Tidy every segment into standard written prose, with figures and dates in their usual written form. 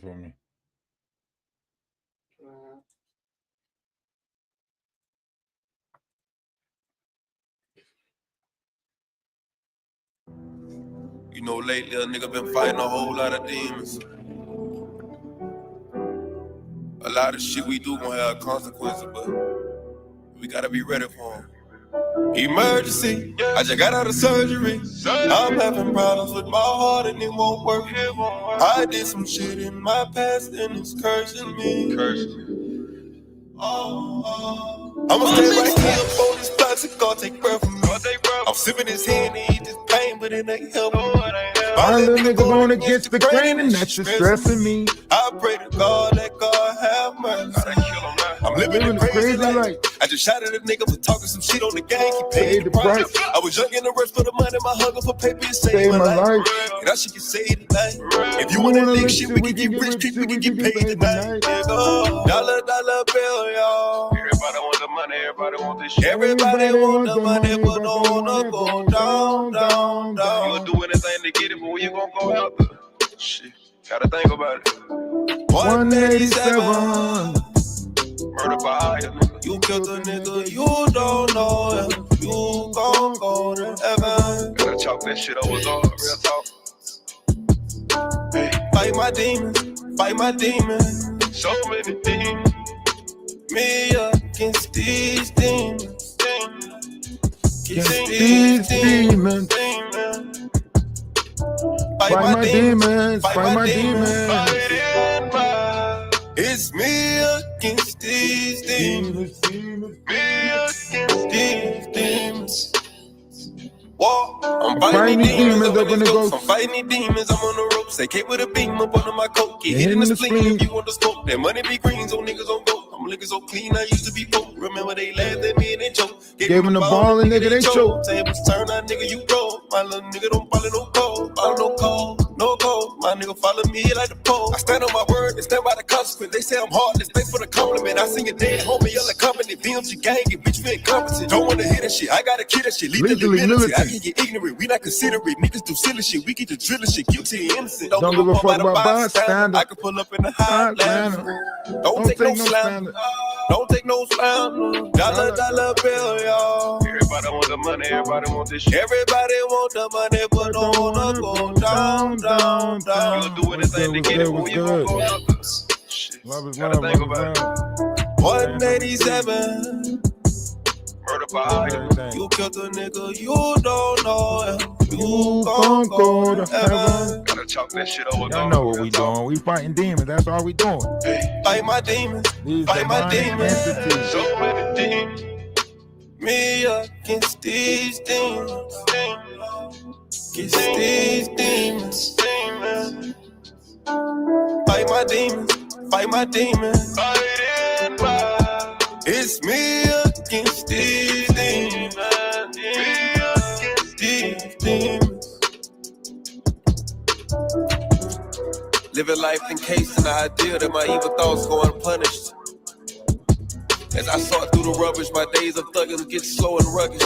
for me. You know, lately a nigga been fighting a whole lot of demons. A lot of shit we do gon' have consequences, but we gotta be ready for them. Emergency, I just got out of surgery. I'm having problems with my heart and it won't work. I did some shit in my past and it's cursing me. I'ma stay right here up on this plastic, God take breath from me. I'm sipping this hand and eat this pain, but it ain't helping. My little nigga going against the grain and that's just stressing me. I pray to God, let God have mercy. I'm living a crazy life. I just shot at a nigga for talking some shit on the gang. He paid the price. I was young in the rush for the money, my hunger for paper and saved my life. And I should get saved tonight. If you wanna lick shit, we can get rich, we can get paid tonight. Dollar bill, y'all. Everybody want the money, everybody want this shit. Everybody want the money, but don't wanna go down. You'll do anything to get it, but when you gon' go out there? Shit, gotta think about it. 187. Murder by eye, nigga. You killed a nigga, you don't know if you gon' go to heaven. Gotta chalk that shit over, dog. Real talk. Hey, fight my demons. So many demons. Me against these demons. Against these demons. Fight my demons. It's me against these demons. Me against these demons. Walk. I'm fighting these demons up in the ghost. I'm fighting these demons. I'm on the ropes. They came with a beam up under my coat. Get hit in the spleen if you want to smoke. That money be green, so niggas on go. I'm looking so clean, I used to be broke. Remember they laughed at me and they choked. Gave him the ball and nigga they choked. Tables turn, that nigga you broke. My little nigga don't follow no code. Follow no code. My nigga follow me like the pole. I stand on my word and stand by the consequence. They say I'm heartless, thanks for the compliment. I seen your dead homie yelling company. BMG gang, get bitch we incompetent. Don't wanna hear that shit, I gotta kill that shit. Legally militant. I can get ignorant, we not considerate. Niggas do silly shit, we get the drilling shit. Guilty and innocent. Don't give a fuck about bystander. I can pull up in the Highlander. Don't take no slander. Don't take no slander. Dollar bill, y'all. Everybody want the money, everybody want this shit. Everybody want the money, but don't wanna go down. You'll do anything to get it when you gon' go out this. Shit, gotta think about it. 187. Murder by eye. You killed a nigga, you don't know if you gon' go to heaven. Gotta chalk that shit over. Y'all know what we doing. We fighting demons. That's all we doing. Hey, fight my demons. Fight my demons. So many demons. Me against these demons. Against these demons. Fight my demons. It's me against these demons. Me against these demons. Living life encased in the idea that my evil thoughts go unpunished. As I sort through the rubbish, my days of thugging get slow and ruggish.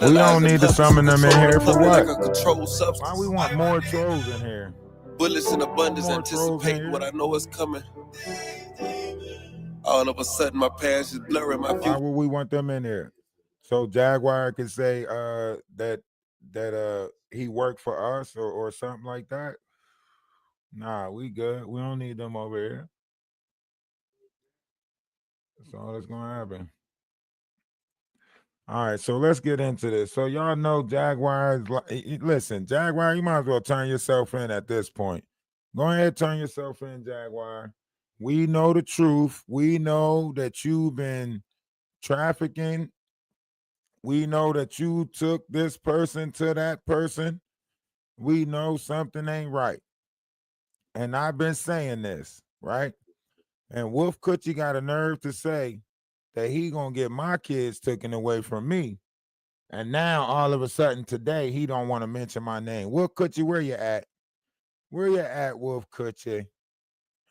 We don't need to summon them in here for what? Like a controlled substance. Why we want more trolls in here? Bullets in abundance, anticipating what I know is coming. All of a sudden, my past is blurring my view. Why would we want them in here? So Jaguar can say that he worked for us or something like that. Nah, we good. We don't need them over here. That's all that's gonna happen. All right, so let's get into this. So y'all know Jaguar is like, listen, Jaguar, you might as well turn yourself in at this point. Go ahead, turn yourself in, Jaguar. We know the truth. We know that you've been trafficking. We know that you took this person to that person. We know something ain't right. And I've been saying this, right? And Wolf Coochie got a nerve to say that he gonna get my kids taken away from me. And now all of a sudden today, he don't want to mention my name. Wolf Coochie, where you at? Where you at, Wolf Coochie?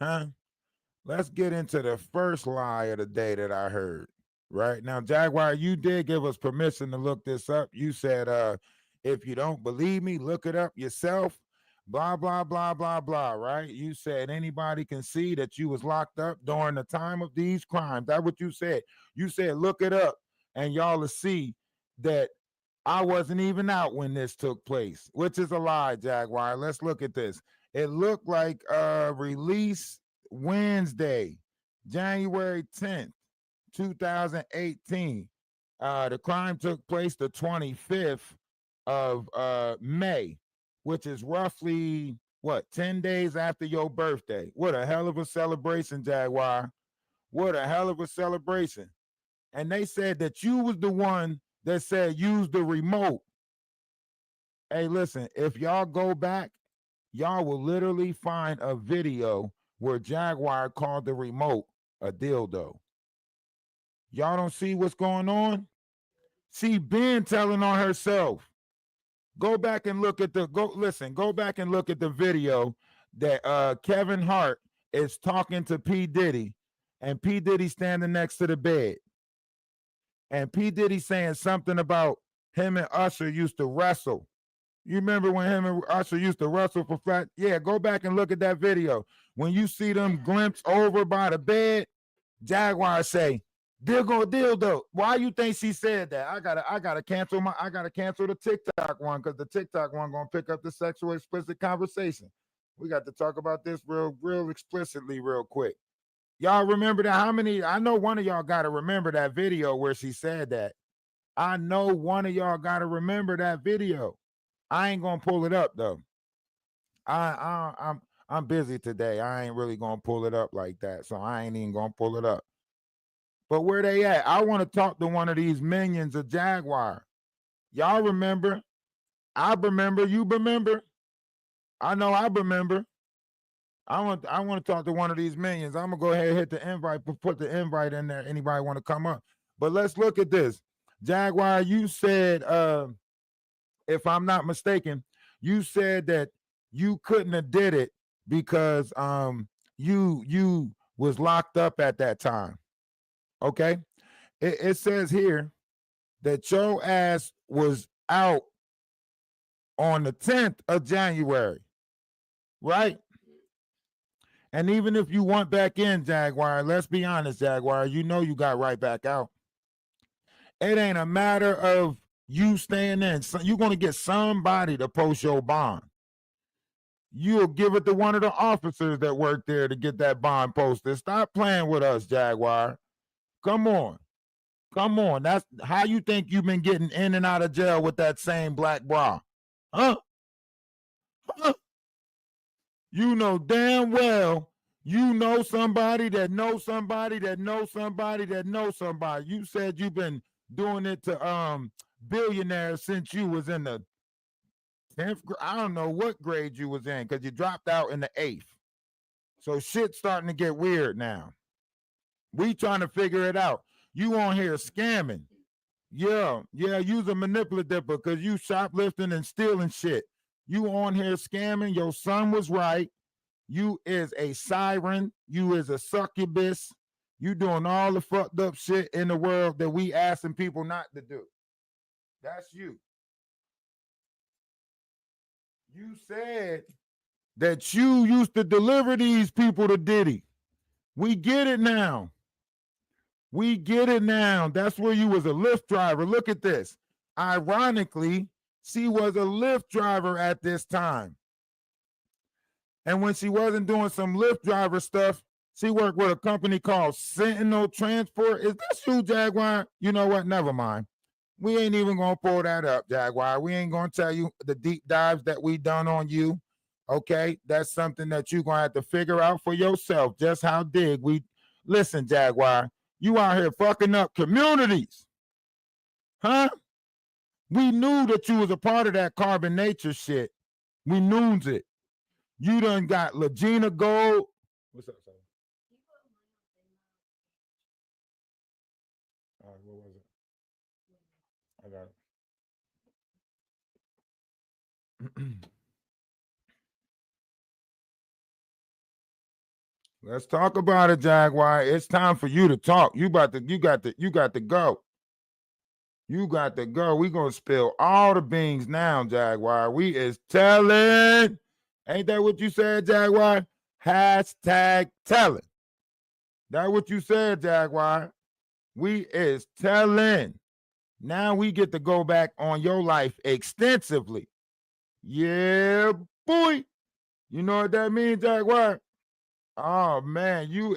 Huh? Let's get into the first lie of the day that I heard. Right now, Jaguar, you did give us permission to look this up. You said, if you don't believe me, look it up yourself. blah, blah, blah, blah, blah, right? You said anybody can see that you was locked up during the time of these crimes. That's what you said. You said, look it up and y'all will see that I wasn't even out when this took place, which is a lie, Jaguar. Let's look at this. It looked like release Wednesday, January 10th, 2018. The crime took place the 25th of May, which is roughly, what, 10 days after your birthday. What a hell of a celebration, Jaguar. What a hell of a celebration. And they said that you was the one that said use the remote. Hey, listen, if y'all go back, y'all will literally find a video where Jaguar called the remote a dildo. Y'all don't see what's going on? See Ben telling on herself. Go back and look at go back and look at the video that Kevin Hart is talking to P. Diddy, and P. Diddy standing next to the bed. And P. Diddy saying something about him and Usher used to wrestle. You remember when him and Usher used to wrestle for flat? Yeah, go back and look at that video. When you see them glimpse over by the bed, Jaguar say, "There go dildo." Why you think she said that? I gotta cancel the TikTok one, because the TikTok one gonna pick up the sexual explicit conversation. We got to talk about this real explicitly real quick. Y'all remember that? How many? I know one of y'all gotta remember that video where she said that. I know one of y'all gotta remember that video. I ain't gonna pull it up though. I'm busy today. I ain't really gonna pull it up like that, so I ain't even gonna pull it up. But where they at? I want to talk to one of these minions of Jaguar. Y'all remember? I remember. You remember? I know I remember. I want to talk to one of these minions. I'm gonna go ahead and hit the invite, put the invite in there. Anybody want to come up? But let's look at this. Jaguar, you said, if I'm not mistaken, you said that you couldn't have did it because you was locked up at that time. Okay, it says here that your ass was out on the 10th of January, right? And even if you went back in, Jaguar, let's be honest, Jaguar, you know you got right back out. It ain't a matter of you staying in. So you're going to get somebody to post your bond. You'll give it to one of the officers that work there to get that bond posted. Stop playing with us, Jaguar. Come on. Come on. That's how you think you've been getting in and out of jail with that same black bra. Huh? Huh? You know damn well you know somebody that knows somebody that knows somebody that knows somebody. You said you've been doing it to billionaires since you was in the 10th grade. I don't know what grade you was in, because you dropped out in the 8th. So shit's starting to get weird now. We trying to figure it out. You on here scamming. Yeah, you's a manipulative because you shoplifting and stealing shit. You on here scamming. Your son was right. You is a siren. You is a succubus. You doing all the fucked up shit in the world that we asking people not to do. That's you. You said that you used to deliver these people to Diddy. We get it now. We get it now. That's where you was a Lyft driver. Look at this. Ironically, she was a Lyft driver at this time. And when she wasn't doing some Lyft driver stuff, she worked with a company called Sentinel Transport. Is that you, Jaguar? You know what? Never mind. We ain't even going to pull that up, Jaguar. We ain't going to tell you the deep dives that we done on you. Okay? That's something that you're going to have to figure out for yourself, just how big we... Listen, Jaguar, you out here fucking up communities. Huh? We knew that you was a part of that carbon nature shit. We knew it. You done got Legina Gold. What's up, son? All right, what was it? I got it. Let's talk about it, Jaguar. It's time for you to talk. You got to go. You got to go. We gonna spill all the beans now, Jaguar. We is telling Ain't that what you said, Jaguar? Hashtag telling. That what you said, Jaguar. We is telling. Now we get to go back on your life extensively. Yeah, boy. You know what that means, Jaguar? Oh man, you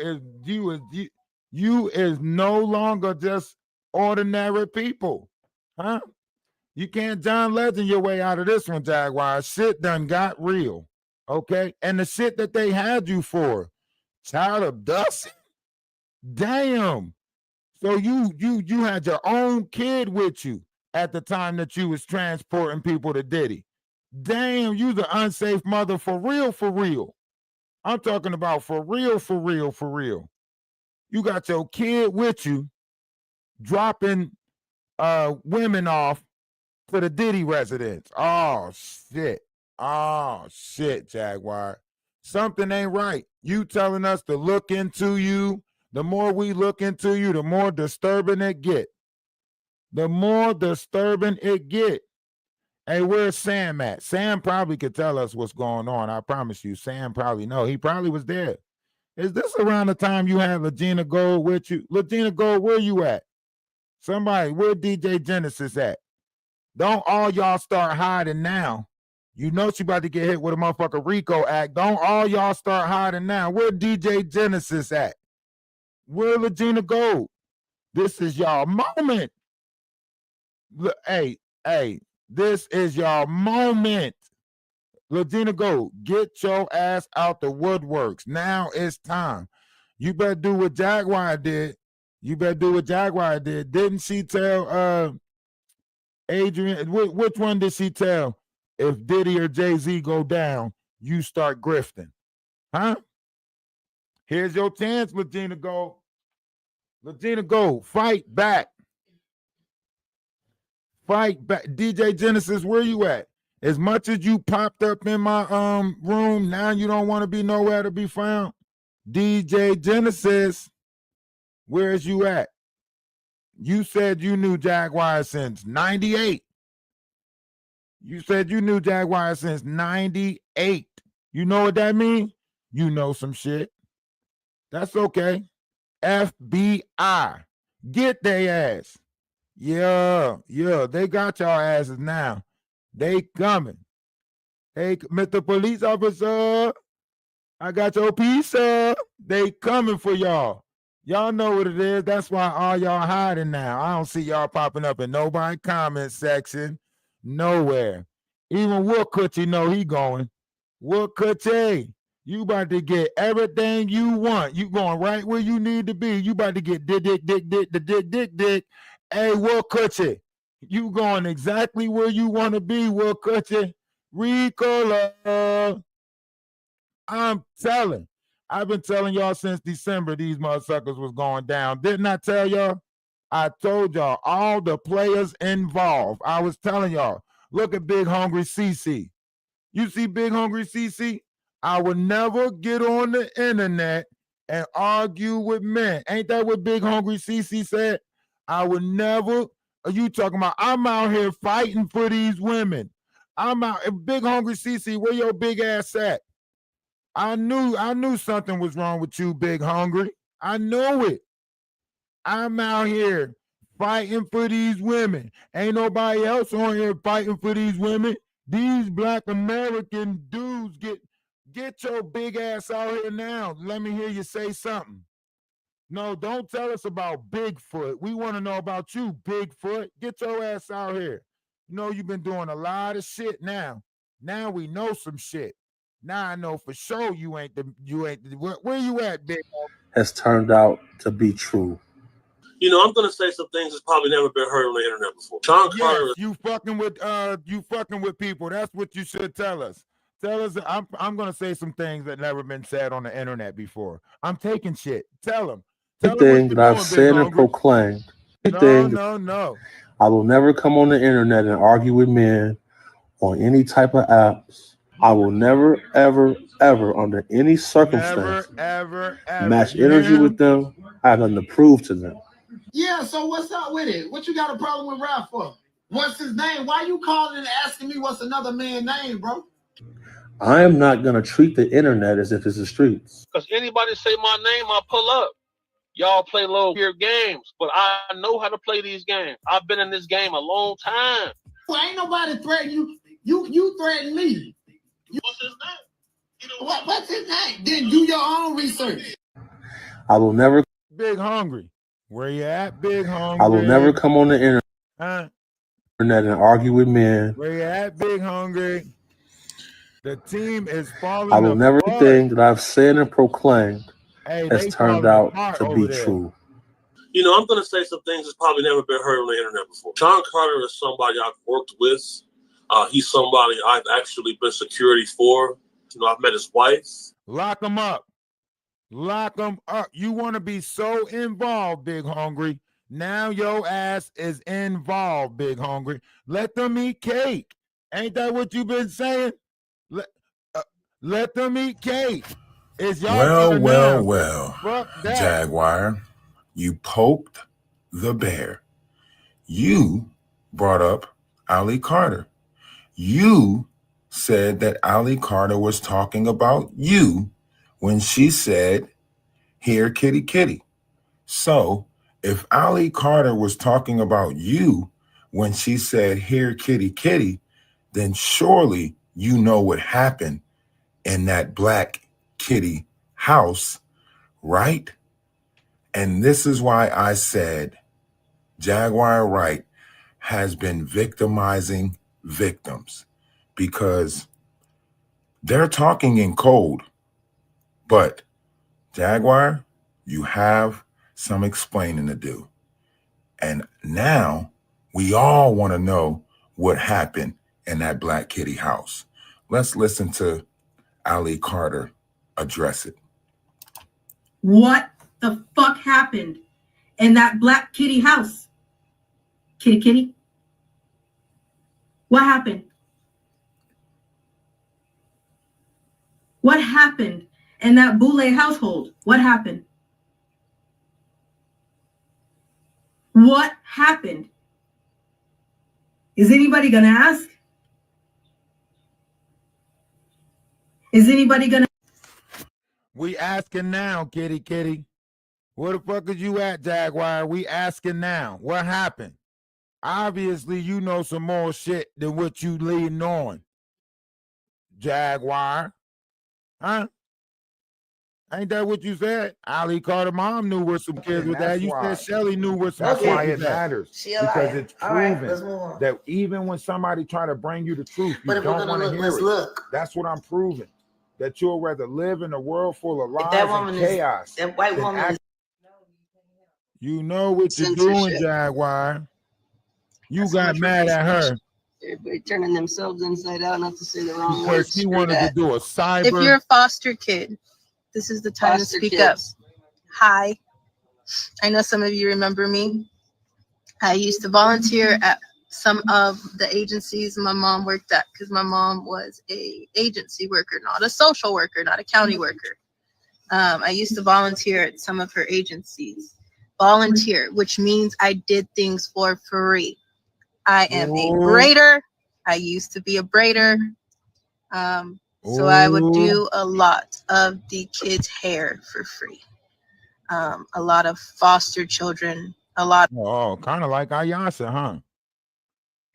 is no longer just ordinary people, huh? You can't John Legend your way out of this one, Jaguar. Shit done got real, okay? And the shit that they had you for, child abduction, damn. So you had your own kid with you at the time that you was transporting people to Diddy. Damn, you the unsafe mother for real, for real. I'm talking about for real, for real, for real. You got your kid with you, dropping women off to the Diddy residence. Oh shit. Oh shit, Jaguar. Something ain't right. You telling us to look into you. The more we look into you, the more disturbing it get. The more disturbing it get. Hey, where's Sam at? Sam probably could tell us what's going on. I promise you, Sam probably know. He probably was there. Is this around the time you had Legina Gold with you? Legina Gold, where you at? Somebody, where DJ Genesis at? Don't all y'all start hiding now. You know she about to get hit with a motherfucking RICO act. Don't all y'all start hiding now. Where DJ Genesis at? Where Legina Gold? This is y'all moment. Look, hey, this is y'all moment. Legina Gold, get your ass out the woodworks. Now it's time. You better do what Jaguar did. You better do what Jaguar did. Didn't she tell Adrian, which one did she tell? If Diddy or Jay-Z go down, you start grifting. Huh? Here's your chance, Legina Gold. Legina Gold, fight back. Fight back. DJ Genesis, where you at? As much as you popped up in my room, now you don't want to be nowhere to be found. DJ Genesis, where's you at? You said you knew Jaguar since 98. You said you knew Jaguar since 98. You know what that means? You know some shit. That's okay. FBI, get their ass. Yeah, they got y'all asses now. They coming. Hey, Mr. Police Officer, I got your pizza. They coming for y'all. Y'all know what it is. That's why all y'all hiding now. I don't see y'all popping up in nobody's comment section. Nowhere. Even Woodcutchy know he going. Woodcutchy, you about to get everything you want. You going right where you need to be. You about to get dick. Hey, Woodcutchy, you going exactly where you want to be, Woodcutchy. RICO. I'm telling. I've been telling y'all since December these motherfuckers was going down. Didn't I tell y'all? I told y'all all the players involved. I was telling y'all, look at Big Hungry CeCe. You see Big Hungry CeCe? I would never get on the internet and argue with men. Ain't that what Big Hungry CeCe said? I would never. Are you talking about? I'm out here fighting for these women. I'm out. Big Hungry CeCe, where your big ass at? I knew something was wrong with you, Big Hungry. I knew it. I'm out here fighting for these women. Ain't nobody else on here fighting for these women. These Black American dudes, get your big ass out here now. Let me hear you say something. No, don't tell us about Bigfoot. We want to know about you, Bigfoot. Get your ass out here. You know you've been doing a lot of shit now. Now we know some shit. Now I know for sure you ain't where you at, Big? Has turned out to be true. You know, I'm gonna say some things that's probably never been heard on the internet before. Sean Carter, yes, you fucking with people. That's what you should tell us. Tell us. I'm gonna say some things that never been said on the internet before. I'm taking shit. Tell them. Everything that I've said and proclaimed. No. I will never come on the internet and argue with men on any type of apps. I will never, ever, under any circumstance, ever match energy with them. I have nothing to prove to them. Yeah, so what's up with it? What you got a problem with Ralph for? What's his name? Why you calling and asking me what's another man's name, bro? I am not going to treat the internet as if it's the streets. Because anybody say my name, I pull up. Y'all play little weird games, but I know how to play these games. I've been in this game a long time. Well, ain't nobody threaten you. You threaten me. What's his name? What's his name? Then do your own research. I will never. Big Hungry. Where you at, Big Hungry? I will never come on the internet and argue with men. Where you at, Big Hungry? The team is falling. I will never. Everything that I've said and proclaimed has turned out to be true. You know, I'm going to say some things that's probably never been heard on the internet before. Sean Carter is somebody I've worked with. He's somebody I've actually been security for. You know, I've met his wife. Lock him up. Lock him up. You want to be so involved, Big Hungry. Now your ass is involved, Big Hungry. Let them eat cake. Ain't that what you've been saying? Let them eat cake. It's y'all Well, Jaguar, you poked the bear. You brought up Ali Carter. You said that Ali Carter was talking about you when she said, "Here, kitty, kitty." So if Ali Carter was talking about you when she said, "Here, kitty, kitty," then surely you know what happened in that black kitty house, right? And this is why I said Jaguar Wright has been victimizing victims, because they're talking in code. But Jaguar, you have some explaining to do. And now we all want to know what happened in that black kitty house. Let's listen to Ali Carter address it. What the fuck happened in that black kitty house? Kitty, kitty? What happened? What happened in that Boule household? What happened? What happened? Is anybody gonna ask? Is anybody gonna? We asking now, kitty, kitty. Where the fuck is you at, Jaguar? We asking now. What happened? Obviously, you know some more shit than what you leading on, Jaguar. Huh? Ain't that what you said? Ali Carter mom knew where some kids were at. You said Shelly knew where some kids were at. That's why it matters. Because it's proven that even when somebody try to bring you the truth, you don't want to hear it. That's what I'm proving. That you'll rather live in a world full of lies and chaos. That white woman is. You know what you're doing, Jaguar. You got mad at her. Everybody turning themselves inside out, not to say the wrong because words. she wanted to do a cyber. If you're a foster kid, this is the time to speak up. Hi. I know some of you remember me. I used to volunteer at some of the agencies my mom worked at because my mom was a agency worker, not a social worker, not a county worker. I used to volunteer at some of her agencies. Volunteer, which means I did things for free. I am a braider. I used to be a braider. So I would do a lot of the kids' hair for free. A lot of foster children, a lot. Oh, kind of like Ayasa, huh?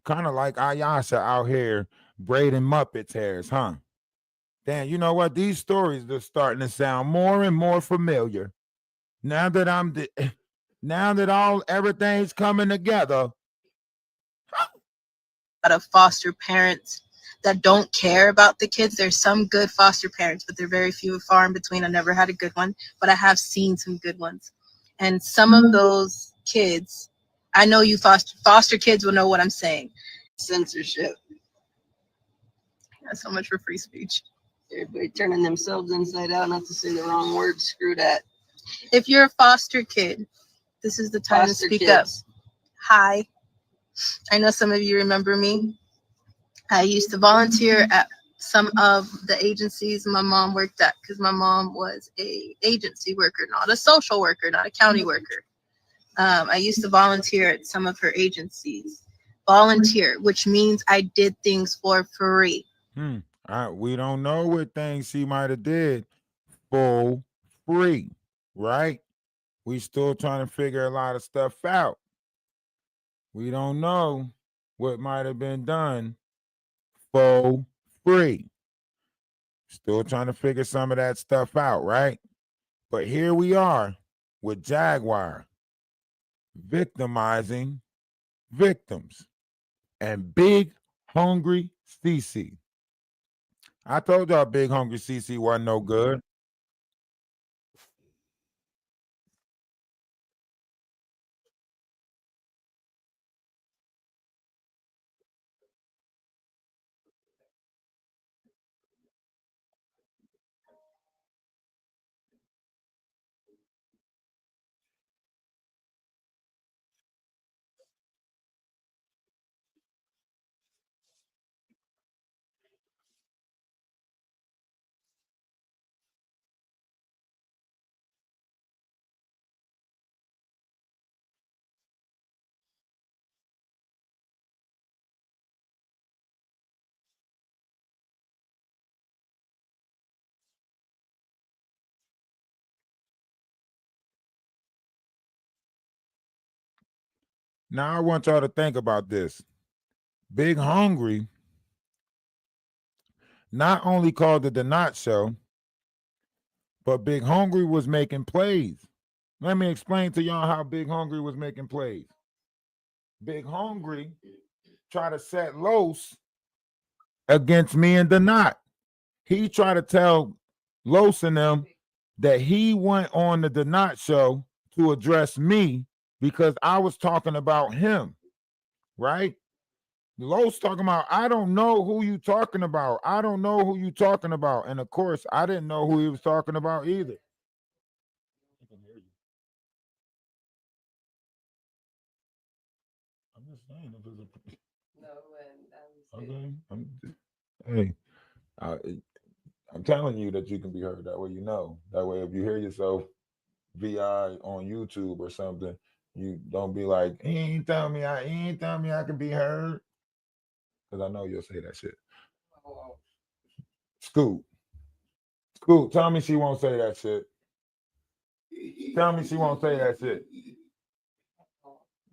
Kind of like Ayasa out here braiding Muppets hairs, huh? Damn, you know what? These stories are starting to sound more and more familiar. Now that everything's coming together. A lot of foster parents that don't care about the kids. There's some good foster parents, but they're very few and far in between. I never had a good one, but I have seen some good ones. And some of those kids, I know you foster kids will know what I'm saying. Censorship. Yeah, so much for free speech. Everybody turning themselves inside out, not to say the wrong words. Screw that. If you're a foster kid, this is the time to speak up. Hi. I know some of you remember me. I used to volunteer at some of the agencies my mom worked at because my mom was a agency worker, not a social worker, not a county worker. I used to volunteer at some of her agencies. Volunteer, which means I did things for free. We don't know what things she might have did for free, right? We still trying to figure a lot of stuff out. We don't know what might have been done for free. Still trying to figure some of that stuff out, right? But here we are with Jaguar victimizing victims and Big Hungry CeCe. I told y'all Big Hungry CeCe wasn't no good. Now I want y'all to think about this. Big Hungry not only called it the Not Show, but Big Hungry was making plays. Let me explain to y'all how Big Hungry was making plays. Big Hungry tried to set Los against me and the Not. He tried to tell Los and them that he went on the Not Show to address me because I was talking about him, right? Los talking about, I don't know who you talking about. I don't know who you talking about. And of course, I didn't know who he was talking about either. I'm just saying if it's hey, I'm telling you that you can be heard. That way you know. That way if you hear yourself VI on YouTube or something, you don't be like, he ain't telling me I can be heard. Because I know you'll say that shit. Scoot, tell me she won't say that shit. Tell me she won't say that shit.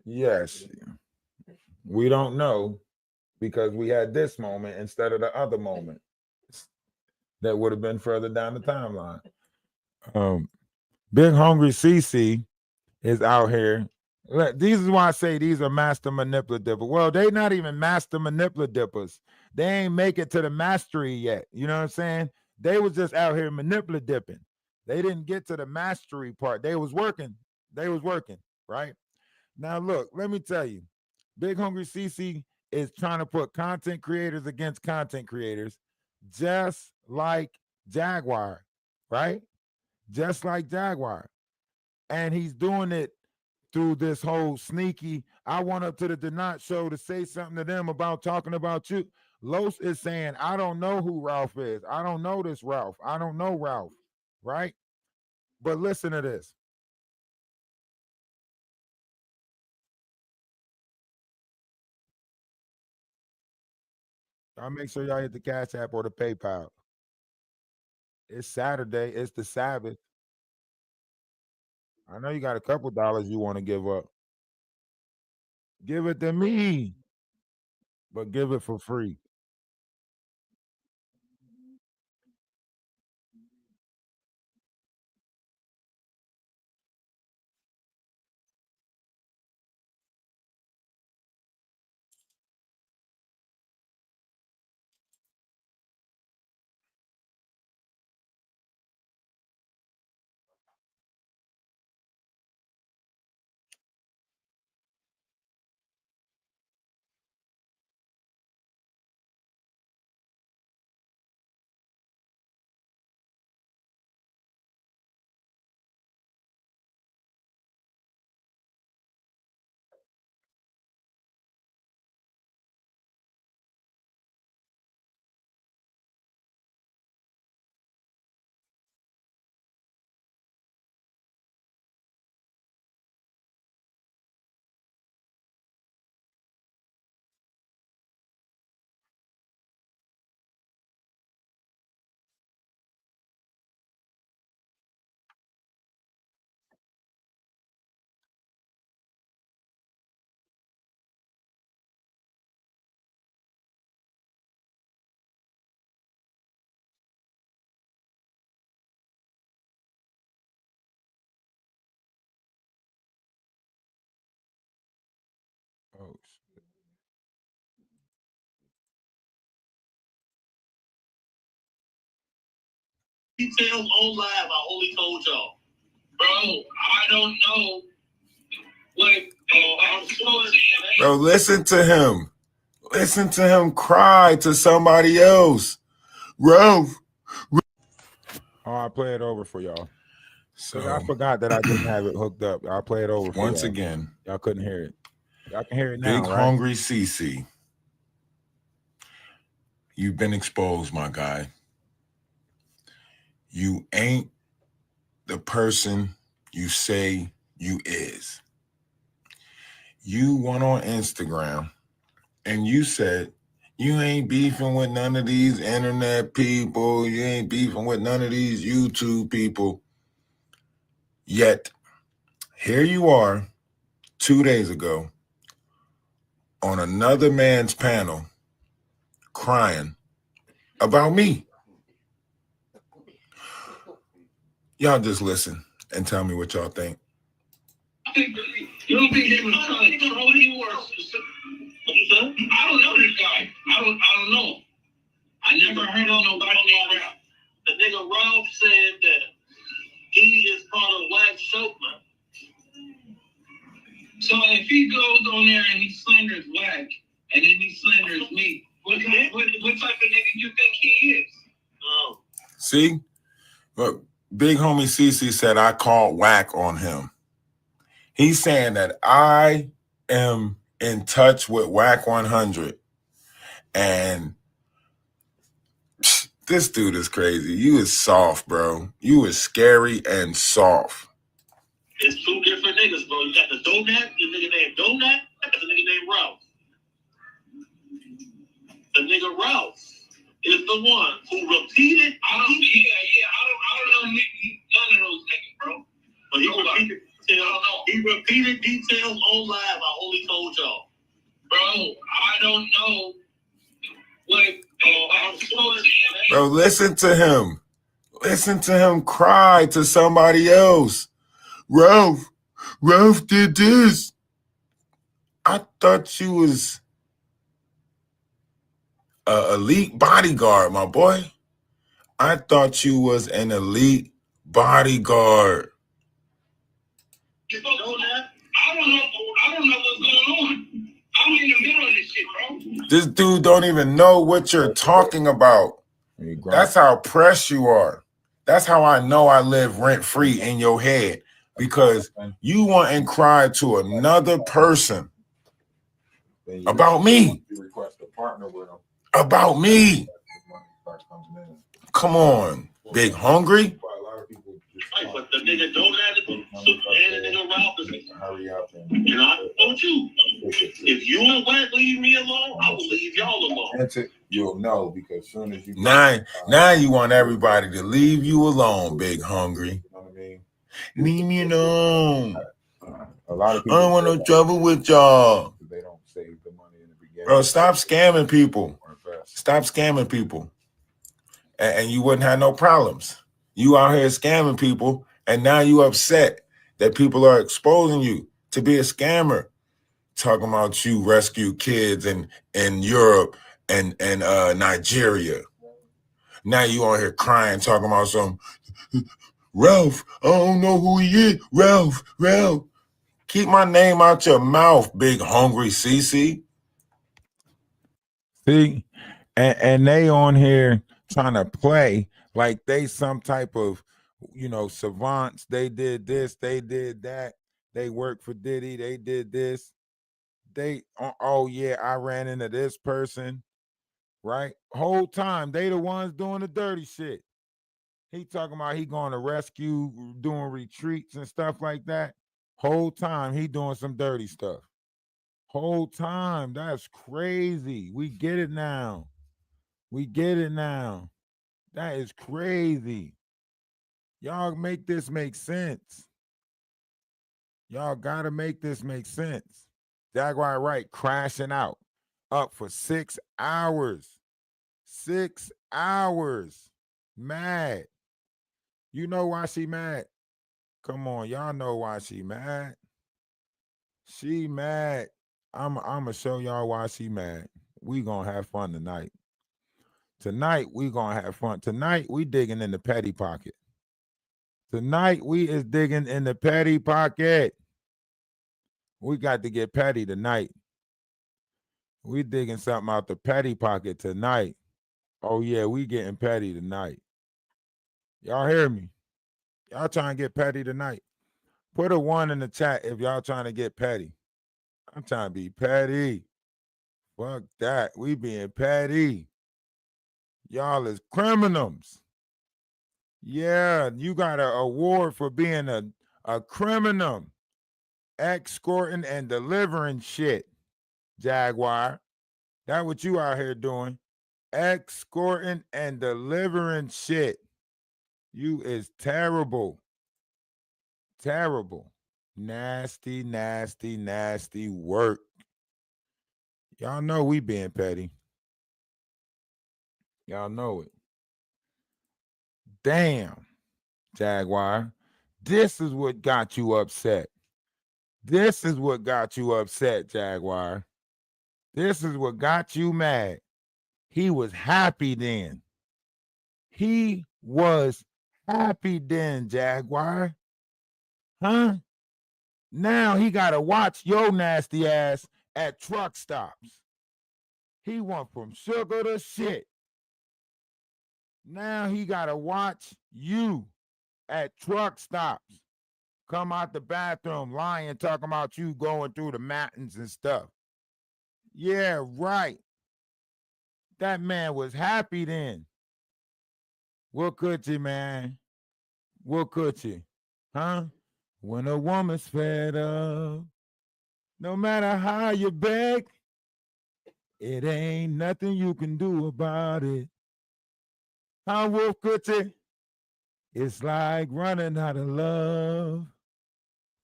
Yes. We don't know because we had this moment instead of the other moment that would have been further down the timeline. Big Hungry CeCe is out here. These is why I say these are master manipulative. Well, they not even master manipulatives. They ain't make it to the mastery yet. You know what I'm saying? They was just out here manipulative. They didn't get to the mastery part. They was working, right? Now look, let me tell you, Big Hungry CeCe is trying to put content creators against content creators, just like Jaguar, right? Just like Jaguar. And he's doing it through this whole sneaky, I went up to the Not Show to say something to them about talking about you. Los is saying, I don't know who Ralph is. I don't know this Ralph. I don't know Ralph, right? But listen to this. I'll make sure y'all hit the Cash App or the PayPal. It's Saturday. It's the Sabbath. I know you got a couple dollars you want to give up. Give it to me, but give it for free. Oh, shit. Details on live. I only told y'all. Bro, I don't know what I'm supposed to. Bro, listen to him. Listen to him cry to somebody else. Ralph. Oh, I play it over for y'all. So I forgot that I didn't have it hooked up. I'll play it over for once y'all. again, Y'all couldn't hear it. Y'all can hear it now, Big right? Hungry CeCe. You've been exposed, my guy. You ain't the person you say you is. You went on Instagram and you said you ain't beefing with none of these internet people. You ain't beefing with none of these YouTube people. Yet, here you are 2 days ago on another man's panel crying about me. Y'all just listen and tell me what y'all think. You don't think they was trying to troll you or something? I don't know this guy. I don't know. I never heard of nobody named Ralph. The nigga Ralph said that he is part of Wax Chopin. So if he goes on there and he slanders Wax, and then he slanders me, what type of nigga you think he is? Oh. See? Look, Big Homie CeCe said I called whack on him. He's saying that I am in touch with Whack 100. And this dude is crazy. You is soft, bro. You is scary and soft. It's two different niggas, bro. You got the Donut, the nigga named Donut, and the nigga named Ralph. The nigga Ralph is the one who repeated. I don't know none of those niggas, bro. But he repeated details on live. I only told y'all. Bro, I don't know what I'm supposed to. Bro, listen to him. Listen to him cry to somebody else. Ralph did this. I thought you was an elite bodyguard, my boy. I thought you was an elite bodyguard. You know that? I don't know what's going on. I'm in the middle of this shit, bro. This dude don't even know what you're talking about. That's how pressed you are. That's how I know I live rent-free in your head, because you want and cry to another person about me. About me. Come on, Big Hungry. Right, but the nigga don't have it, and the nigga Ralph is. And I told you, if you and Wack leave me alone, I will leave y'all alone. You'll know, because soon as you now you want everybody to leave you alone, Big Hungry. You know what I mean? Leave me alone. A lot of people I don't want no trouble with y'all. They don't save the money in the beginning. Bro, stop scamming people. Stop scamming people. And you wouldn't have no problems. You out here scamming people, and now you upset that people are exposing you to be a scammer. Talking about you rescue kids in Europe and Nigeria. Now you on here crying, talking about some Ralph. I don't know who he is. Ralph. Keep my name out your mouth, Big Hungry CeCe. See, and they on here trying to play like they some type of, savants. They did this, they did that. They worked for Diddy, they did this. Oh yeah, I ran into this person, right? Whole time they the ones doing the dirty shit. He talking about he going to rescue, doing retreats and stuff like that. Whole time he doing some dirty stuff. Whole time. That's crazy. We get it now. That is crazy. Y'all make this make sense. Y'all gotta make this make sense. Jaguar right, crashing out. Up for 6 hours. 6 hours. Mad. You know why she mad? Come on, y'all know why she mad. She mad I'm gonna show y'all why she mad. We gonna have fun tonight. Tonight we gonna have fun. Tonight we digging in the petty pocket. Tonight we is digging in the petty pocket. We got to get petty tonight. We digging something out the petty pocket tonight. Oh yeah, we getting petty tonight. Y'all hear me? Y'all trying to get petty tonight? Put a 1 in the chat if y'all trying to get petty. I'm trying to be petty. Fuck that. We being petty. Y'all is criminals. Yeah, you got an award for being a criminal. Escorting and delivering shit, Jaguar. That what you out here doing. Escorting and delivering shit. You is terrible. Terrible. Nasty, nasty, nasty work. Y'all know we being petty. Y'all know it. Damn, Jaguar. This is what got you upset. This is what got you upset, Jaguar. This is what got you mad. He was happy then. He was happy then, Jaguar. Huh? Now he got to watch your nasty ass at truck stops. He went from sugar to shit. Now he got to watch you at truck stops. Come out the bathroom lying, talking about you going through the mountains and stuff. Yeah, right. That man was happy then. What could you, man? What could you? Huh? When a woman's fed up, no matter how you beg, it ain't nothing you can do about it. Huh, Wolf Coochie? It's like running out of love.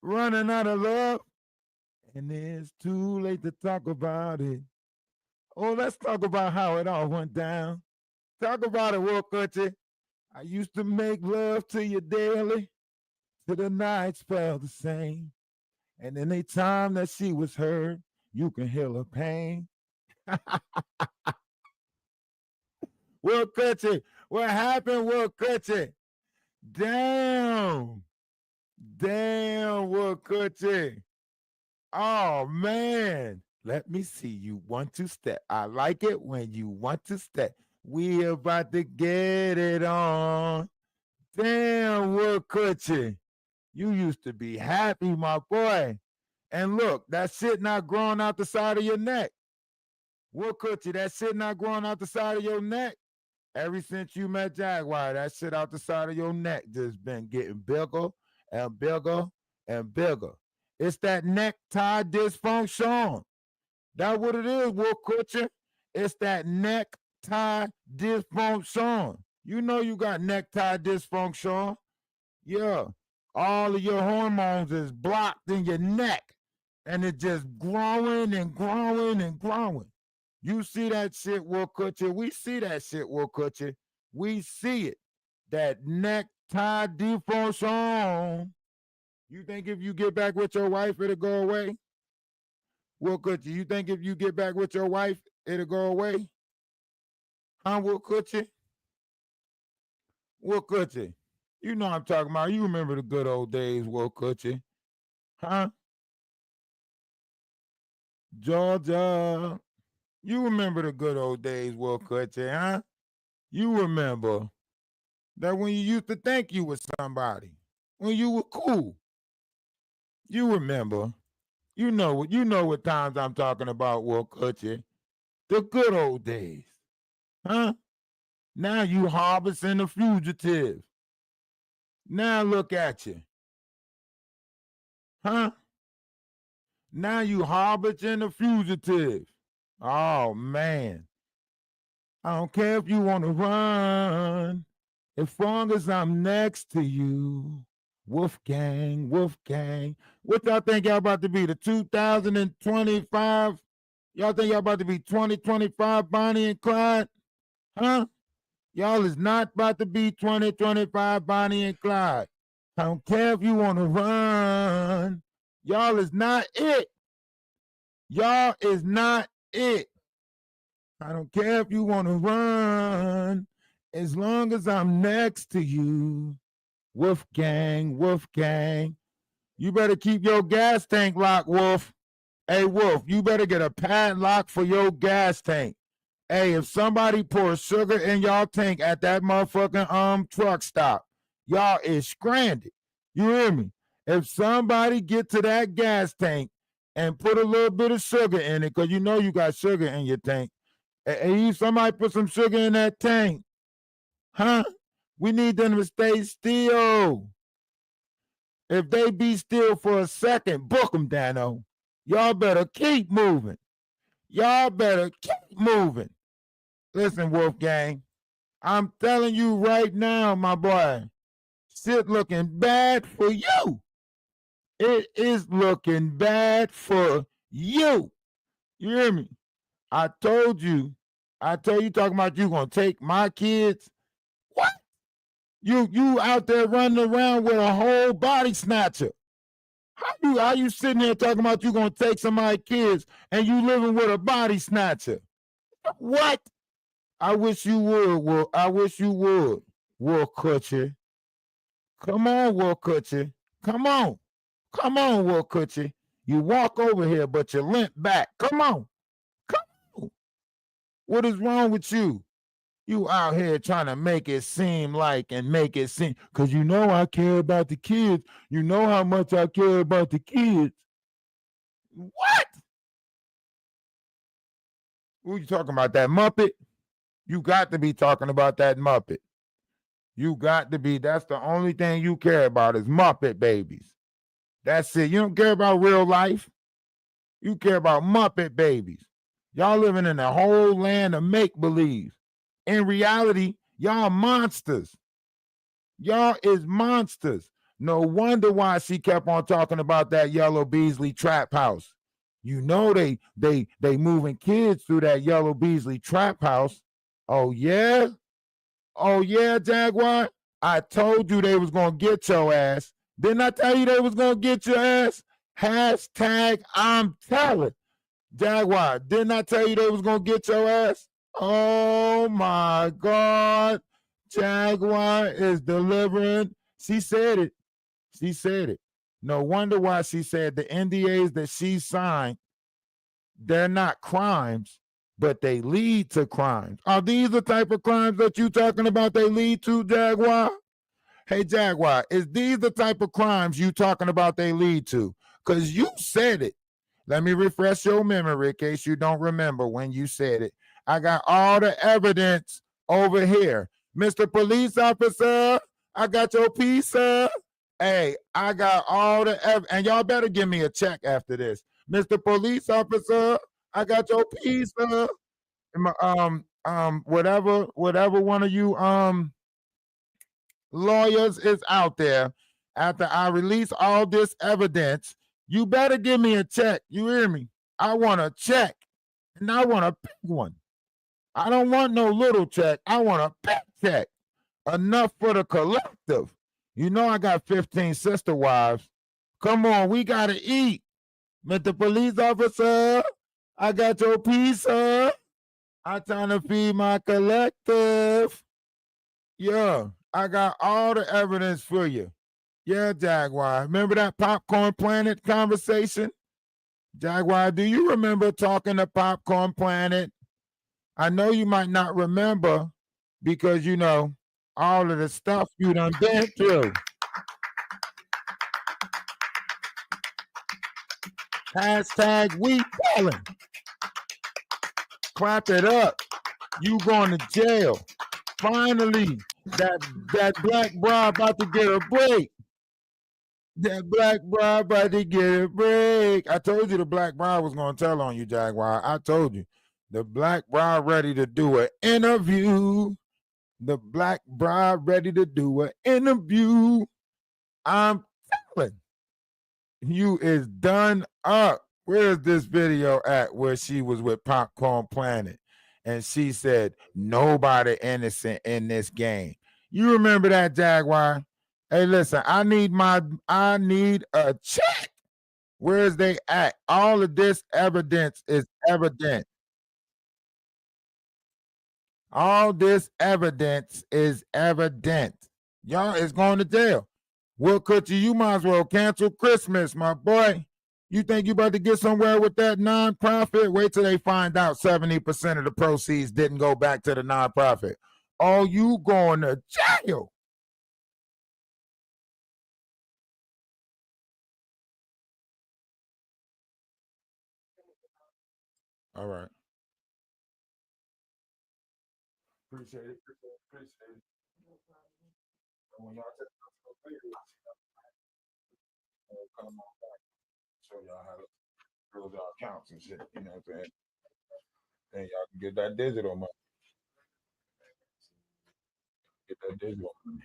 Running out of love. And it's too late to talk about it. Oh, let's talk about how it all went down. Talk about it, Wolf Coochie. I used to make love to you daily, till the nights felt the same. And any time that she was hurt, you can heal her pain. Will Coochie, what happened, Will Coochie? Damn. Damn, Will Coochie. Oh, man. Let me see you want to step. I like it when you want to step. We about to get it on. Damn, Will Coochie. You used to be happy, my boy. And look, that shit not growing out the side of your neck. Will Coochie, that shit not growing out the side of your neck. Ever since you met Jaguar, that shit out the side of your neck just been getting bigger and bigger and bigger. It's that necktie dysfunction. That's what it is, Will Coochie. It's that necktie dysfunction. You know you got necktie dysfunction. Yeah. All of your hormones is blocked in your neck. And it's just growing and growing and growing. You see that shit, Will Coochie? We see that shit, Will Coochie. We see it. That necktie dysfunction. You think if you get back with your wife, it'll go away? Will Coochie, you think if you get back with your wife, it'll go away? Huh, Will Coochie? Will Coochie, you know what I'm talking about. You remember the good old days, Will Coochie. Huh? Georgia. You remember the good old days, Will Coochie, huh? You remember that when you used to think you was somebody, when you were cool. You remember. You know what times I'm talking about, Will Coochie. The good old days. Huh? Now you harvesting the fugitive. Now look at you. Huh? Now you harvesting the fugitive. Oh, man. I don't care if you want to run, as long as I'm next to you. Wolfgang, Wolfgang. What y'all think y'all about to be, the 2025? Y'all think y'all about to be 2025 Bonnie and Clyde? Huh? Y'all is not about to be 2025 Bonnie and Clyde. I don't care if you want to run. Y'all is not it. Y'all is not it. I don't care if you want to run, as long as I'm next to you. Wolfgang, Wolfgang. You better keep your gas tank locked, Wolf. Hey, Wolf, you better get a padlock for your gas tank. Hey, if somebody pours sugar in y'all tank at that motherfucking truck stop, y'all is stranded. You hear me? If somebody get to that gas tank and put a little bit of sugar in it, because you know you got sugar in your tank, and somebody put some sugar in that tank, huh? We need them to stay still. If they be still for a second, book them, Dano. Y'all better keep moving. Y'all better keep moving. Listen, Wolfgang, I'm telling you right now, my boy, shit looking bad for you. It is looking bad for you. You hear me? I told you talking about you gonna take my kids. What? You out there running around with a whole body snatcher. How you sitting there talking about you gonna take somebody's kids and you living with a body snatcher? What? I wish you would, I wish you would, Wolf Kutcher. Come on, Wolf Kutcher. Come on. Come on, Wolf Kutcher. You walk over here, but you limp back. Come on. Come on. What is wrong with you? You out here trying to make it seem because you know I care about the kids. You know how much I care about the kids. What? Who you talking about, that Muppet? You got to be talking about that Muppet. You got to be. That's the only thing you care about is Muppet babies. That's it. You don't care about real life. You care about Muppet babies. Y'all living in a whole land of make-believe. In reality, y'all monsters. Y'all is monsters. No wonder why she kept on talking about that Yellow Beasley trap house. You know they moving kids through that Yellow Beasley trap house. Oh yeah? Oh yeah, Jaguar? I told you they was gonna get your ass. Didn't I tell you they was gonna get your ass? Hashtag I'm telling. Jaguar, didn't I tell you they was gonna get your ass? Oh my God. Jaguar is delivering. She said it. She said it. No wonder why she said the NDAs that she signed, they're not crimes, but they lead to crimes. Are these the type of crimes that you talking about they lead to, Jaguar? Hey, Jaguar, is these the type of crimes you talking about they lead to? Because you said it. Let me refresh your memory in case you don't remember when you said it. I got all the evidence over here. Mr. Police Officer, I got your piece, sir. Hey, I got all the evidence. And y'all better give me a check after this. Mr. Police Officer, I got your piece, sir. Whatever one of you lawyers is out there, after I release all this evidence, you better give me a check. You hear me? I want a check, and I want a big one. I don't want no little check. I want a big check. Enough for the collective. You know I got 15 sister wives. Come on, we got to eat. Mr. Police Officer, I got your piece, sir. I'm trying to feed my collective. Yeah, I got all the evidence for you. Yeah, Jaguar. Remember that Popcorn Planet conversation? Jaguar, do you remember talking to Popcorn Planet? I know you might not remember because, you know, all of the stuff you done been through. Hashtag we telling. Clap it up. You going to jail. Finally, that black bra about to get a break. That black bra about to get a break. I told you the black bra was going to tell on you, Jaguar. I told you. The black bra ready to do an interview. The black bra ready to do an interview. I'm telling you is done up. Where's this video at where she was with Popcorn Planet and she said nobody innocent in this game? You remember that, Jaguar? Hey, listen, I need a check. Where is they at? All of this evidence is evident. All this evidence is evident. Y'all is going to jail. Will Coochie, you might as well cancel Christmas, my boy. You think you about to get somewhere with that nonprofit? Wait till they find out 70% of the proceeds didn't go back to the nonprofit. Oh, you going to jail. All right. Appreciate it. Appreciate it. When y'all take come on back, show y'all how to build y'all accounts and shit. You know what I'm saying? Then y'all can get that digital money. Get that digital money.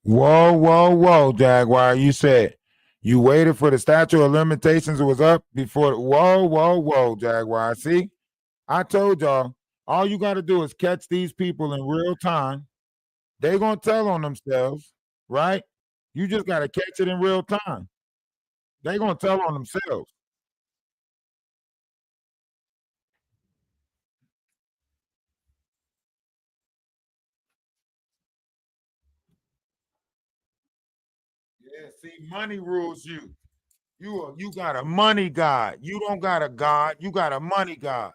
Whoa, whoa, whoa, Jaguar. You said you waited for the statute of limitations was up before. Whoa, whoa, whoa, Jaguar. See, I told y'all, all you got to do is catch these people in real time. They're going to tell on themselves, right? You just got to catch it in real time. They're going to tell on themselves. Yeah, see, money rules you. You got a money god. You don't got a god. You got a money god.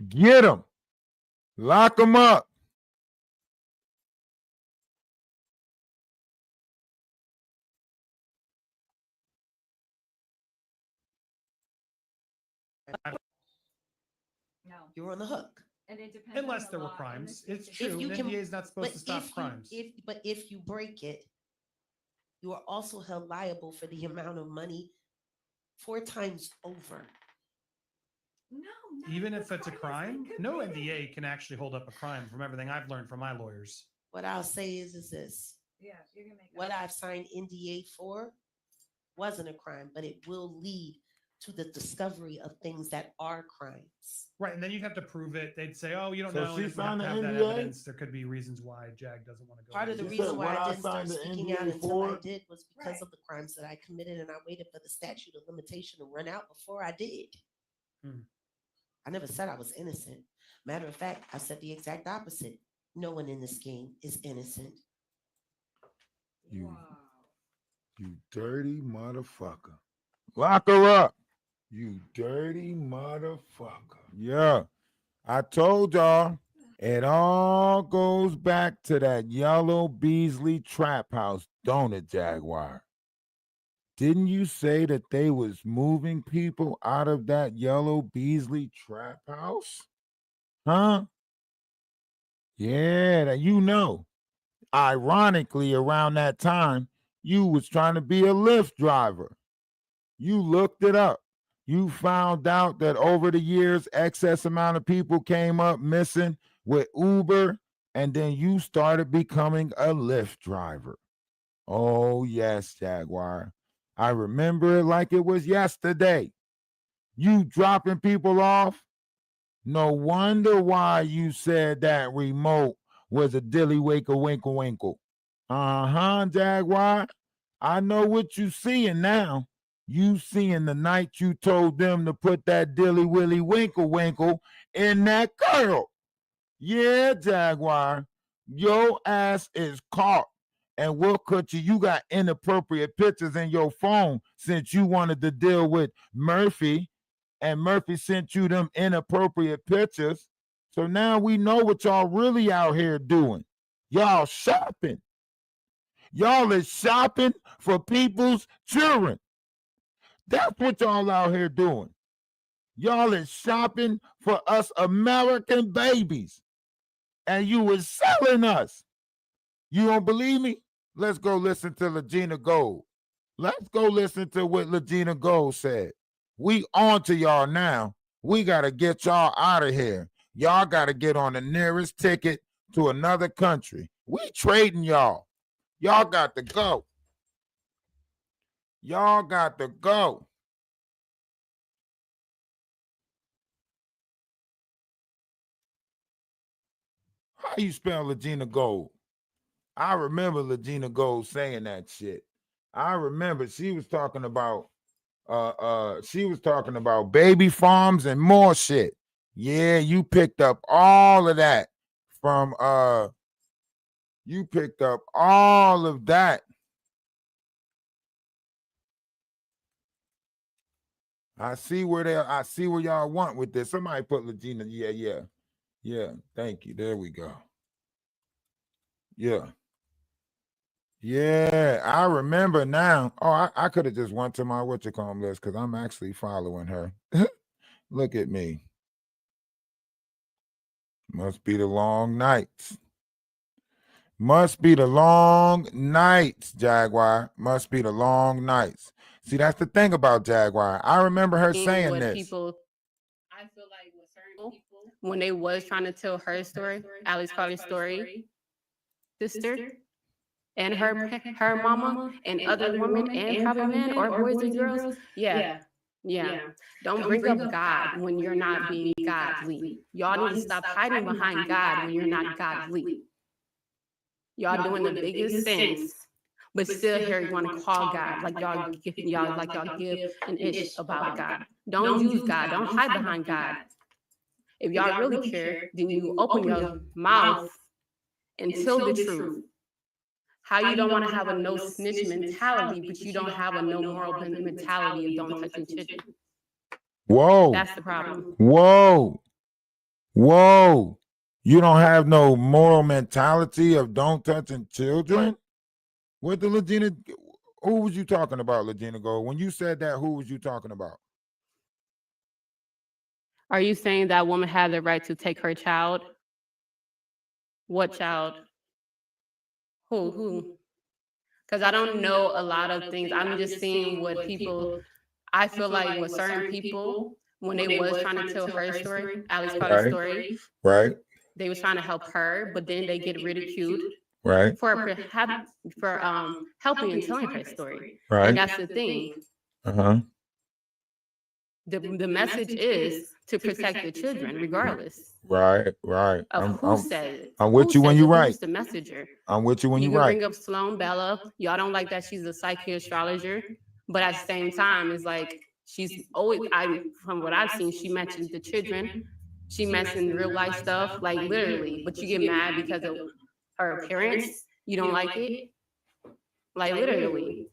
Get them. Lock them up. No. You're on the hook. And it depends Unless on there the were law. crimes. And It's true. you An can- NDA is not supposed to stop crimes. If you break it, you are also held liable for the amount of money 4 times over. No, Even if it's a crime, no NDA can actually hold up a crime from everything I've learned from my lawyers. What I'll say is this. Yeah, you're gonna make what I've signed NDA for wasn't a crime, but it will lead to the discovery of things that are crimes. Right, and then you'd have to prove it. They'd say, "Oh, you don't So know." she And if we have signed to the have that NDA? evidence, there could be reasons why Jag doesn't want to go. Part of the She reason said, why "What I I didn't start signed the speaking NDA out until I for?" did was because of the crimes that I committed, and I waited for the statute of limitation to run out before I did. I never said I was innocent. Matter of fact, I said the exact opposite. No one in this game is innocent. You dirty motherfucker. Lock her up. You dirty motherfucker. Yeah. I told y'all, it all goes back to that yellow Beasley trap house, don't it, Jaguar? Didn't you say that they was moving people out of that yellow Beasley trap house? Huh? Yeah, that you know. Ironically, around that time, you was trying to be a Lyft driver. You looked it up. You found out that over the years, excess amount of people came up missing with Uber, and then you started becoming a Lyft driver. Oh, yes, Jaguar. I remember it like it was yesterday. You dropping people off? No wonder why you said that remote was a dilly winkle winkle winkle. Uh-huh, Jaguar. I know what you seeing now. You seeing the night you told them to put that dilly willy winkle winkle in that girl. Yeah, Jaguar. Your ass is caught. And Will Coochie, you got inappropriate pictures in your phone since you wanted to deal with Murphy. And Murphy sent you them inappropriate pictures. So now we know what y'all really out here doing. Y'all shopping. Y'all is shopping for people's children. That's what y'all out here doing. Y'all is shopping for us American babies. And you was selling us. You don't believe me? Let's go listen to Legina Gold. Let's go listen to what Legina Gold said. We on to y'all now. We got to get y'all out of here. Y'all got to get on the nearest ticket to another country. We trading y'all. Y'all got to go. Y'all got to go. How you spell Legina Gold? I remember Legina Gold saying that shit. I remember she was talking about baby farms and more shit. Yeah, you picked up all of that from you picked up all of that. I see where y'all want with this. Somebody put Legina. Yeah. Thank you. There we go. Yeah, I remember now. Oh, I could have just went to my list because I'm actually following her. Look at me. Must be the long nights. Must be the long nights, Jaguar. Must be the long nights. See, that's the thing about Jaguar. I remember her saying this. I feel like with certain people, when they was trying to tell her story, Alice Carter's story, sister, and her mama, and other women, and probably men or boys and girls, yeah. Don't bring up God when you're not being godly. Y'all need to stop hiding behind God when you're not godly. Y'all doing the biggest sins, but still here you want to call God like y'all give an ish about God. Don't use God. Don't hide behind God. If y'all really care, then you open your mouth and tell the truth. How you don't want to have a no snitch mentality, but you don't have a no moral mentality of don't touch your children. Whoa. That's the problem. Whoa. You don't have no moral mentality of don't touching children? What the Legina, who was you talking about, Legina Gold? When you said that, who was you talking about? Are you saying that woman had the right to take her child? What child? Who? Because I don't know a lot of things. I'm just seeing what people, I feel like with certain people, when they was trying to tell her story, Alice Carter's story, right? They was trying to help her, but then they get ridiculed, right? For helping and telling her story, right? And that's the thing. The message is to protect the children, regardless. Right. Of who says it. I'm with you when you right. Who's the messenger? I'm with you when you can right. bring up Sloan Bella. Y'all don't like that she's a psychic astrologer, but at the same time, it's like she's always. From what I've seen, she mentions the children. She mentioned real life stuff, like literally. But you get mad because of her appearance. You don't like it, like literally.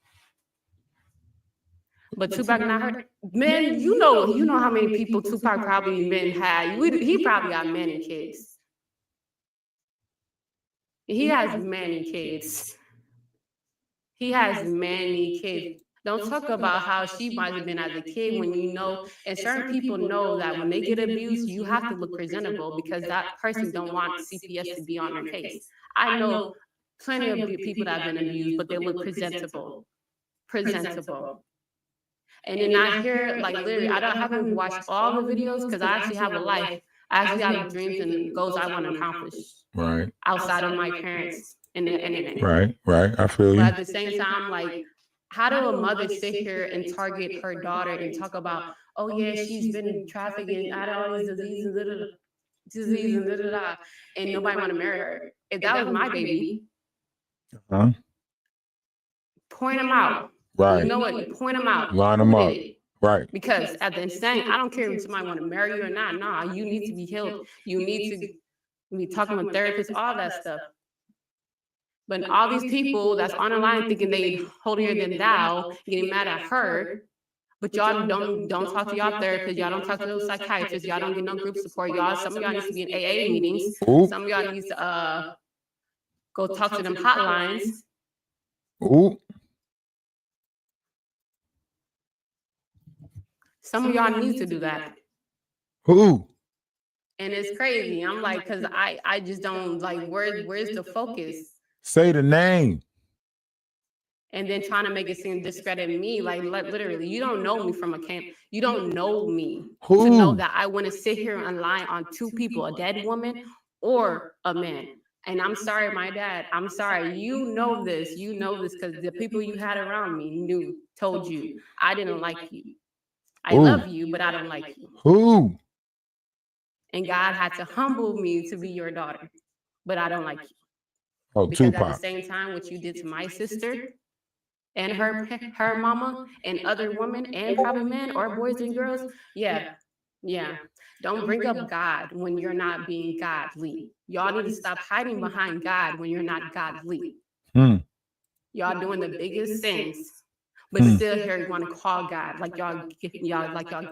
But Tupac not her. Man, you know how many people Tupac probably men had. He probably got many kids. He has many kids. He has many kids. Don't talk about how she might have been as a kid when you know, and certain people know that when they get abused, you have to look presentable because that person don't want CPS to be on their case. I know plenty of people that have been abused, but they look presentable. And then I hear, like literally, I haven't watched all the videos because I actually have a life. I actually have dreams and goals I want to accomplish. Right. Outside of my parents and the internet. Right. I feel you. But at the same time, like, how do a mother sit here and target her daughter and talk about, oh yeah, she's been trafficking, I had all these diseases, and nobody want to marry her? If that was my baby, point them out. Right. You know what? Point them out. Line them up. Right. Because at the end, I don't care if somebody want to marry you or not. Nah, you need to be healed. You need to be talking with therapists, all that stuff. But all these people that's on the line thinking they holier than thou, getting mad at her, but y'all don't talk to y'all therapists, y'all don't talk to those psychiatrists, y'all don't get no group support. Some of y'all need to be in AA meetings. Ooh. Some of y'all need to go talk to them hotlines. Ooh. Some of y'all need to do that. Who? And it's crazy. I'm like, because I just don't like, where's the focus? Say the name. And then trying to make it seem discredit me, like literally, you don't know me from a camp. You don't know me to know that I want to sit here and lie on two people, a dead woman or a man. And I'm sorry, my dad. I'm sorry. You know this. You know this because the people you had around me told you I didn't like you. I love you, but I don't like you. Who? And God had to humble me to be your daughter, but I don't like you. Oh, because Tupac. at the same time, what you did to my sister and her mama and other women and probably men or boys and girls, yeah. Don't bring up God when you're not being godly. Y'all need to stop hiding behind God when you're not godly. Y'all doing the biggest sins, but still here you want to call God like y'all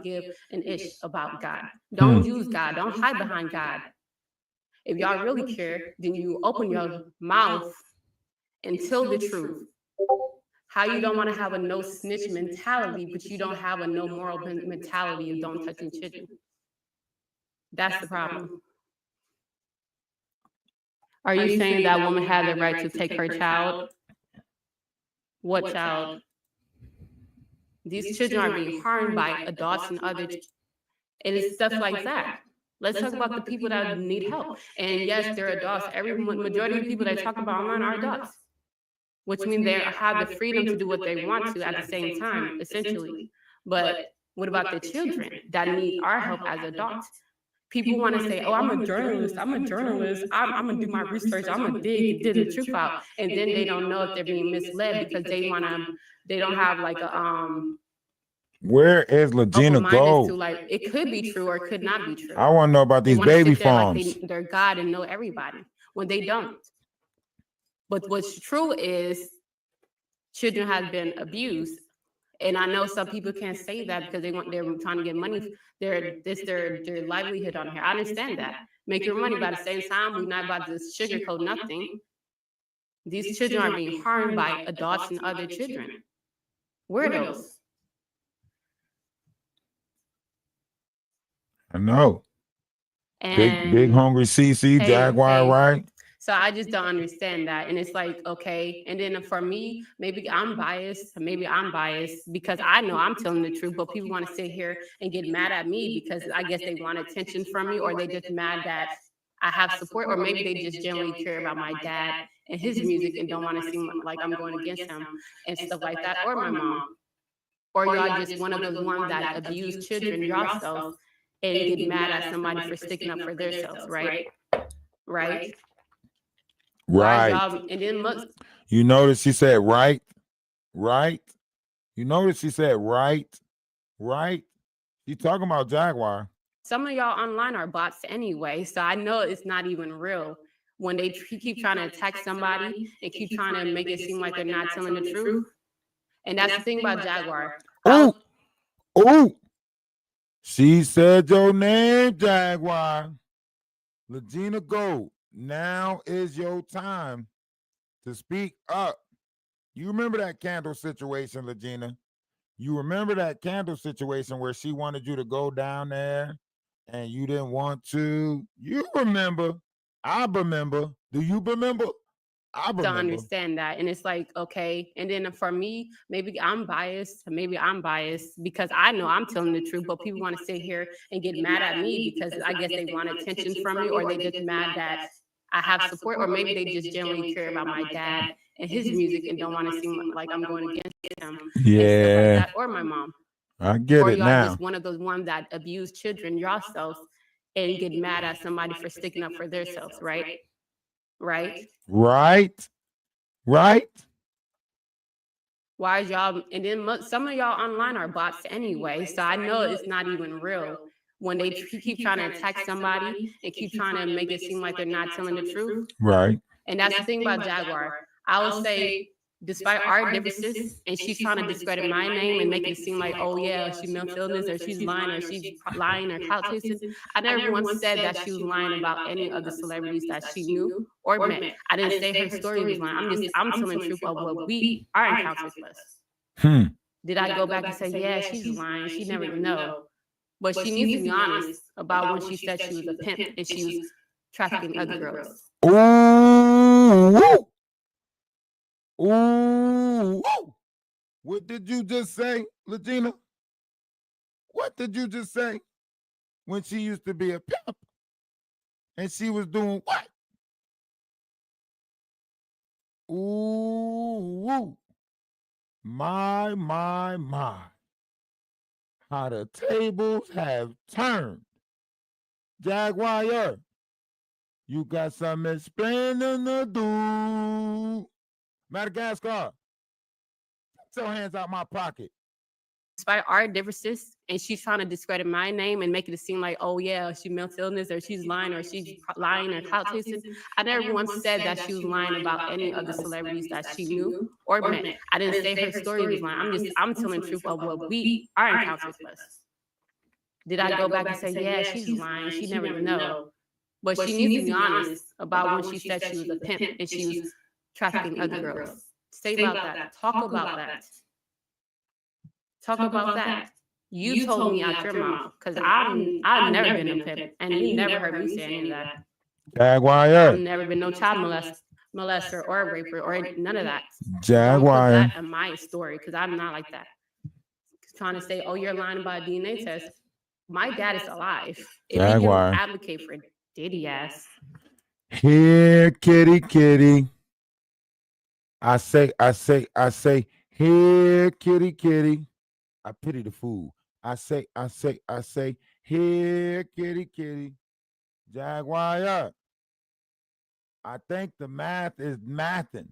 give an ish about God. Don't use God. Don't hide behind God. If y'all really care, then you open your mouth and tell the truth. How you don't want to have a no snitch mentality, but you don't have a no moral mentality of don't touching children. That's the problem. Are you saying that woman had the right to take her child? What child? These children are being harmed by adults and other, and it's stuff like that. Let's talk about the people that need help. And yes, they're adults. Every majority of the people that talk about online are adults, which means they have the freedom to do what they want to at the same time, essentially. But what about the children that need our help as adults? People want to say, oh, I'm a journalist. I'm going to do my research. I'm going to dig the truth out. And then they don't know if they're being misled because they don't have like a, where is Legina Gold? to like, it could be true or it could not be true. I want to know about these baby farms. Like they're God and know everybody when they don't. But what's true is children have been abused. And I know some people can't say that because they're trying to get money. Their livelihood on here. I understand that. Make your money, but at the same time, we're not about to sugarcoat nothing. These children are being harmed by adults and other children. Weirdos. I know. Big Hungry CeCe, Jaguar, right? So I just don't understand that. And it's like, okay. And then for me, maybe I'm biased because I know I'm telling the truth, but people want to sit here and get mad at me because I guess they want attention from me, or they just mad that I have support, or maybe they just genuinely care about my dad and his music and don't want to seem like I'm going against him and stuff like that, or my mom. Or y'all just one of those ones that abuse children yourselves and get mad at somebody for sticking up for themselves, right? Right. And then you notice she said right. You notice she said right. You talking about Jaguar? Some of y'all online are bots anyway, so I know it's not even real when they keep trying to attack somebody and keep trying to make it seem like they're not telling the truth. And that's the thing about Jaguar. Oh, she said your name, Jaguar. Legina Gold. Now is your time to speak up. You remember that candle situation, Legina? You remember that candle situation where she wanted you to go down there and you didn't want to? You remember. I remember. Do you remember? I remember. Don't understand that. And it's like, okay. And then for me, maybe I'm biased because I know I'm telling the truth, but people want to sit here and get mad at me because I guess they want attention from me, or they just mad that I have support, or maybe they just genuinely care about my dad and his music and don't want to seem like I'm going against him. Yeah. And stuff like that, or my mom. I get it now. Or just one of those ones that abuse children yourselves and get mad at somebody for sticking up for themselves, right? Right. Why is y'all? And then some of y'all online are bots anyway, so I know it's not even real when they keep trying to attack somebody and keep trying to make it seem like they're not telling the truth. Right. And that's the thing about Jaguar. I would say despite our differences, and she's trying to discredit my name and make it seem like, oh yeah, she's mental illness, or she's lying or clout chasing. I never once said that she was lying about any of the celebrities that she knew or met. I didn't say her story was lying. I'm telling the truth of what our encounters was. Did I go back and say, yeah, she's lying, she never even know? But she needs to be honest about when she said she was a pimp and she was trafficking other girls. Ooh, ooh, what did you just say, Legina? What did you just say? When she used to be a pimp and she was doing what? Ooh, my. How the tables have turned. Jaguar, you got some explaining to do. Madagascar, get your hands out my pocket. Despite our differences, and she's trying to discredit my name and make it seem like, oh yeah, she's mental illness, or she's lying or clout chasing. I never once said that she was lying about any of the celebrities that she knew or met. I didn't say her story was lying. I'm telling the truth of what our encounters was. Did I go back and say, yeah, she's lying, she never even know? But she needs to be honest about when she said she was a pimp and she was trafficking other girls. Say about that. Talk about that. Talk about that. You told me out your mouth, because I've never been a pimp, and you never heard me say any of that. Jaguar, I've never been no child molester or raper or none of that. Jaguar. Don't put that in my story, because I'm not like that. Trying to say, oh, you're lying about a DNA test. My dad is alive. If Jaguar. he can advocate for Diddy ass. Here, kitty. I say, here, kitty. I pity the fool. I say, here, kitty. Jaguar. I think the math is mathing.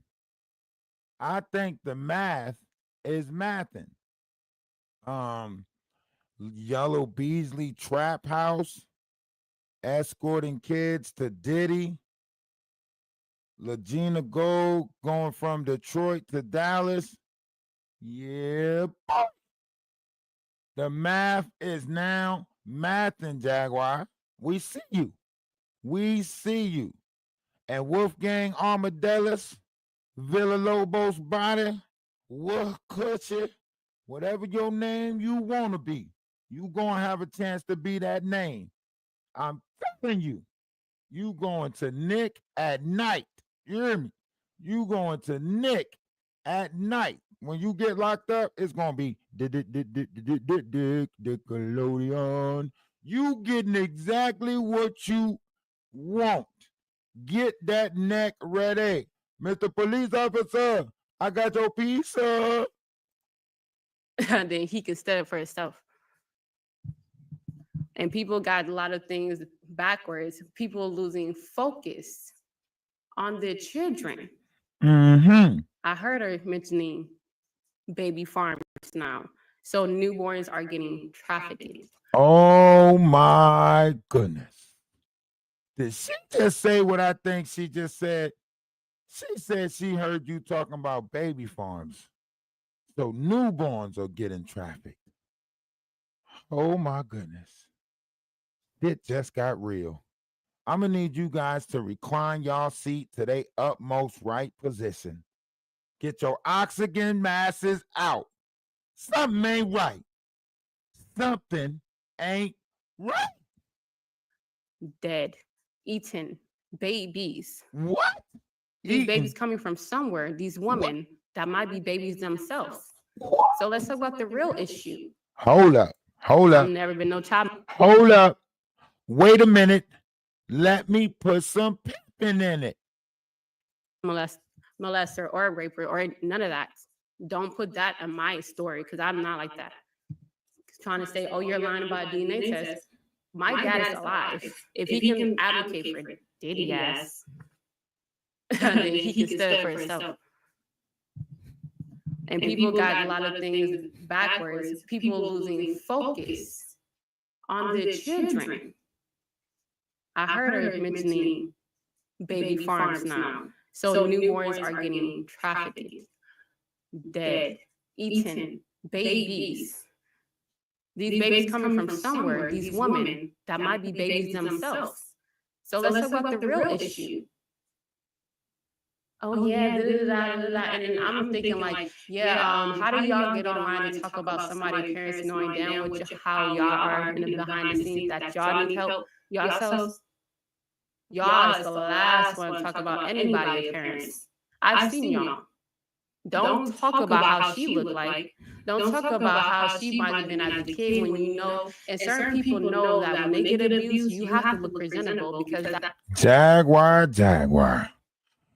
Yellow Beasley Trap House, escorting kids to Diddy. Legina Gold going from Detroit to Dallas. Yeah. The math is now mathing, Jaguar. We see you. And Wolfgang Armadillos, Villalobos body, Wolf Kutcher, whatever your name you want to be, you going to have a chance to be that name. I'm telling you, you going to Nick at night. You hear me? You going to Nick at night. When you get locked up, it's going to be Nickelodeon. You getting exactly what you want. Get that neck ready. Mr. Police Officer, I got your pizza. Then he can stand up for himself. And people got a lot of things backwards. People losing focus on their children. Mm-hmm. I heard her mentioning baby farmers now. So newborns are getting trafficked. Oh my goodness. Did she just say what I think she just said? She said she heard you talking about baby farms. So newborns are getting trafficked. Oh my goodness. It just got real. I'm going to need you guys to recline y'all seat to their utmost right position. Get your oxygen masks out. Something ain't right. Something ain't right. Dead, eaten, babies. What? These babies coming from somewhere, these women that might be babies themselves. So let's talk about the real issue. Hold up. I've never been no child. Hold up. Wait a minute. Let me put some pimping in it. Molester or a raper or none of that. Don't put that in my story, because I'm not like that. Trying to say, oh, you're lying about a DNA test. My dad is alive. If he can advocate for Diddy ass, then he can stand up for himself. And people got a lot of things backwards. People losing focus on their children. I heard her mentioning baby farms now. So newborns are getting trafficked. dead, eaten, babies. These babies coming from somewhere, these women that might be babies themselves. So let's talk about the real issue. Oh yeah, and then I'm thinking like, yeah, how do y'all get online and talk about somebody's parents knowing damn what how y'all are in the behind the scenes that y'all need help yourselves? Y'all is the last one to talk about anybody's parents. I've seen y'all. Don't talk about how she looked like. Don't talk about how she might have been as a kid when you know, and certain people know that when they get abused, you have to look presentable because that. Jaguar.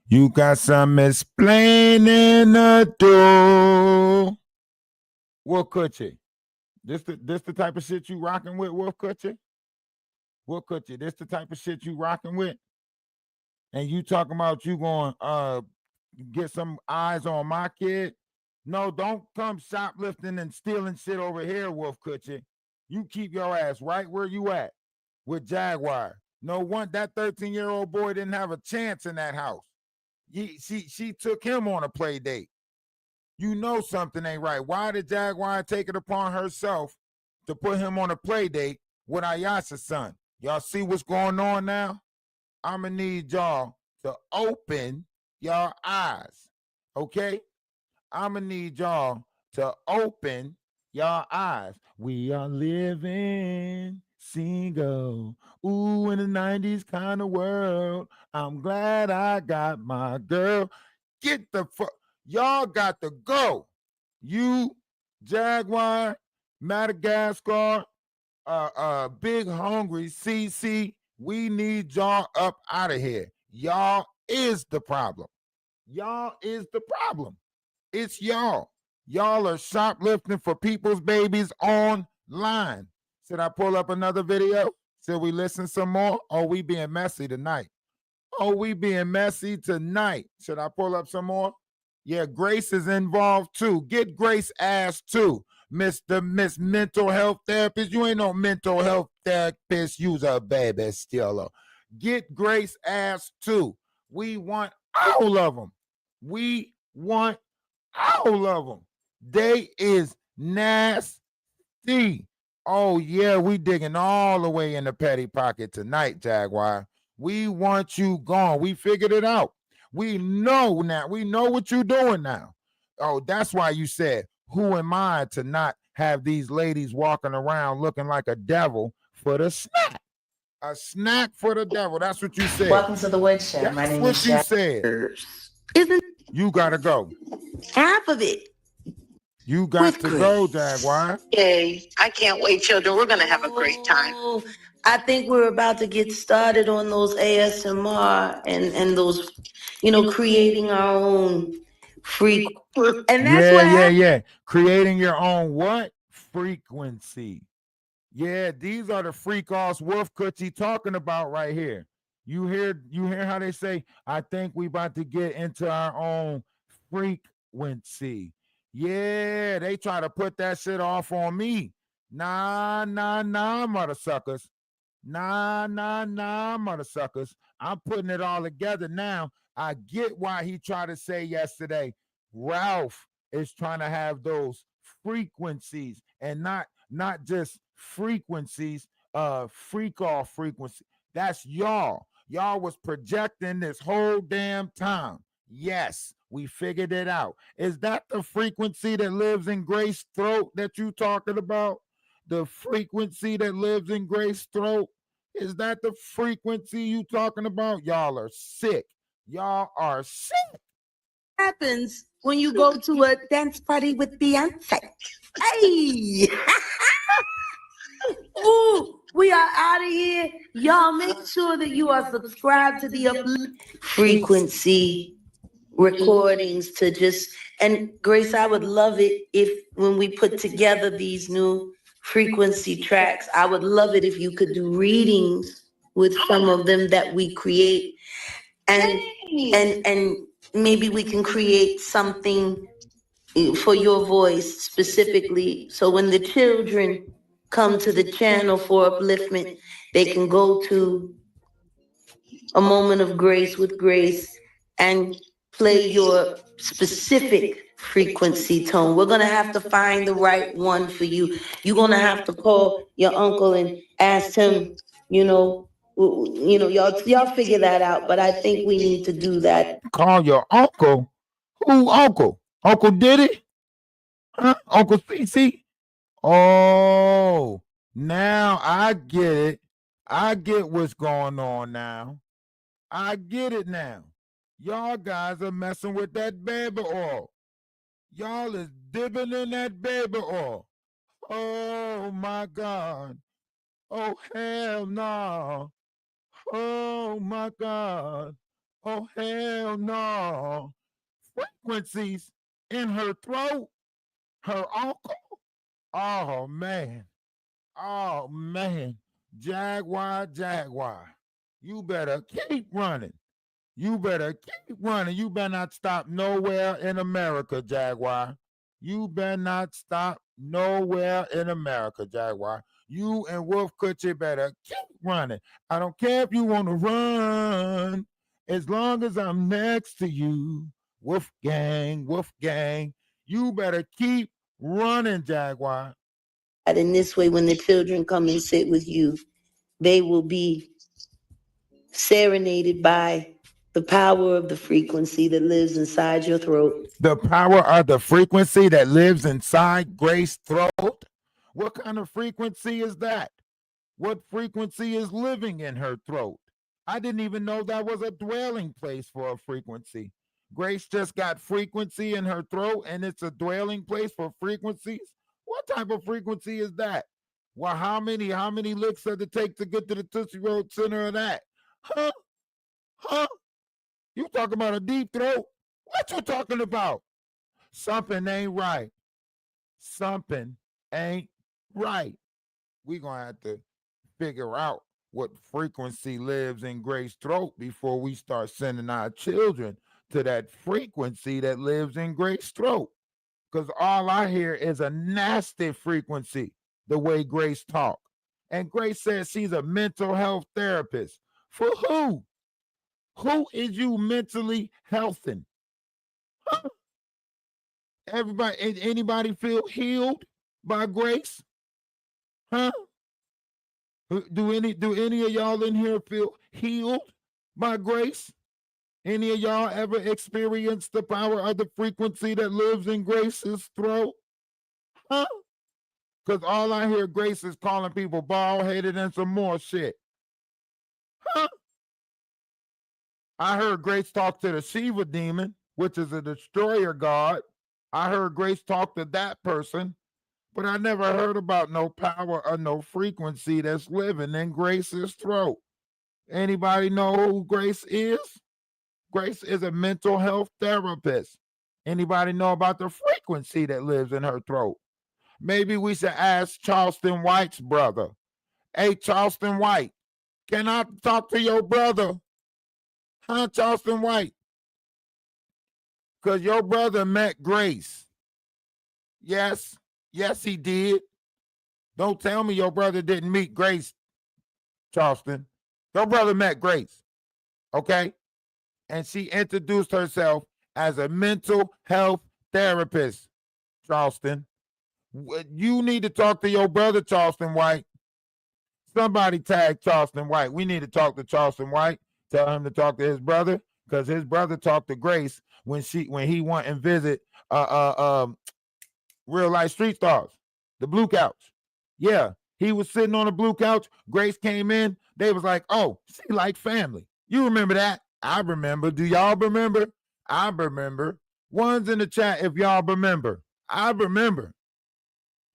You got some explaining to do. Wolf Coochie. This the type of shit you rocking with, Wolf Coochie? Wolf Coochie, this the type of shit you rocking with? And you talking about you going get some eyes on my kid? No, don't come shoplifting and stealing shit over here, Wolf Coochie. You keep your ass right where you at with Jaguar. No one, that 13-year-old boy didn't have a chance in that house. She took him on a play date. You know something ain't right. Why did Jaguar take it upon herself to put him on a play date with Ayasha's son? Y'all see what's going on now? I'm going to need y'all to open your eyes, okay? I'm going to need y'all to open your eyes. We are living single. Ooh, in the 90s kind of world. I'm glad I got my girl. Get the fuck. Y'all got to go. You, Jaguar, Madagascar, Big Hungry CeCe, we need y'all up out of here. Y'all is the problem. Y'all is the problem. It's y'all. Y'all are shoplifting for people's babies online. Should I pull up another video? Should we listen some more? Or we being messy tonight? We being messy tonight. Should I pull up some more? Yeah, Grace is involved too. Get Grace ass too. Miss mental health therapist. You ain't no mental health therapist. You's a baby stealer. Get Grace ass too. We want all of them. We want all of them. They is nasty. Oh yeah, we digging all the way in the petty pocket tonight, Jaguar. We want you gone. We figured it out. We know now. We know what you're doing now. Oh, that's why you said, who am I to not have these ladies walking around looking like a devil for the snack? A snack for the devil. That's what you said. Welcome to the woodshed. That's My name what is you Jack. said. Isn't You gotta go. half of it? You got to go, Jaguar. Yay. I can't wait, children. We're going to have a great time. I think we're about to get started on those ASMR and those, creating our own frequency. And that's what happened. Yeah. Creating your own what? Frequency. Yeah, these are the freak-offs Wolf Coochie talking about right here. You hear how they say, I think we about to get into our own frequency. Yeah, they try to put that shit off on me. Nah, mother suckers. Nah, mother suckers. I'm putting it all together now. I get why he tried to say yesterday, Ralph is trying to have those frequencies and not just frequencies, freak off frequency. That's y'all. Y'all was projecting this whole damn time. Yes, we figured it out. Is that the frequency that lives in Grace's throat that you talking about? The frequency that lives in Grace's throat? Is that the frequency you talking about? Y'all are sick. Y'all are sick. Happens when you go to a dance party with Beyonce. Hey! Ooh, we are out of here. Y'all make sure that you are subscribed to the frequency recordings to just, and Grace, I would love it if when we put together these new frequency tracks, I would love it if you could do readings with some of them that we create, and maybe we can create something for your voice specifically, so when the children come to the channel for upliftment, they can go to a moment of grace with Grace and play your specific frequency tone. We're gonna have to find the right one for you. You're gonna have to call your uncle and ask him, y'all figure that out. But I think we need to do that. Call your uncle? Who uncle? Uncle Diddy? Huh? Uncle CeCe? Oh, now I get it. I get what's going on now. I get it now. Y'all guys are messing with that baby oil. Y'all is dipping in that baby oil. Oh my God. Oh hell no. Oh my God. Oh hell no. Frequencies in her throat. Her uncle. Oh man. Oh man. Jaguar. You better keep running. You better keep running. You better not stop nowhere in America, Jaguar. You better not stop nowhere in America, Jaguar. You and Wolf Kutcher better keep running. I don't care if you want to run, as long as I'm next to you. Wolf gang. You better keep running, Jaguar. And in this way, when the children come and sit with you, they will be serenaded by the power of the frequency that lives inside your throat. The power of the frequency that lives inside Grace's throat? What kind of frequency is that? What frequency is living in her throat? I didn't even know that was a dwelling place for a frequency. Grace just got frequency in her throat and it's a dwelling place for frequencies? What type of frequency is that? Well, how many licks does it take to get to the Tootsie Roll center of that? Huh? You talking about a deep throat? What you talking about? Something ain't right. Something ain't right. We're going to have to figure out what frequency lives in Grace's throat before we start sending our children to that frequency that lives in Grace's throat. Because all I hear is a nasty frequency, the way Grace talk. And Grace says she's a mental health therapist. For who? Who is you mentally healthing? Huh? Anybody feel healed by Grace? Huh? Do any of y'all in here feel healed by Grace? Any of y'all ever experienced the power of the frequency that lives in Grace's throat? Huh? Because all I hear Grace is calling people bald-headed and some more shit. Huh? I heard Grace talk to the Shiva demon, which is a destroyer god. I heard Grace talk to that person, but I never heard about no power or no frequency that's living in Grace's throat. Anybody know who Grace is? Grace is a mental health therapist. Anybody know about the frequency that lives in her throat? Maybe we should ask Charleston White's brother. Hey, Charleston White, can I talk to your brother? Huh, Charleston White? Because your brother met Grace. Yes, he did. Don't tell me your brother didn't meet Grace, Charleston. Your brother met Grace, okay? And she introduced herself as a mental health therapist, Charleston. You need to talk to your brother, Charleston White. Somebody tag Charleston White. We need to talk to Charleston White. Tell him to talk to his brother, because his brother talked to Grace when he went and visit Real Life Street Stars, the blue couch. Yeah, he was sitting on a blue couch. Grace came in. They was like, oh, she like family. You remember that? I remember. Do y'all remember? I remember. Ones in the chat if y'all remember. I remember.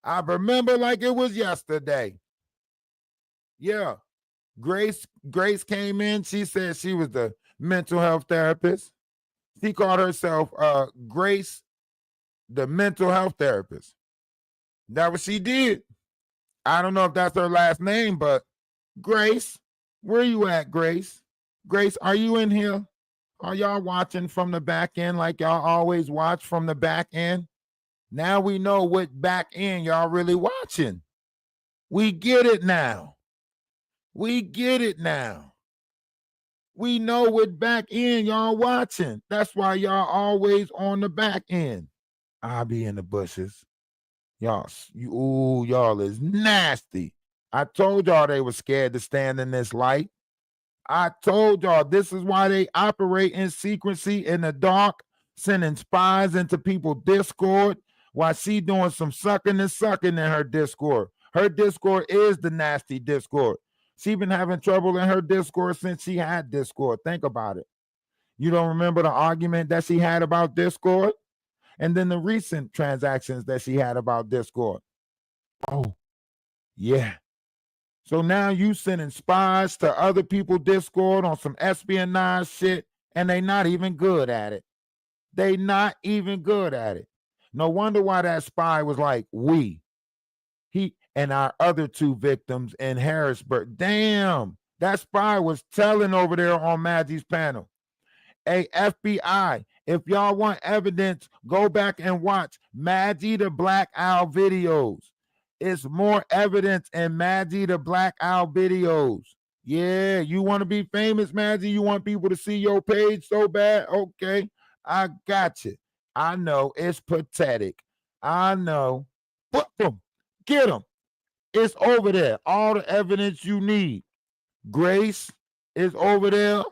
I remember like it was yesterday. Yeah. Grace came in. She said she was the mental health therapist. She called herself Grace, the mental health therapist. That's what she did. I don't know if that's her last name, but Grace, where you at, Grace? Grace, are you in here? Are y'all watching from the back end like y'all always watch from the back end? Now we know what back end y'all really watching. We get it now. We get it now. We know what back end y'all watching. That's why y'all always on the back end. I'll be in the bushes. Y'all is nasty. I told y'all they were scared to stand in this light. I told y'all this is why they operate in secrecy in the dark, sending spies into people's Discord while she doing some sucking and sucking in her Discord. Her Discord is the nasty Discord. She been having trouble in her Discord since she had Discord. Think about it. You don't remember the argument that she had about Discord? And then the recent transactions that she had about Discord. Oh, yeah. So now you sending spies to other people Discord on some espionage shit, and they not even good at it. They not even good at it. No wonder why that spy was like, he and our other two victims in Harrisburg. Damn, that spy was telling over there on Maggie's panel. Hey, FBI, if y'all want evidence, go back and watch Maggie the Black Owl videos. It's more evidence in Maggie the Black Owl videos. Yeah, you want to be famous, Maggie? You want people to see your page so bad? Okay, I got you. I know it's pathetic. I know. Put them. Get them. It's over there. All the evidence you need. Grace is over there.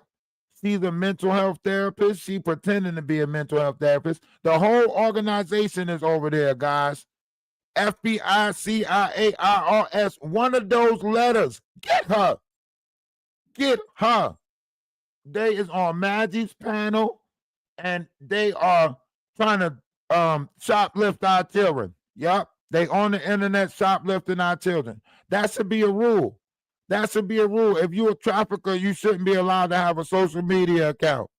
She's a mental health therapist. She pretending to be a mental health therapist. The whole organization is over there, guys. FBI, CIA, IRS, one of those letters. Get her. Get her. They is on Maggie's panel, and they are trying to shoplift our children. Yep. They on the internet shoplifting our children. That should be a rule. That should be a rule. If you're a trafficker, you shouldn't be allowed to have a social media account.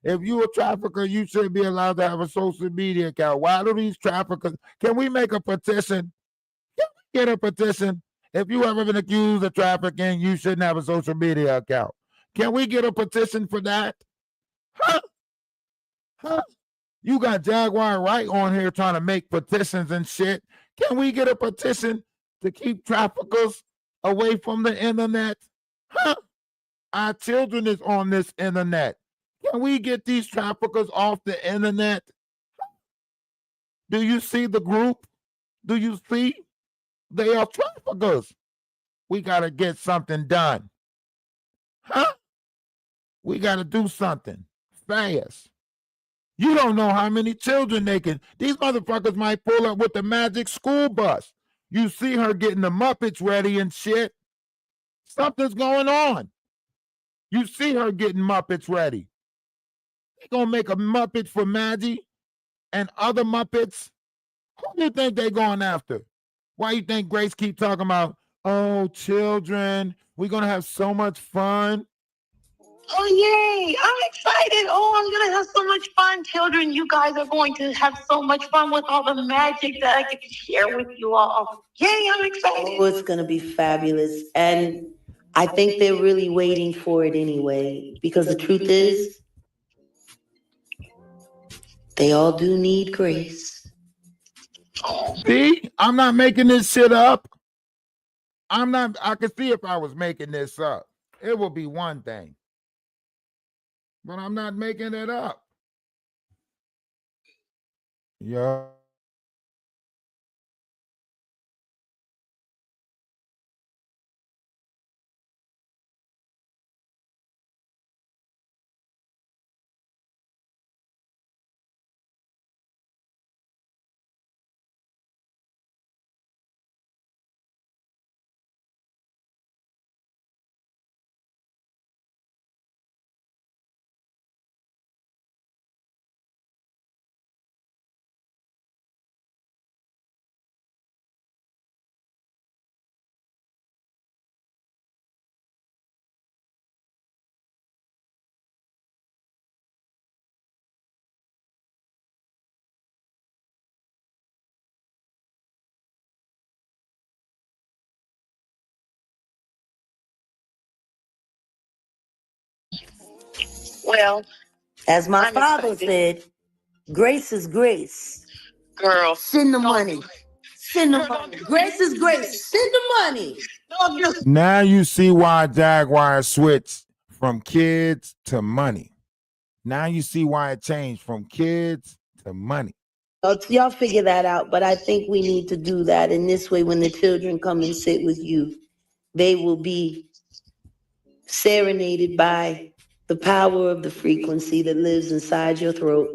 If you're a trafficker, you shouldn't be allowed to have a social media account. Why do these traffickers? Can we make a petition? Can we get a petition? If you ever been accused of trafficking, you shouldn't have a social media account. Can we get a petition for that? Huh? Huh? You got Jaguar right on here trying to make petitions and shit. Can we get a petition to keep traffickers away from the internet? Huh? Our children is on this internet. Can we get these traffickers off the internet? Do you see the group? Do you see? They are traffickers. We got to get something done. Huh? We got to do something fast. You don't know how many children they can. These motherfuckers might pull up with the magic school bus. You see her getting the Muppets ready and shit. Something's going on. You see her getting Muppets ready. They gonna make a Muppet for Maggie and other Muppets. Who do you think they going after? Why you think Grace keep talking about, oh, children, we're gonna have so much fun? Oh, yay. I'm excited. Oh, I'm going to have so much fun. Children, you guys are going to have so much fun with all the magic that I get to share with you all. Yay, I'm excited. Oh, it's going to be fabulous. And I think they're really waiting for it anyway. Because the truth is, they all do need grace. See, I'm not making this shit up. I could see if I was making this up. It would be one thing. But I'm not making it up. Yeah. Well, as my father said, grace is grace. Girl, send the money. Send the money. Grace is grace. Send the money. Now you see why Jaguar switched from kids to money. Now you see why it changed from kids to money. Y'all figure that out, but I think we need to do that. And this way, when the children come and sit with you, they will be serenaded by the power of the frequency that lives inside your throat.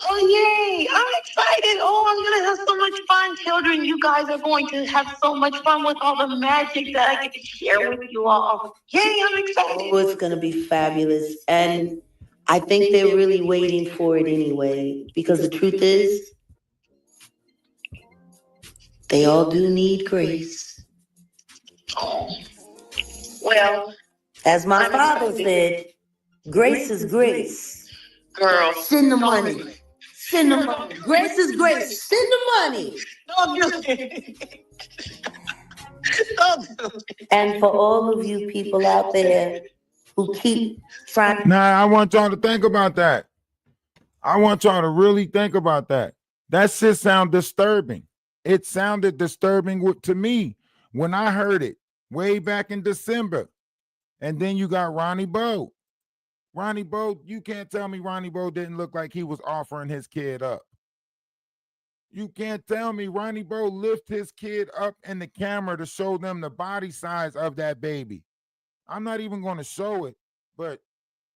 Oh, yay! I'm excited. Oh, I'm going to have so much fun. Children, you guys are going to have so much fun with all the magic that I get to share with you all. Yay, I'm excited. Oh, it's going to be fabulous. And I think they're really waiting for it anyway, because the truth is, they all do need grace. Oh. Well, as my father said, grace is grace. Girl, send the money. Send the money. Grace is grace. Send the money. Don't do it. Don't do it. And for all of you people out there who keep trying. Nah, I want y'all to think about that. I want y'all to really think about that. That shit sound disturbing. It sounded disturbing to me when I heard it way back in December. And then you got Ronnie Bo. Ronnie Bo, you can't tell me Ronnie Bo didn't look like he was offering his kid up. You can't tell me Ronnie Bo lift his kid up in the camera to show them the body size of that baby. I'm not even going to show it, but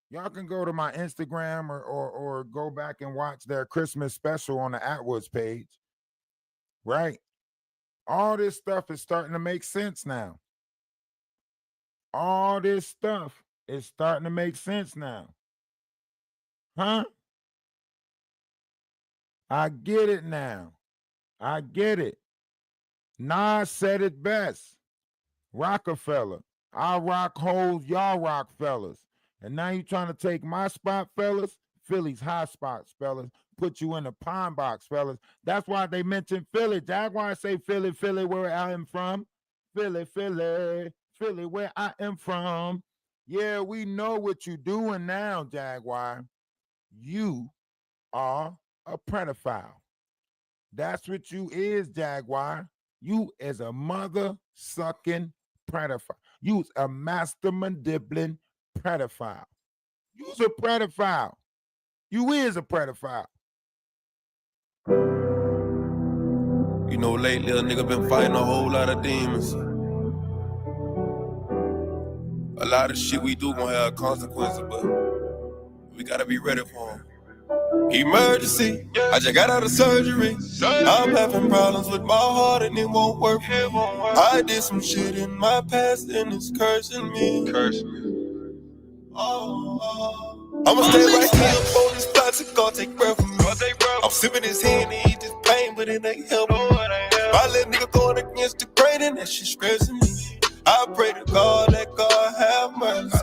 y'all can go to my Instagram or go back and watch their Christmas special on the Atwoods page. Right? All this stuff is starting to make sense now. All this stuff is starting to make sense now. Huh? I get it now. I get it. Nas said it best. Rockefeller. I rock hoes, y'all rock fellas. And now you trying to take my spot, fellas? Philly's hot spots, fellas. Put you in the pine box, fellas. That's why they mentioned Philly. Jaguar say Philly, Philly, where I am from. Philly, Philly, Philly, where I am from. Yeah, we know what you doing now, Jaguar. You are a pedophile. That's what you is, Jaguar. You is a mother-sucking pedophile. You's a master mandibuling pedophile. You's a pedophile. You is a pedophile. You know, lately a nigga been fighting a whole lot of demons. A lot of shit we do gonna have consequences, but we gotta be ready for them. Emergency, I just got out of surgery. I'm having problems with my heart and it won't work. I did some shit in my past and it's cursing me. I'ma stay right here on this plastic, gonna take breath from me. I'm sipping his hand and eat this pain, but it ain't helping me. My little nigga going against the grain and that shit stressing me. I pray to God, let God have mercy.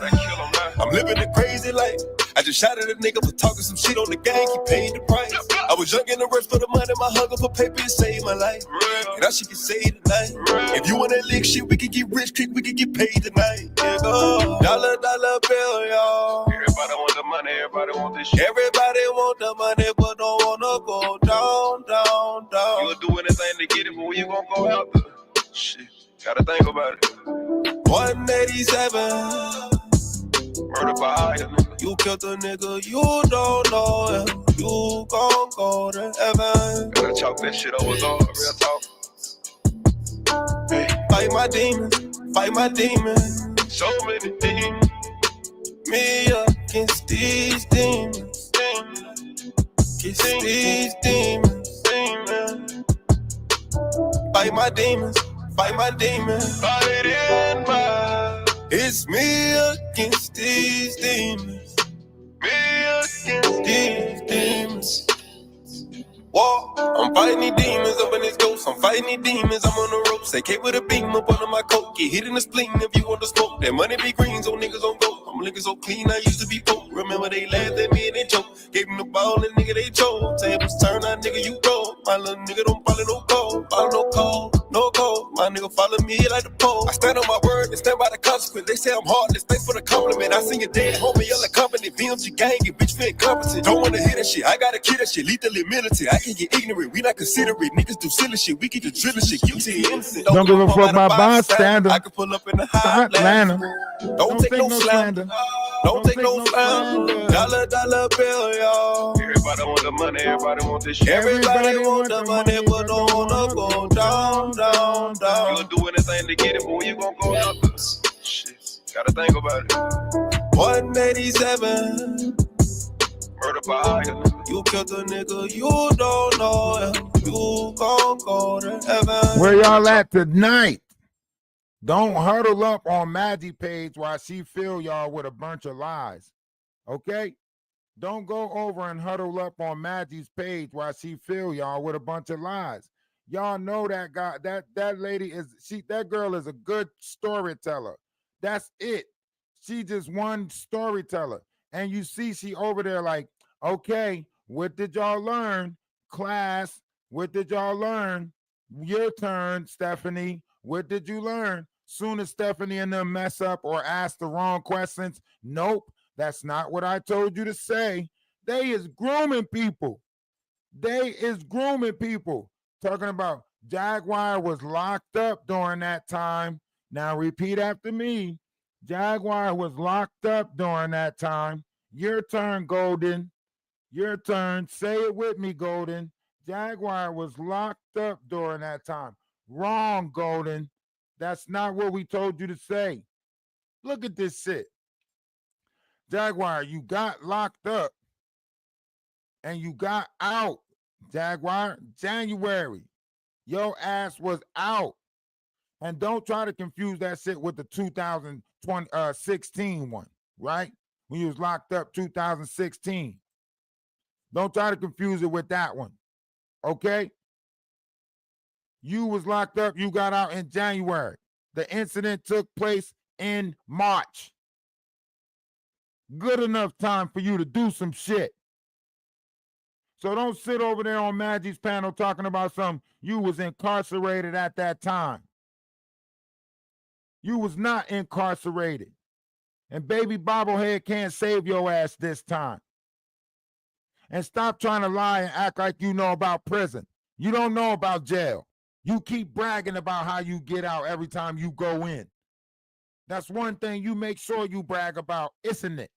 I'm living a crazy life. I just shot at a nigga for talking some shit on the gang, he paid the price. I was young and the rest for the money, my hunger for paper, it saved my life. And I should get saved tonight. If you want that lick shit, we can get rich quick, we can get paid tonight. Yeah, go. Dollar bill, y'all. Everybody want the money, everybody want this shit. Everybody want the money, but don't wanna go down. You'll do anything to get it, but when you gonna go out there? Shit, gotta think about it. 187. Murder by iron. You killed a nigga, you don't know him. You gon' go to heaven. Gotta chalk that shit over, dog. Real talk. Hey. Fight my demons, fight my demons. So many demons. Me against these demons. Against these demons. Fight my demons, fight my demons. Fight it in my. It's me against these demons. Me against these demons. Whoa, I'm fighting these demons up in this ghost. I'm fighting these demons, I'm on the ropes. They came with a beam up under my coat. Get hit in the spleen if you want to smoke. That money be green, so niggas on go. I'm looking so clean, I used to be broke. Remember they laughed at me and they choked. Gave them the ball and nigga they chose. Tables turn, that nigga you broke. My little nigga don't follow no code. Follow no code. no code. My nigga follow me like the pole. I stand on my word and stand by the consequence. They say I'm heartless, thanks for the compliment. I seen your dead homie, yelling company. BMG gang, and bitch feel incompetent. Don't wanna hear that shit, I gotta kill that shit. Lethally militant, I can get ignorant. We not considerate, niggas do silly shit. We can just drilling shit, guilty and innocent. Don't give a fuck about bystander. I can pull up in the high Atlanta. Don't take no slander. Don't take no slander. Dollar bill, y'all. Everybody want the money, everybody want this shit. Everybody want the money, but don't wanna go down. You'll do anything to get it, but when you gon' go up? Shit, gotta think about it. 187. Murder by you killed a nigga, you don't know him. You gon' go to heaven. Where y'all at tonight? Don't huddle up on Maggie page while she fill y'all with a bunch of lies. Okay? Don't go over and huddle up on Maggie's page while she fill y'all with a bunch of lies. Y'all know that guy, that lady is, that girl is a good storyteller. That's it. She just one storyteller. And you see she over there like, okay, what did y'all learn? Class, what did y'all learn? Your turn, Stephanie. What did you learn? Soon as Stephanie and them mess up or ask the wrong questions, nope, that's not what I told you to say. They is grooming people. They is grooming people. Talking about Jaguar was locked up during that time. Now repeat after me. Jaguar was locked up during that time. Your turn, Golden. Your turn. Say it with me, Golden. Jaguar was locked up during that time. Wrong, Golden. That's not what we told you to say. Look at this shit. Jaguar, you got locked up and you got out. Jaguar, January. Your ass was out. And don't try to confuse that shit with the 2016 one, right? When you was locked up 2016. Don't try to confuse it with that one, okay? You was locked up, you got out in January. The incident took place in March. Good enough time for you to do some shit. So don't sit over there on Maggie's panel talking about something. You was incarcerated at that time. You was not incarcerated. And baby bobblehead can't save your ass this time. And stop trying to lie and act like you know about prison. You don't know about jail. You keep bragging about how you get out every time you go in. That's one thing you make sure you brag about, isn't it?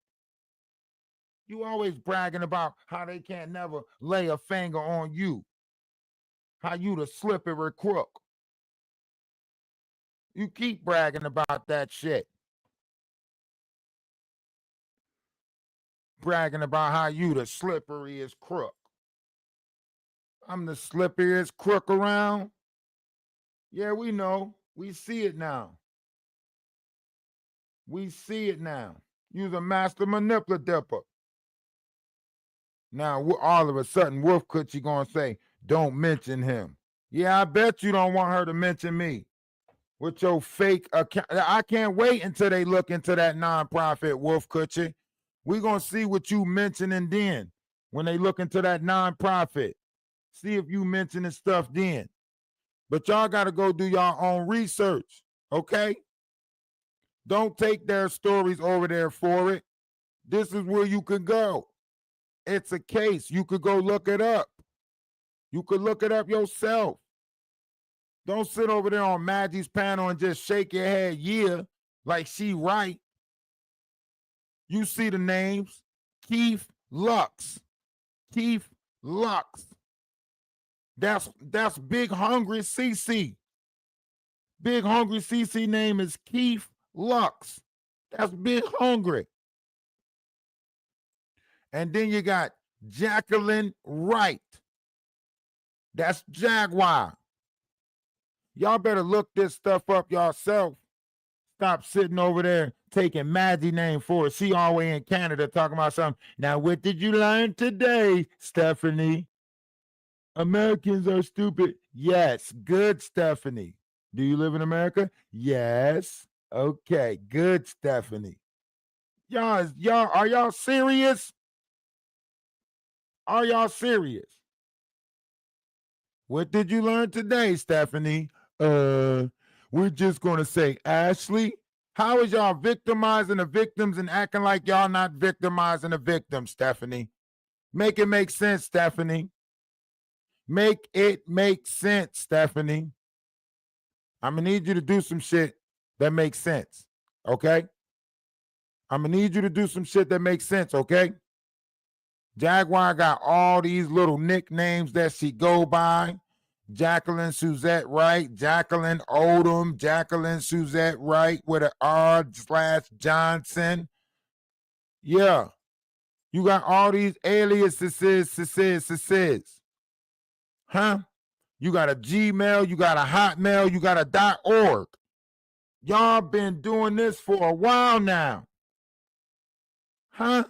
You always bragging about how they can't never lay a finger on you. How you the slippery crook. You keep bragging about that shit. Bragging about how you the slipperiest crook. I'm the slipperiest crook around. Yeah, we know. We see it now. We see it now. You're a master manipulative. Now, all of a sudden, Wolf Coochie gonna say, don't mention him. Yeah, I bet you don't want her to mention me with your fake account. I can't wait until they look into that nonprofit, Wolf Coochie. We're gonna see what you mentioning then when they look into that nonprofit. See if you mentioning stuff then. But y'all got to go do your own research, okay? Don't take their stories over there for it. This is where you could go. It's a case. You could go look it up. You could look it up yourself. Don't sit over there on Maggie's panel and just shake your head, yeah, like she right. You see the names. Keith Lux. Keith Lux. That's Big Hungry CeCe. Big Hungry CeCe name is Keith Lux. That's Big Hungry. And then you got Jacqueline Wright. That's Jaguar. Y'all better look this stuff up yourself. Stop sitting over there taking Maggie's name for it. She always in Canada talking about something. Now, what did you learn today, Stephanie? Americans are stupid. Yes, good, Stephanie. Do you live in America? Yes. Okay, good, Stephanie. Y'all, are y'all serious? Are y'all serious? What did you learn today, Stephanie? we're just gonna say, Ashley, how is y'all victimizing the victims and acting like y'all not victimizing the victims, Stephanie? Make it make sense, Stephanie. Make it make sense, Stephanie. I'm gonna need you to do some shit that makes sense, okay? I'm gonna need you to do some shit that makes sense, okay? Jaguar got all these little nicknames that she go by. Jacqueline Suzette Wright, Jacqueline Odom, Jacqueline Suzette Wright with an R/Johnson. Yeah. You got all these aliases. Huh? You got a Gmail, you got a Hotmail, you got a .org. Y'all been doing this for a while now. Huh?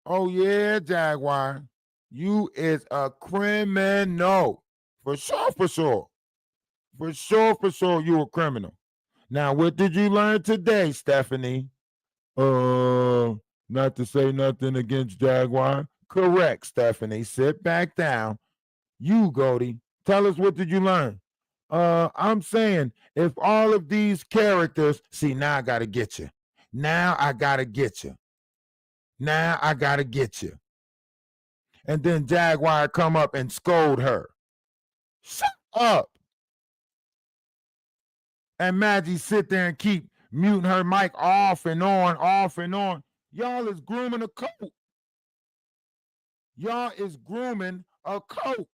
Oh yeah, Jaguar. You is a criminal. For sure, for sure. For sure, for sure, you a criminal. Now, what did you learn today, Stephanie? Not to say nothing against Jaguar. Correct, Stephanie. Sit back down. You, Goldie, tell us, what did you learn? I'm saying, if all of these characters, see, now I gotta get you. Now I gotta get you. Now I gotta get you. And then Jaguar come up and scold her. Shut up. And Maggie sit there and keep muting her mic off and on, off and on. Y'all is grooming a coat. Y'all is grooming a coat.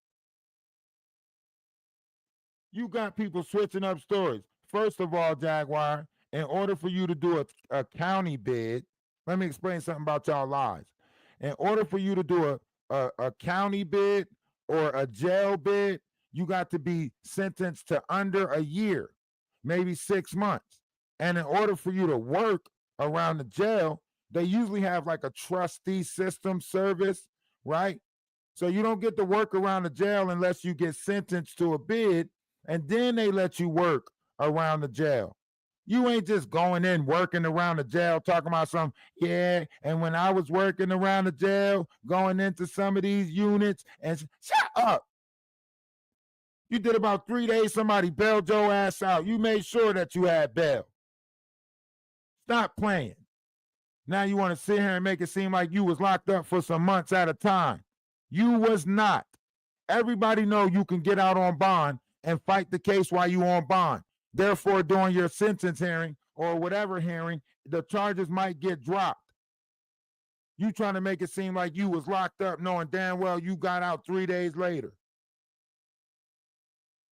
You got people switching up stories. First of all, Jaguar, in order for you to do a county bid, let me explain something about y'all lives. In order for you to do a county bid or a jail bid, you got to be sentenced to under a year, maybe 6 months. And in order for you to work around the jail, they usually have like a trustee system service, right? So you don't get to work around the jail unless you get sentenced to a bid, and then they let you work around the jail. You ain't just going in working around the jail talking about something, yeah, and when I was working around the jail, going into some of these units, and shut up. You did about 3 days, somebody bailed your ass out. You made sure that you had bail. Stop playing. Now you want to sit here and make it seem like you was locked up for some months at a time. You was not. Everybody know you can get out on bond and fight the case while you on bond. Therefore, during your sentence hearing or whatever hearing, the charges might get dropped. You trying to make it seem like you was locked up knowing damn well you got out 3 days later.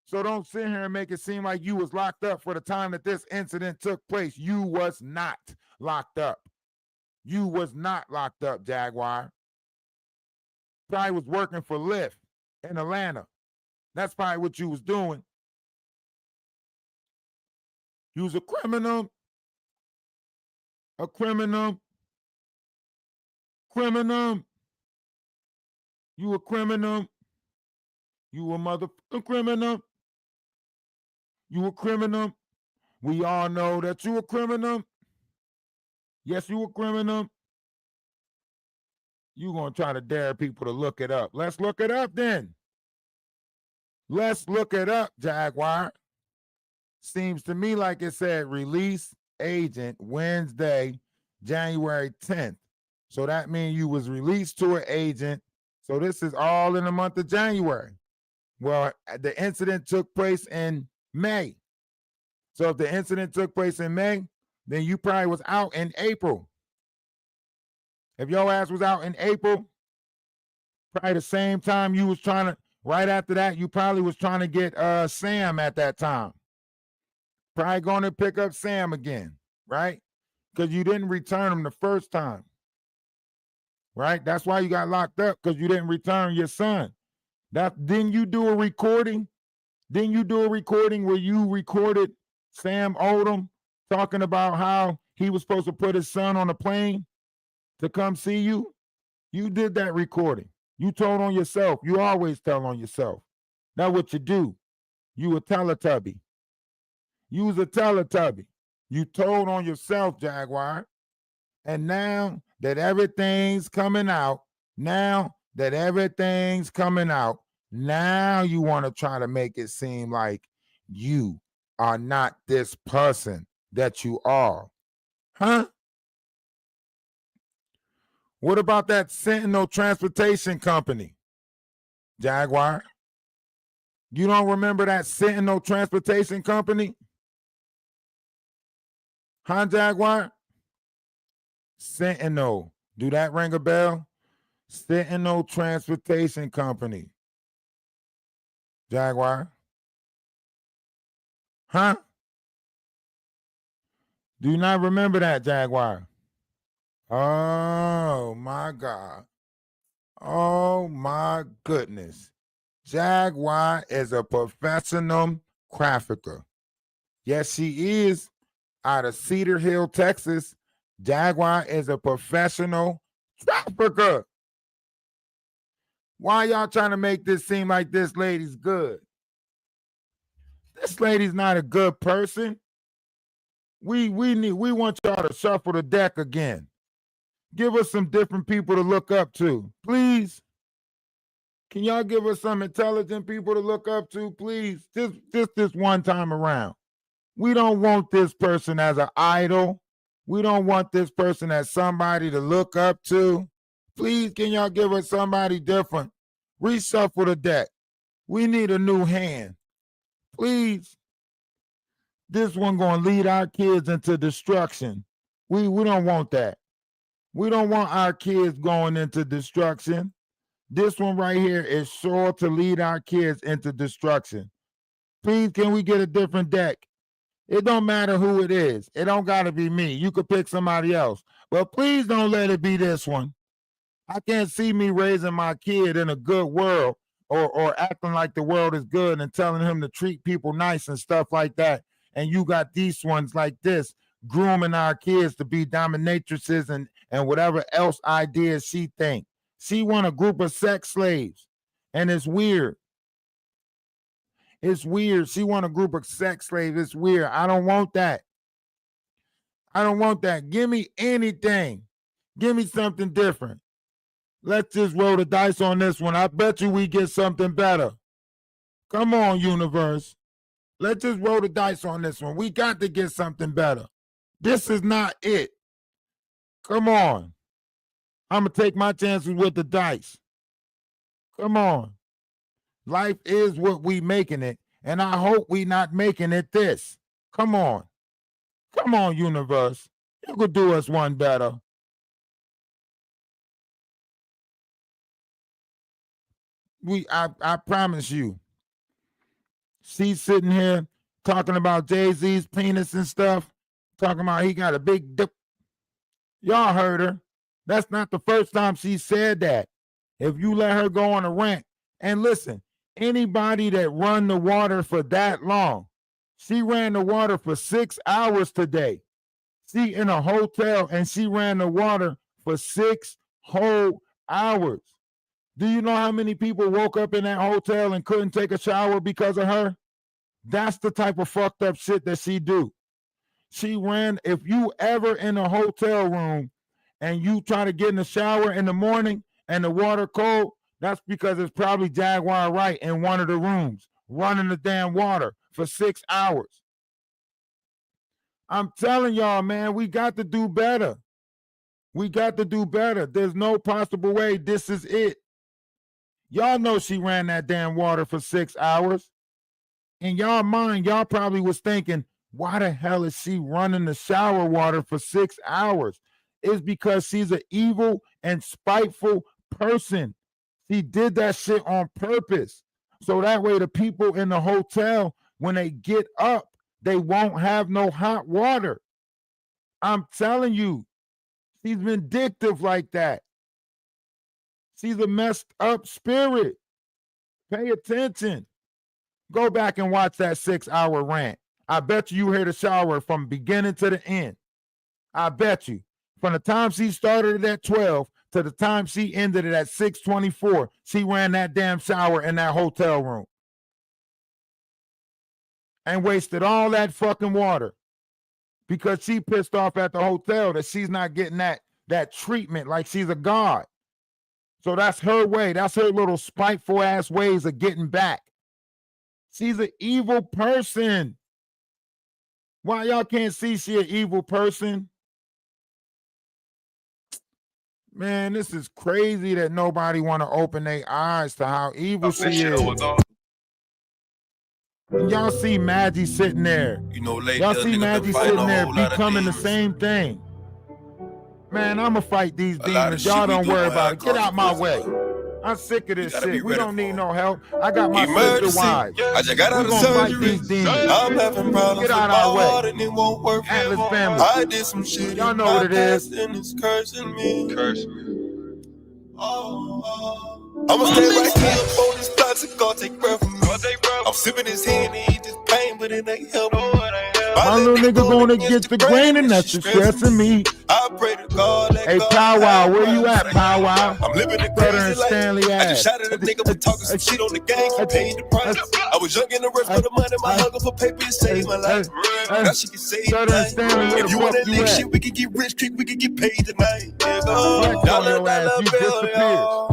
So don't sit here and make it seem like you was locked up for the time that this incident took place. You was not locked up. You was not locked up, Jaguar. Probably was working for Lyft in Atlanta. That's probably what you was doing. You was a criminal. A criminal. Criminal. You a criminal. You a motherfucking criminal. You a criminal. We all know that you a criminal. Yes, you a criminal. You gonna try to dare people to look it up. Let's look it up then. Let's look it up, Jaguar. Seems to me like it said release agent Wednesday, January 10th. So that means you was released to an agent. So this is all in the month of January. Well, the incident took place in May. So if the incident took place in May, then you probably was out in April. If your ass was out in April, probably the same time you was trying to, right after that, you probably was trying to get Sam at that time. Probably going to pick up Sam again, right? Because you didn't return him the first time, right? That's why you got locked up, because you didn't return your son. Didn't you do a recording? Didn't you do a recording where you recorded Sam Odom talking about how he was supposed to put his son on a plane to come see you? You did that recording. You told on yourself. You always tell on yourself. That's what you do. You a Teletubby. You was a Teletubby. You told on yourself, Jaguar. And now that everything's coming out, now you want to try to make it seem like you are not this person that you are. Huh? What about that Sentinel Transportation Company, Jaguar? You don't remember that Sentinel Transportation Company? Huh, Jaguar? Sentinel. Do that ring a bell? Sentinel Transportation Company. Jaguar. Huh? Do you not remember that, Jaguar? Oh, my God. Oh, my goodness. Jaguar is a professional trafficker. Yes, she is. Out of Cedar Hill, Texas. Jaguar is a professional trafficker. Why y'all trying to make this seem like this lady's good? This lady's not a good person. We want y'all to shuffle the deck again. Give us some different people to look up to, please. Can y'all give us some intelligent people to look up to, please? Just this one time around. We don't want this person as an idol. We don't want this person as somebody to look up to. Please, can y'all give us somebody different? Reshuffle the deck. We need a new hand. Please. This one going to lead our kids into destruction. We don't want that. We don't want our kids going into destruction. This one right here is sure to lead our kids into destruction. Please, can we get a different deck? It don't matter who it is. It don't got to be me. You could pick somebody else. But please don't let it be this one. I can't see me raising my kid in a good world or acting like the world is good and telling him to treat people nice and stuff like that. And you got these ones like this grooming our kids to be dominatrices and whatever else ideas she think. She want a group of sex slaves. And it's weird. It's weird. She want a group of sex slaves. It's weird. I don't want that. I don't want that. Give me anything. Give me something different. Let's just roll the dice on this one. I bet you we get something better. Come on, universe. Let's just roll the dice on this one. We got to get something better. This is not it. Come on. I'm going to take my chances with the dice. Come on. Life is what we making it, and I hope we not making it this. Come on. Come on, universe. You could do us one better. I promise you. She's sitting here talking about Jay-Z's penis and stuff, talking about he got a big dip. Y'all heard her. That's not the first time she said that. If you let her go on a rant, and listen, anybody that run the water for that long, she ran the water for 6 hours today. She in a hotel and she ran the water for 6 whole hours. Do you know how many people woke up in that hotel and couldn't take a shower because of her? That's the type of fucked up shit that she do. She ran, if you ever in a hotel room and you try to get in the shower in the morning and the water cold, that's because it's probably Jaguar Wright in one of the rooms running the damn water for 6 hours. I'm telling y'all, man, we got to do better. We got to do better. There's no possible way this is it. Y'all know she ran that damn water for 6 hours. In y'all mind, y'all probably was thinking, why the hell is she running the shower water for 6 hours? It's because she's an evil and spiteful person. She did that shit on purpose. So that way the people in the hotel, when they get up, they won't have no hot water. I'm telling you, she's vindictive like that. She's a messed up spirit. Pay attention. Go back and watch that 6 hour rant. I bet you hear the shower from beginning to the end. I bet you. From the time she started it at 12 to the time she ended it at 6:24, she ran that damn shower in that hotel room. And wasted all that fucking water. Because she pissed off at the hotel that she's not getting that treatment like she's a god. So that's her way. That's her little spiteful ass ways of getting back. She's an evil person. Why y'all can't see she an evil person? Man, this is crazy that nobody want to open their eyes to how evil she is. And y'all see Maggie sitting there. You know, lately, y'all see Maggie sitting there becoming the same thing. Man, I'ma fight these demons. Y'all don't worry about it. Get out my way. I'm sick of this shit. We don't need no help. I got my sister wives. I just got out of surgery. I'm having problems Get out with my our way. heart and it won't work. Atlas family. I did some shit. Y'all know what it is. And it's cursing me. I'ma stay right here on this plastic, God take breath from me. I'm sipping his hand and eat this pain, but it ain't helping. My little nigga gonna get the grain and that's just stressing me. I pray to God. Hey, Pow Wow, where you at, Pow Wow? I'm living the Brother crazy and life. Stanley I ass. just shot at a nigga for talking some shit on the gang. He paid the price. I was young and the rest for the money. My hunger for paper saved my life. Now she can save Brother and Stanley, where if the you want fuck that you lick at? shit, we can get rich quick. We can get paid tonight. Flex on your ass, you disappeared.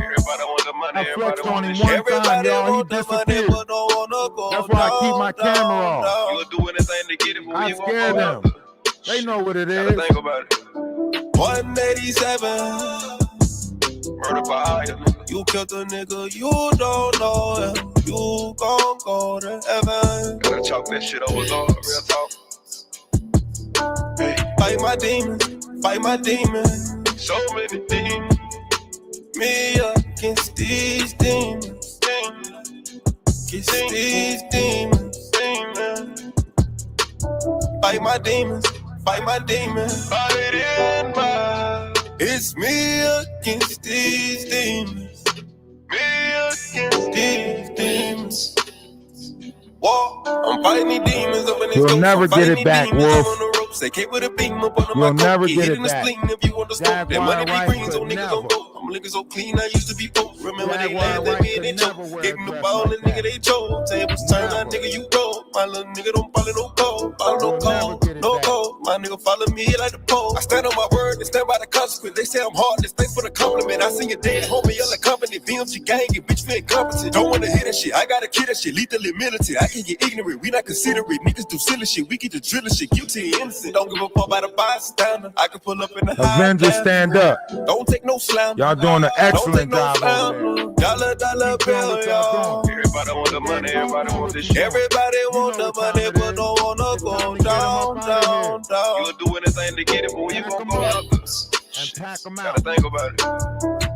Everybody want the money. I flexed on him one time, y'all, he disappeared. That's why I keep my camera off. You'll do anything to get it, but I scare them. They know what it is. Think about it. 187. Murder by iron. You killed a nigga, you don't know him. You gon' go to heaven. Gotta chalk that shit over, Lord. Real talk. Hey. Fight my demons, fight my demons. So many demons. Me against these demons. Against these demons. Fight my demons, fight my demons. Fight it in my. It's me against these demons. Me against these demons. Whoa, I'm fighting these demons up in this You'll never get it back, Wolf. They came with a beam up on You'll my never coat. get Hit it in the back. spleen if you want to smoke. That money be Jaguar green, so could niggas never. don't go. I'm looking so clean, I used to be broke. Remember they Jaguar laughed at me and they could never joked. wear Gave a me the dress ball like and nigga that. they chose. Tables turn, that nigga you go. My little nigga don't follow no code. Follow no You'll never code, get it no back. code. My nigga follow me like the pole. I stand on my word and stand by the consequence. They say I'm heartless, thanks for the compliment. I seen your dead homie, yelling company. VMG gang, and bitch feel incompetent. Don't wanna hear that shit, I gotta kill that shit. Lethally militant, I can get ignorant. We not considerate, niggas do silly shit. We get the drilling shit, guilty and innocent. Don't give a fuck about a bystander. I can pull up in the Avengers, stand up. Don't take no slam. Y'all doing an excellent job over Dollar Keep doing bill, what y'all y'all. doing. Everybody want the money, everybody want this shit. Everybody want the money, but don't wanna go down, down, down. You'll do anything to get it, but when you gon' go up, and pack them out. gotta think about it.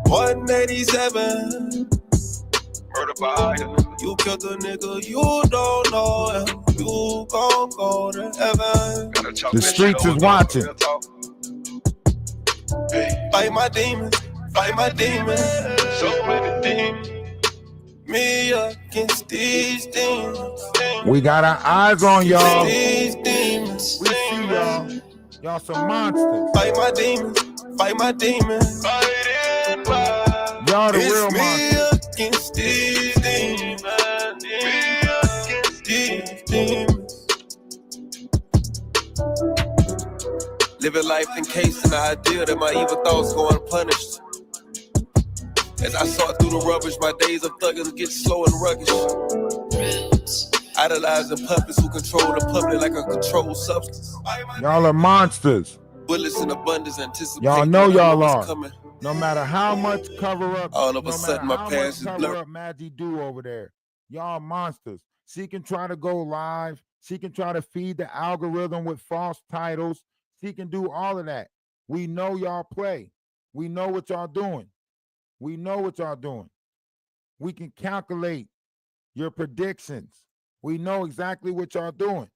187. Murder by iron. You killed a nigga, you don't know him. You gon' go to heaven. The streets is watching. Fight my demons, fight my demons. So many demons. Me against these demons. We got our eyes on y'all. These demons. We see y'all. Y'all some monsters. Fight my demons, fight my demons. Fight in my. Y'all the It's real me monsters. against these demons. Me against these demons. Living life encased in the idea that my evil thoughts go unpunished. As I sort through the rubbish, my days of thugging get slow and ruggish. Idolizing puppets who control the public like a controlled substance. Y'all are monsters. Bullets in abundance, anticipate. Y'all know y'all what's are. coming. No matter how much cover up, All of a no sudden matter my how past is much blurred. cover up Maggie do over there. Y'all monsters. She can try to go live. She can try to feed the algorithm with false titles. She can do all of that. We know y'all play. We know what y'all doing. We know what y'all doing. We can calculate your predictions. We know exactly what y'all doing.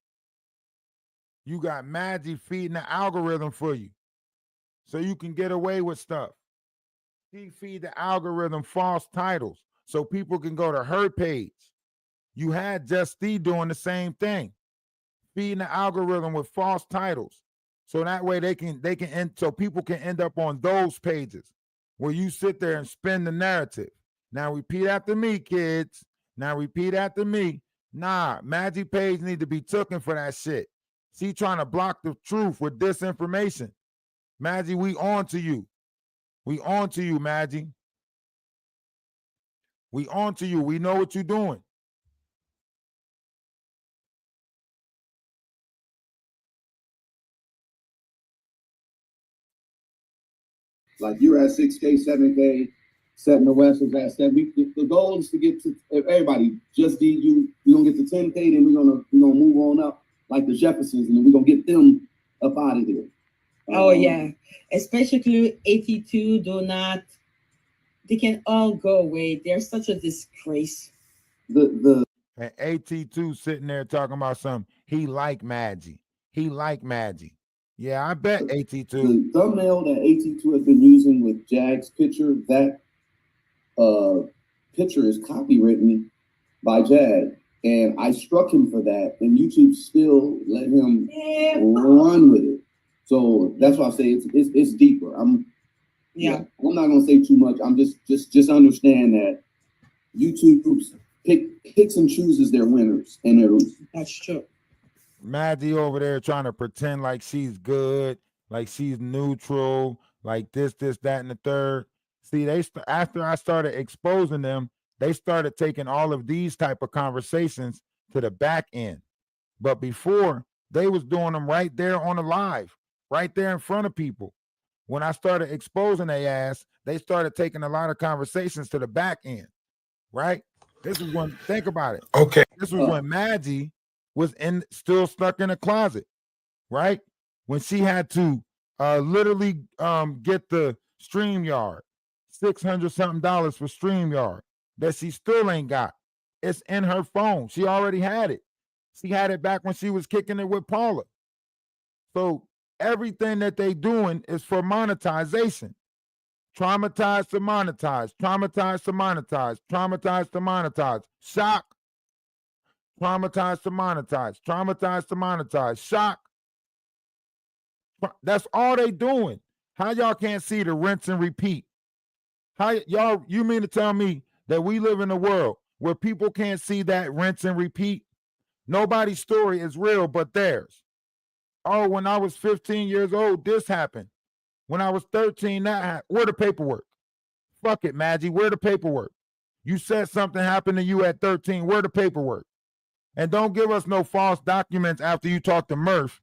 You got Maggie feeding the algorithm for you so you can get away with stuff. She feed the algorithm false titles so people can go to her page. You had Justy doing the same thing, feeding the algorithm with false titles. So that way they can end, so people can end up on those pages where you sit there and spin the narrative. Now repeat after me, kids. Now repeat after me. Nah, Maggie page need to be taken for that shit. She trying to block the truth with disinformation. Maggie, we on to you. We on to you, Maggie. We on to you. We know what you're doing. Like you're at 6K, 7K, setting the West is at 7. The goal is to get to everybody. Just you. We're gonna get to 10K, then we're gonna move on up like the Jeffersons, and then we're gonna get them up out of here. Oh yeah, especially 82 do not. They can all go away. They're such a disgrace. The And AT2 sitting there talking about something. He like Maggie. He like Maggie. Yeah, I bet AT2. The thumbnail that AT2 has been using with Jag's picture, that picture is copywritten by Jag. And I struck him for that, and YouTube still let him run with it. So that's why I say it's deeper. I'm not gonna say too much. I'm just understand that YouTube picks and chooses their winners and their losers. That's true. Maggie over there trying to pretend like she's good, like she's neutral, like this, that, and the third. See, after I started exposing them, they started taking all of these type of conversations to the back end. But before, they was doing them right there on the live, right there in front of people. When I started exposing their ass, they started taking a lot of conversations to the back end, right? This is when, think about it. Okay. This was when Maggie was still stuck in a closet, right? When she had to literally get the StreamYard, $600-something for StreamYard that she still ain't got. It's in her phone. She already had it. She had it back when she was kicking it with Paula. So everything that they doing is for monetization. Traumatized to monetize, traumatized to monetize, traumatized to monetize. Shock. Traumatized to monetize, traumatized to monetize. Shock. That's all they doing. How y'all can't see the rinse and repeat? How y'all, you mean to tell me that we live in a world where people can't see that rinse and repeat? Nobody's story is real but theirs. Oh, when I was 15 years old, this happened. When I was 13, that happened. Where the paperwork? Fuck it, Maggie. Where the paperwork? You said something happened to you at 13. Where the paperwork? And don't give us no false documents after you talk to Murph.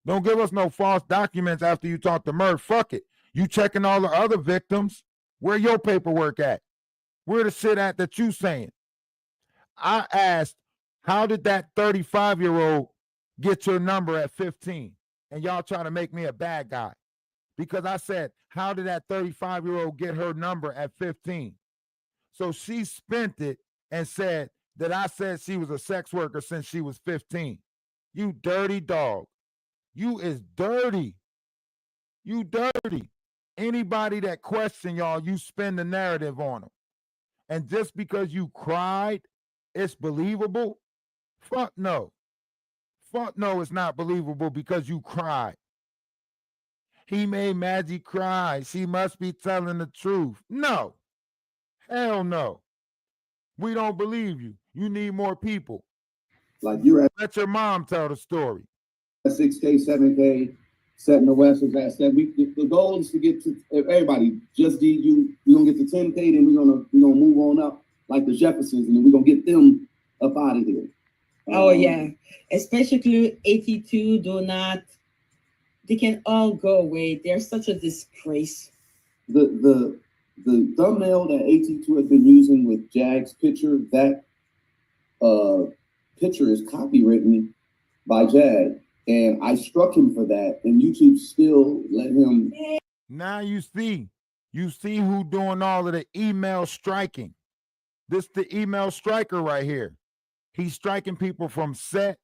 Don't give us no false documents after you talk to Murph. Fuck it. You checking all the other victims. Where your paperwork at? Where the shit at that you saying? I asked, how did that 35-year-old get your number at 15? And y'all trying to make me a bad guy. Because I said, how did that 35-year-old get her number at 15? So she spent it and said that I said she was a sex worker since she was 15. You dirty dog. You is dirty. You dirty. Anybody that question y'all, you spin the narrative on them. And just because you cried, it's believable? Fuck no. Fuck no, it's not believable because you cried. He made Maggie cry. She must be telling the truth. No. Hell no. We don't believe you. You need more people. Like you're at Let your mom tell the story. 6K, 7K, setting the West is at 7. The goal is to get to everybody. Just you. We're gonna get to 10K, then we're gonna move on up like the Jeffersons, and then we're gonna get them up out of here. Oh yeah, especially 82 do not. They can all go away. They're such a disgrace. The thumbnail that AT2 has been using with Jag's picture, that picture is copywritten by Jag. And I struck him for that, and YouTube still let him. Now you see who doing all of the email striking. This the email striker right here. He's striking people from set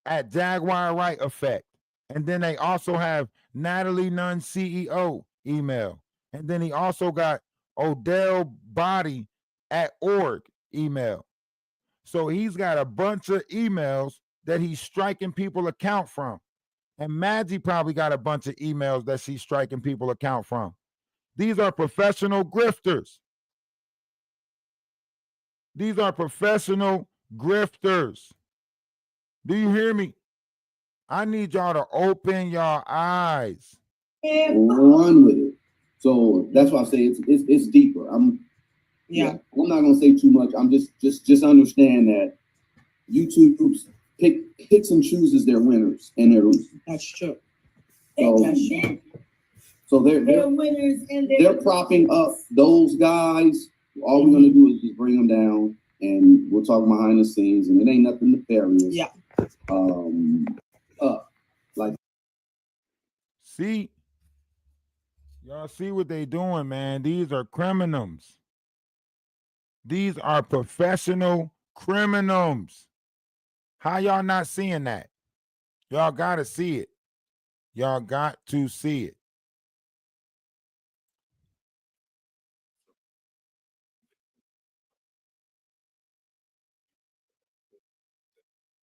at Jaguar right effect. And then they also have Natalie Nunn CEO email. And then he also got Odell Body at org email. So he's got a bunch of emails that he's striking people account from. And Maggie probably got a bunch of emails that she's striking people account from. These are professional grifters. These are professional grifters. Do you hear me? I need y'all to open your eyes. Run with it. So that's why I say it's deeper. I'm not gonna say too much. I'm just understand that YouTube picks and chooses their winners and their losers. That's true. So, That's true. So they're winners and they're propping up those guys. All we're gonna do is just bring them down, and we'll talk behind the scenes, and it ain't nothing nefarious. Yeah. Like, see, y'all see what they doing, man. These are criminals. These are professional criminals. How y'all not seeing that? Y'all gotta see it. Y'all got to see it.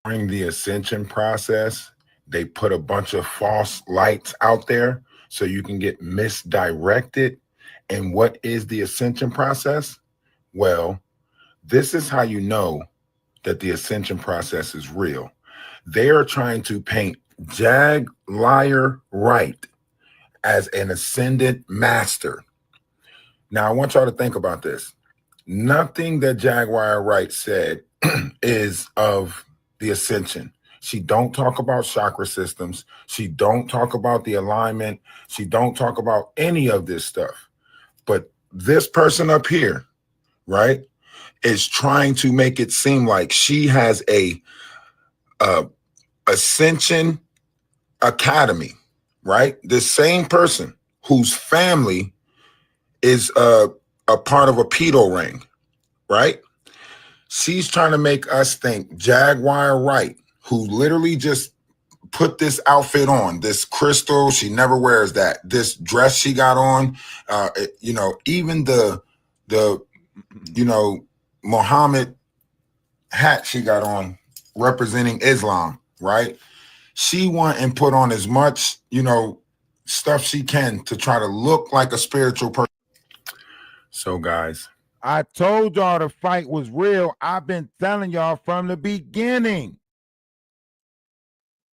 During the ascension process, they put a bunch of false lights out there so you can get misdirected. And what is the ascension process? Well, this is how you know that the ascension process is real. They are trying to paint Jaguar Wright as an ascendant master. Now, I want y'all to think about this. Nothing that Jaguar Wright said is of the ascension. She don't talk about chakra systems. She don't talk about the alignment. She don't talk about any of this stuff. But this person up here, right, is trying to make it seem like she has a ascension academy, right? This same person whose family is a part of a pedo ring, right? She's trying to make us think Jaguar Wright, who literally just put this outfit on, this crystal, she never wears that, this dress she got on, even the Muhammad hat she got on representing Islam, right? She went and put on as much, stuff she can to try to look like a spiritual person. So guys, I told y'all the fight was real. I've been telling y'all from the beginning.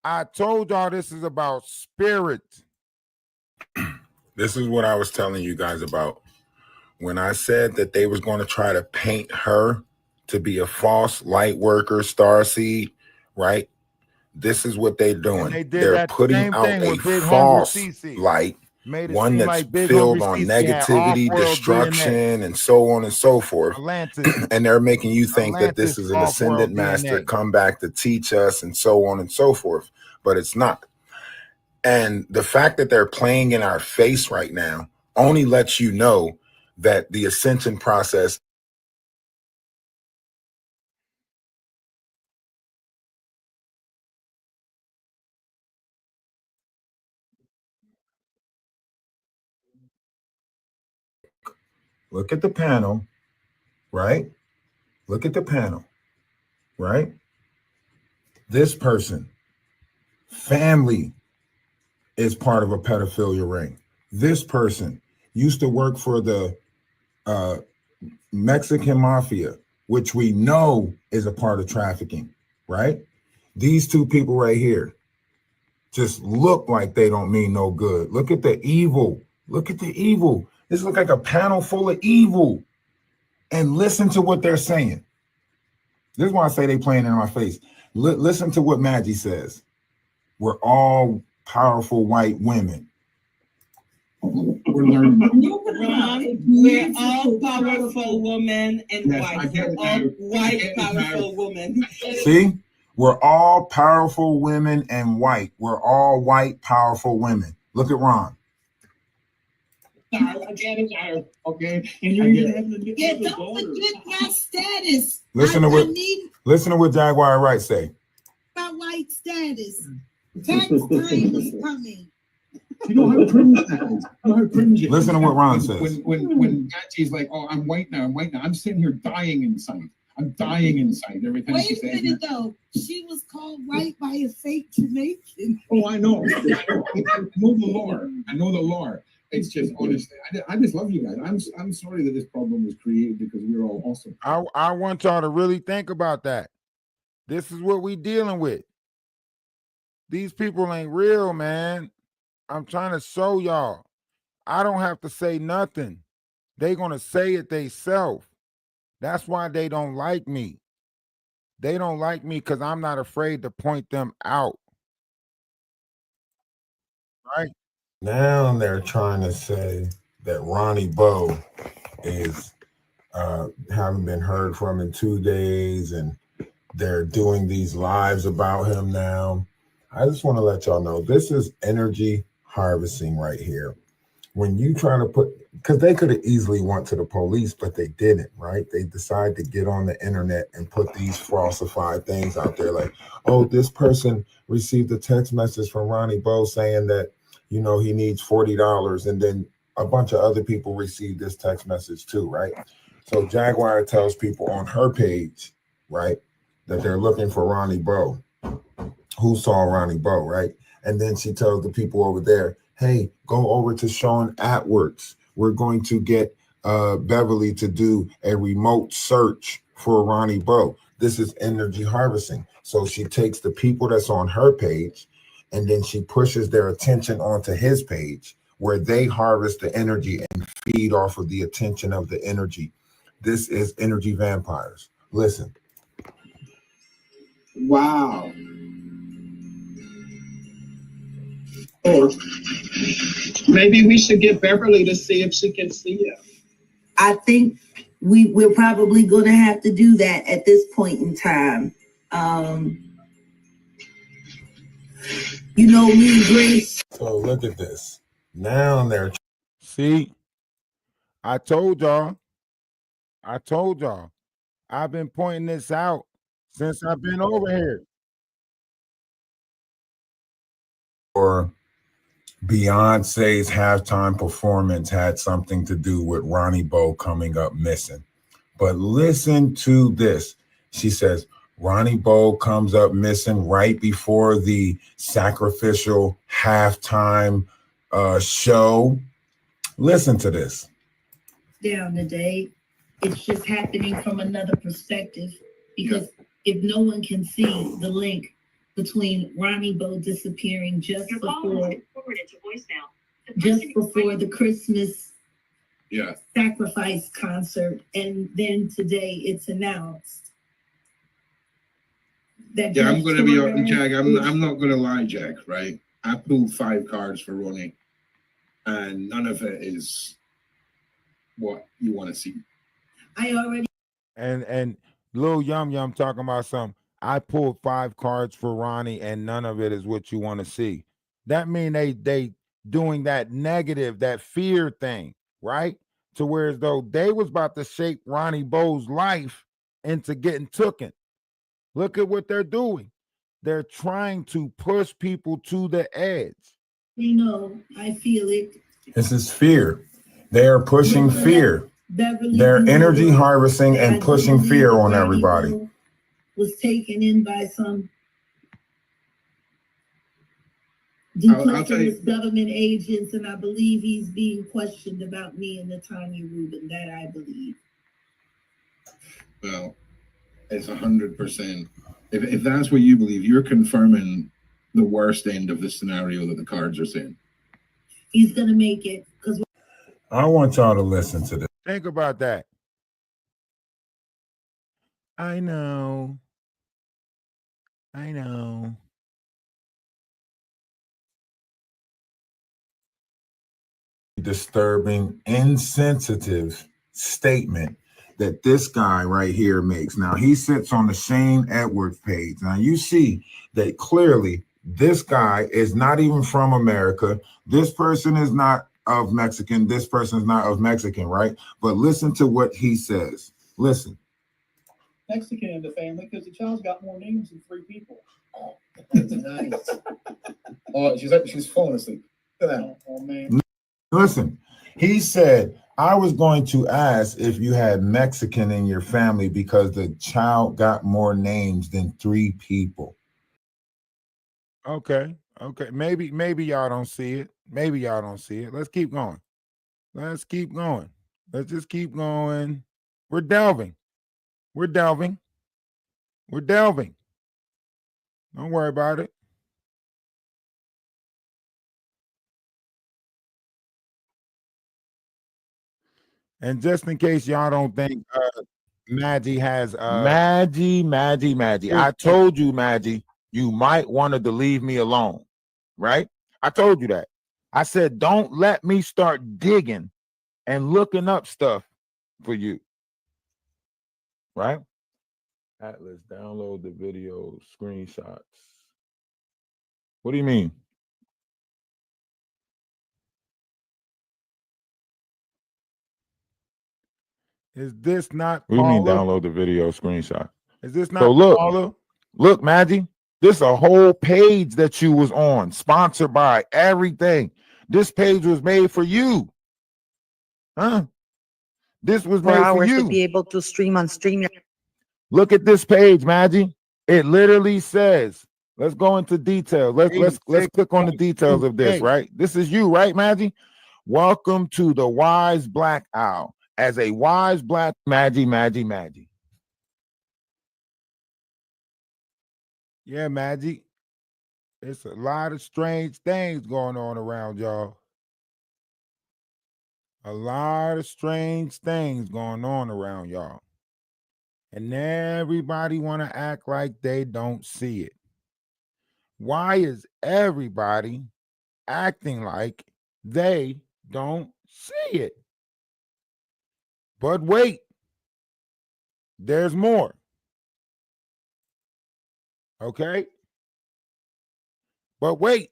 I told y'all this is about spirit. This is what I was telling you guys about. When I said that they was going to try to paint her to be a false light worker, starseed, right? This is what they're doing. They're putting out a false light, one that's filled on negativity, destruction, and so on and so forth. And they're making you think that this is an ascendant master come back to teach us and so on and so forth. But it's not. And the fact that they're playing in our face right now only lets you know that the ascension process look at the panel, right? Look at the panel, right? This person, family, is part of a pedophilia ring. This person used to work for the Mexican mafia, which we know is a part of trafficking, right? These two people right here just look like they don't mean no good. Look at the evil. Look at the evil. This looks like a panel full of evil. And listen to what they're saying. This is why I say they playing in my face. Listen to what Maggie says. We're all powerful white women. We're learning. We're all powerful women and white. We're all white powerful women. See? We're all powerful women and white. We're all white powerful women. Look at Ron. Okay. And you're don't forget my status. Listen to what Jaguar Wright say. My white status. Tax time is coming. You know how cringe that is. You know how cringe it is. Listen to what Ron says. When Gandhi's like, "Oh, I'm white now. I'm white now." I'm sitting here dying inside. I'm dying inside every time she says. Wait a minute though. She was called white by a fake Jamaican. Oh, I know. I know the lore. I know the lore. It's just honestly, I just love you guys. I'm sorry that this problem was created because we're all awesome. I want y'all to really think about that. This is what we dealing with. These people ain't real, man. I'm trying to show y'all. I don't have to say nothing. They gonna say it themselves. That's why they don't like me. They don't like me because I'm not afraid to point them out. Right? Now they're trying to say that Ronnie Bo is haven't been heard from in 2 days, and they're doing these lives about him now. I just want to let y'all know this is energy harvesting right here. When you try to put, because they could have easily went to the police, but they didn't, right? They decided to get on the internet and put these falsified things out there like, oh, this person received a text message from Ronnie Bo saying that, you know, he needs $40. And then a bunch of other people received this text message too, right? So Jaguar tells people on her page, right, that they're looking for Ronnie Bo. Who saw Ronnie Bo, right? And then she tells the people over there, hey, go over to Sean Atwards. We're going to get Beverly to do a remote search for Ronnie Bo. This is energy harvesting. So she takes the people that's on her page and then she pushes their attention onto his page where they harvest the energy and feed off of the attention of the energy. This is energy vampires. Listen. Wow. Or maybe we should get Beverly to see if she can see him. I think we're probably going to have to do that at this point in time. You know me, Grace. So look at this. Now they're See, I told y'all. I've been pointing this out since I've been over here. or Beyonce's halftime performance had something to do with Ronnie Bo coming up missing. But listen to this. She says, Ronnie Bo comes up missing right before the sacrificial halftime show. Listen to this. Down today, it's just happening from another perspective because if no one can see the link between Ronnie Bo disappearing just before the Christmas sacrifice concert, and then today it's announced that I'm going to be Jack. I'm not going to lie, Jack. Right? I pulled 5 cards for Ronnie, and none of it is what you want to see. I already And Lil Yum Yum talking about something. I pulled 5 cards for Ronnie, and none of it is what you want to see. That mean they doing that negative, that fear thing, right? To where as though they was about to shape Ronnie Bo's life into getting tooken. Look at what they're doing. They're trying to push people to the edge. You know, I feel it. This is fear. They are pushing fear. They're energy harvesting and pushing fear on everybody. Was taken in by some duplicitous government agents, and I believe he's being questioned about me and Tanya Rubin. That I believe. Well, it's 100%. If that's what you believe, you're confirming the worst end of the scenario that the cards are saying. He's gonna make it because I want y'all to listen to this. Think about that. I know. Disturbing, insensitive statement that this guy right here makes. Now, he sits on the Shane Edwards page. Now, you see that clearly this guy is not even from America. This person is not of Mexican. This person is not of Mexican, right? But listen to what he says. Listen. Mexican in the family because the child's got more names than 3 people. Oh, that's nice. Oh, she's falling asleep. Oh man. Listen, he said, I was going to ask if you had Mexican in your family because the child got more names than 3 people. Okay. Maybe y'all don't see it. Let's keep going. Let's just keep going. We're delving. Don't worry about it. And just in case y'all don't think Maggie has Maggie. I told you, Maggie, you might want to leave me alone, right? I told you that. I said, don't let me start digging and looking up stuff for you. Right? Atlas, download the video screenshots. What do you mean? Is this not Paula? What do you mean download the video screenshot? Is this not Paula? Look, Maggie, this is a whole page that you was on, sponsored by everything. This page was made for you. Huh? This was made for you. To be able to stream on StreamYard. Look at this page, Maggie. It literally says, let's go into detail. Let's click on the details of this, right? This is you, right, Maggie? Welcome to the Wise Black Owl. As a wise black Maggie. Yeah, Maggie. It's a lot of strange things going on around y'all. A lot of strange things going on around y'all. And everybody want to act like they don't see it. Why is everybody acting like they don't see it? But wait, there's more. Okay? But wait,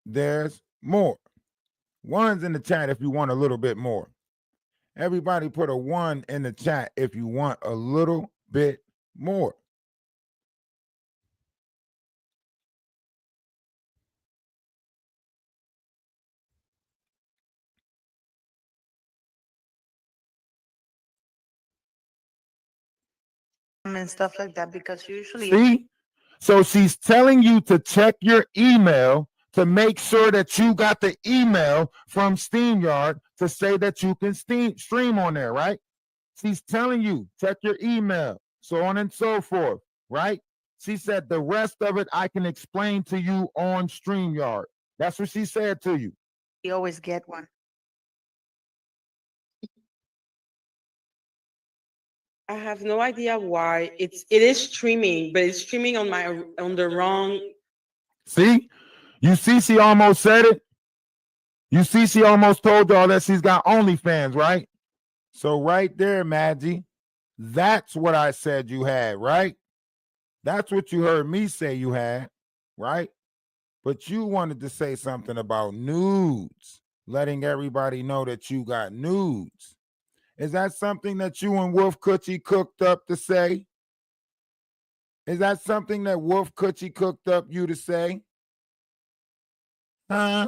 there's more. One's in the chat if you want a little bit more. Everybody put a 1 in the chat if you want a little bit more. And stuff like that, because usually See? So she's telling you to check your email to make sure that you got the email from StreamYard to say that you can stream on there, right? She's telling you, check your email, so on and so forth, right? She said the rest of it I can explain to you on StreamYard. That's what she said to you. you always get one. I have no idea why it is streaming, but it's streaming on the wrong. See? You see she almost said it? You see she almost told y'all that she's got OnlyFans, right? So right there, Maggie, that's what I said you had, right? That's what you heard me say you had, right? But you wanted to say something about nudes, letting everybody know that you got nudes. Is that something that you and Wolf Coochie cooked up to say? Is that something that Wolf Coochie cooked up you to say? Huh?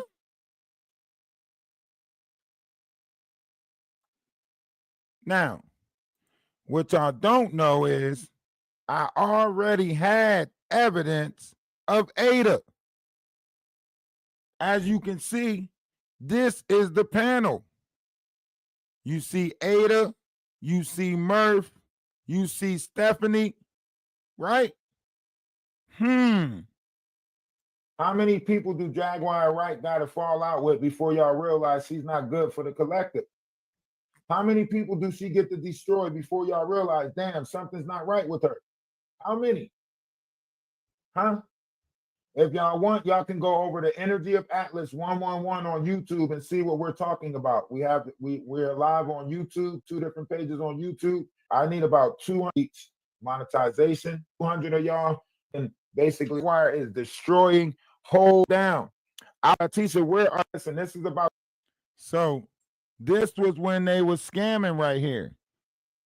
Now, what y'all don't know is I already had evidence of Ada. As you can see, this is the panel. You see Ada, you see Murph, you see Stephanie, right? How many people do Jaguar Wright got to fall out with before y'all realize she's not good for the collective? How many people do she get to destroy before y'all realize, damn, something's not right with her? How many? Huh? If y'all want, y'all can go over to Energy of Atlas 111 on YouTube and see what we're talking about. We're live on YouTube, 2 different pages on YouTube. I need about 200 each. Monetization, 200 of y'all, and basically wire is destroying, hold down. I teach you where are this, and this is about. So this was when they was scamming right here.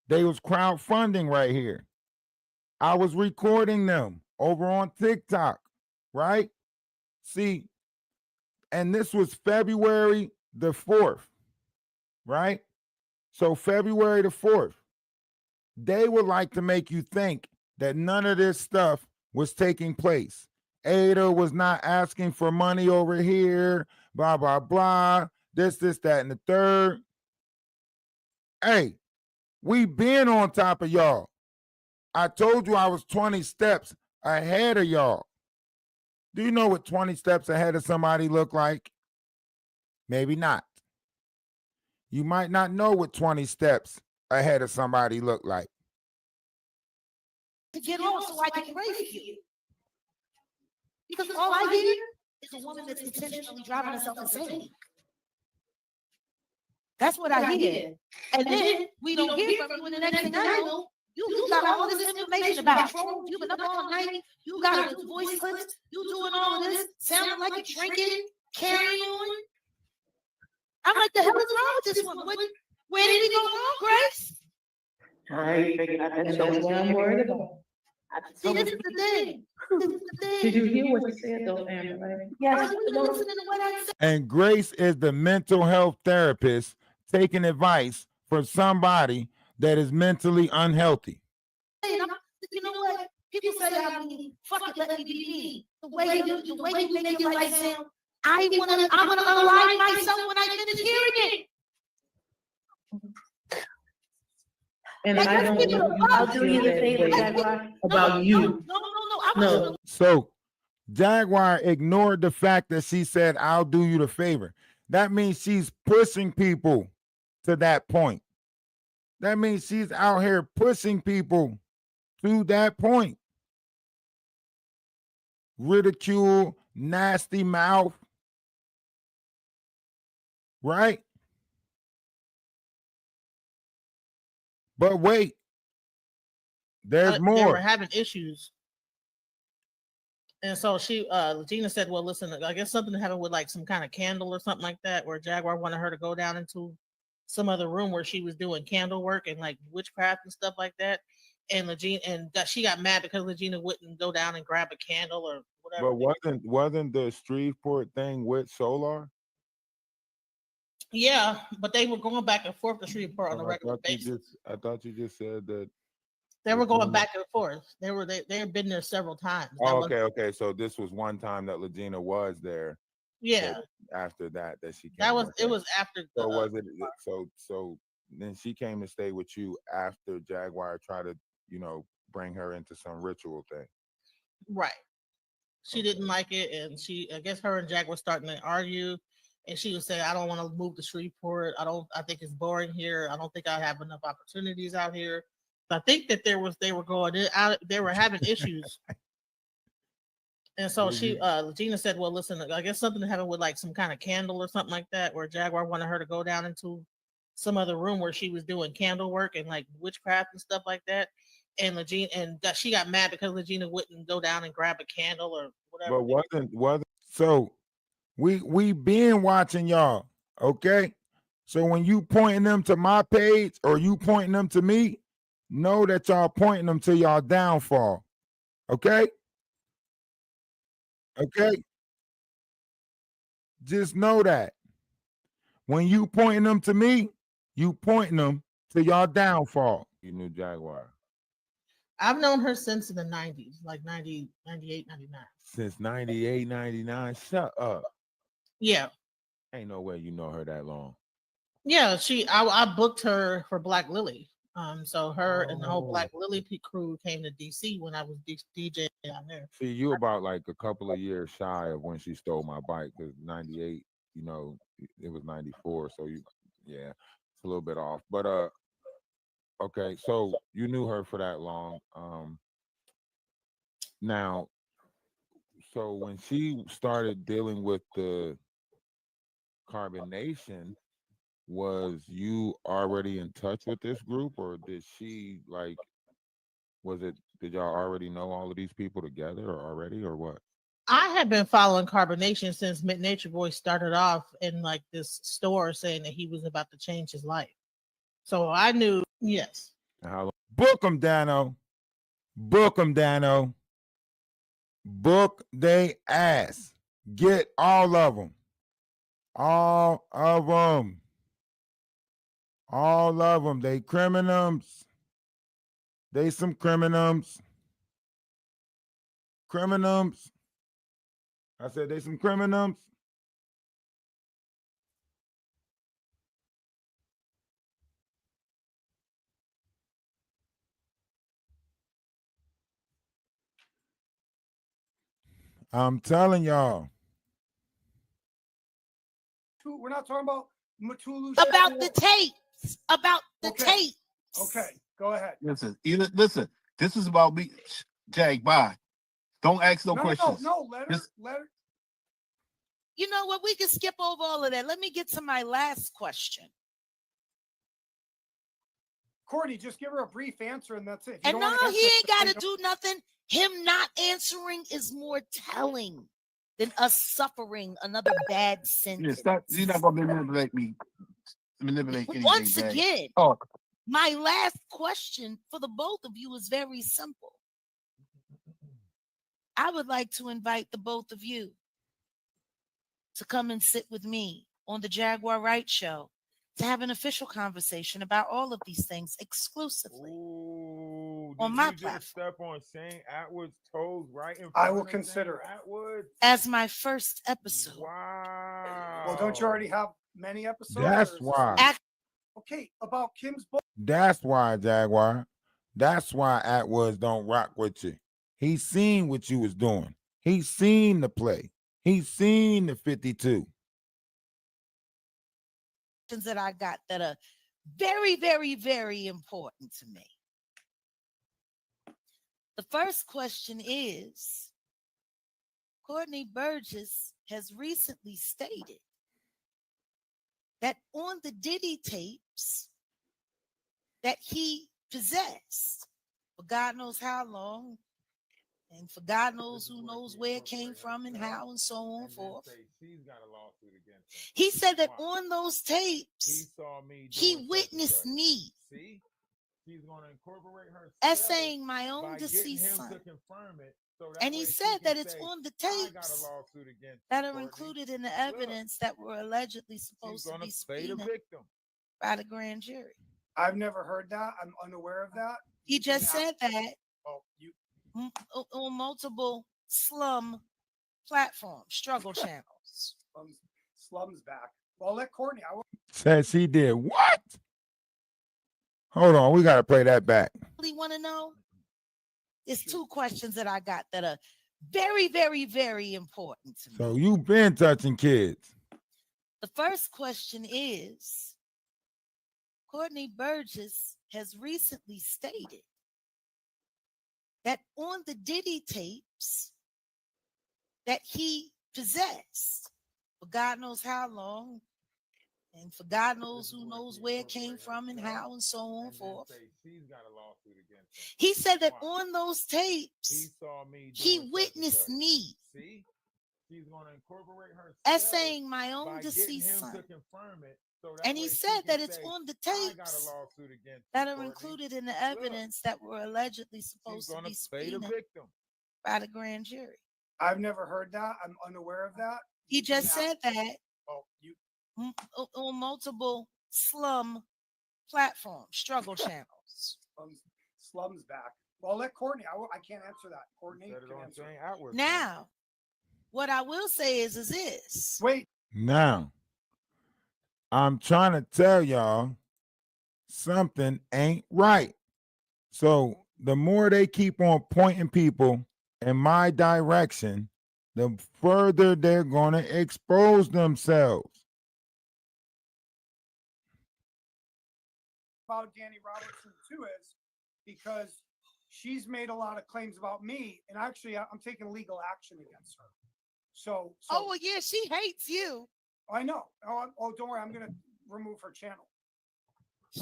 They was crowdfunding right here. I was recording them over on TikTok, right? See, and this was February the 4th, right? So February the 4th, they would like to make you think that none of this stuff was taking place. Ada was not asking for money over here, blah, blah, blah, this, that, and the third. Hey, we been on top of y'all. I told you I was 20 steps ahead of y'all. Do you know what 20 steps ahead of somebody look like? Maybe not. You might not know what 20 steps ahead of somebody look like. To get on so I can pray for you. Because all I hear is a woman that's intentionally driving herself insane. That's what I hear. And then we don't hear from you, and the next thing I know, you got all this information about trolls. You've been up all night. You got to do voice clips. You doing all of this, sounding like you're drinking, carrying on. I'm like, the hell is wrong with this woman? Where did we go wrong, Grace? I ain't figuring out that. That's what I'm worried about. See, this is the thing. This is the thing. Did you hear what you said though, Amber? Yes. Are you listening to what I said? And Grace is the mental health therapist taking advice from somebody that is mentally unhealthy. You know what? People say I mean, fuck it, let me be me. The way you make your life sound, I'm gonna unalive myself when I finish hearing it. And I don't. I'll do you the favor, Jaguar. About you. No. So Jaguar ignored the fact that she said, I'll do you the favor. That means she's pushing people to that point. That means she's out here pushing people to that point. Ridicule, nasty mouth. Right? But wait, there's They more. were having issues. And so Gina said, well, listen, I guess something happened with like some kind of candle or something like that, where Jaguar wanted her to go down into some other room where she was doing candle work and like witchcraft and stuff like that. And she got mad because Legina wouldn't go down and grab a candle or whatever. But wasn't the Shreveport thing with Solar? Yeah, but they were going back and forth to Shreveport on a regular basis. I thought you just said that They were going back and forth. They had been there several times. Oh, okay. So this was one time that Legina was there. Yeah. After that she came. It was after. So was it? So then she came to stay with you after Jaguar tried to, bring her into some ritual thing. Right. She didn't like it, and I guess her and Jack were starting to argue, and she was saying, "I don't want to move to Shreveport. I think it's boring here. I don't think I have enough opportunities out here." I think that they were going out. They were having issues. And so Gina said, well, listen, I guess something happened with like some kind of candle or something like that, where Jaguar wanted her to go down into some other room where she was doing candle work and like witchcraft and stuff like that. And she got mad because Legina wouldn't go down and grab a candle or whatever. But wasn't so we been watching y'all, okay? So when you pointing them to my page or you pointing them to me, know that y'all pointing them to y'all downfall. Okay? Okay? Just know that. When you pointing them to me, you pointing them to y'all downfall. You knew Jaguar. I've known her since in the 90s, like 90, 98, 99. Since 98, 99? Shut up. Yeah. Ain't no way you know her that long. Yeah, I booked her for Black Lily. So her and the whole Black Lily crew came to DC when I was DJing down there. See, you about like a couple of years shy of when she stole my bike, because 98, it was 94. So it's a little bit off. But okay, so you knew her for that long. Now, so when she started dealing with the carbonation, was you already in touch with this group, or did she did y'all already know all of these people together or what? I had been following Carbonation since Nature Boy started off in like this store saying that he was about to change his life. So I knew, yes. How long? Book them, Dano. Book them, Dano. Book they ass. Get all of them. All of them. All of them. They criminals. They some criminals. Criminals. I said they some criminals. I'm telling y'all. We're not talking about Matulu. About the tapes. About the tapes. Okay, go ahead. Listen. This is about me. Jag, bye. Don't ask no questions. No, let her. You know what? We can skip over all of that. Let me get to my last question. Courtney, just give her a brief answer and that's it. And no, he ain't got to do nothing. Him not answering is more telling than us suffering another bad sentence. You're not gonna manipulate me. Manipulate anything. Once man. again, Oh. my last question for the both of you is very simple. I would like to invite the both of you to come and sit with me on the Jaguar Right Show to have an official conversation about all of these things exclusively on my platform. Step on Shane Atwood's toes right in front I will of consider Shane Atwood. As my first episode. Wow. Well, don't you already have many episodes? That's why. Okay, about Kim's book. That's why, Jaguar. That's why Atwoods don't rock with you. He's seen what you was doing. He's seen the play. He's seen the 52. That I got that are very, very, very important to me. The first question is, Courtney Burgess has recently stated that on the Diddy tapes that he possessed for God knows how long, and for God knows who knows where it came from and how and so on and forth. He said that on those tapes, he witnessed me essaying my own deceased son. And he said that it's on the tapes that are included in the evidence that were allegedly supposed to be subpoenaed by the grand jury. I've never heard that. I'm unaware of that. He just said that Oh, you on multiple slum platforms, struggle channels. Slum's back. Well, let Courtney. Said she did what? Hold on, we got to play that back. Really want to know? There's two questions that I got that are very, very, very important to me. So you've been touching kids. The first question is, Courtney Burgess has recently stated that on the Diddy tapes that he possessed for God knows how long, and for God knows who knows where it came from and how and so on and forth. He said that on those tapes, he witnessed me essaying my own deceased son. And he said that it's on the tapes that are included in the evidence that were allegedly supposed to be subpoenaed by the grand jury. I've never heard that. I'm unaware of that. He just said that Oh, you on multiple slum platforms, struggle channels. Slum's back. Well, let Courtney. I can't answer that. Courtney can answer. Now, what I will say is this. Wait. Now, I'm trying to tell y'all something ain't right. So the more they keep on pointing people in my direction, the further they're going to expose themselves. About Danny Robertson too is because she's made a lot of claims about me, and actually I'm taking legal action against her. So oh well, yeah, she hates you. I know. Oh, don't worry. I'm gonna remove her channel.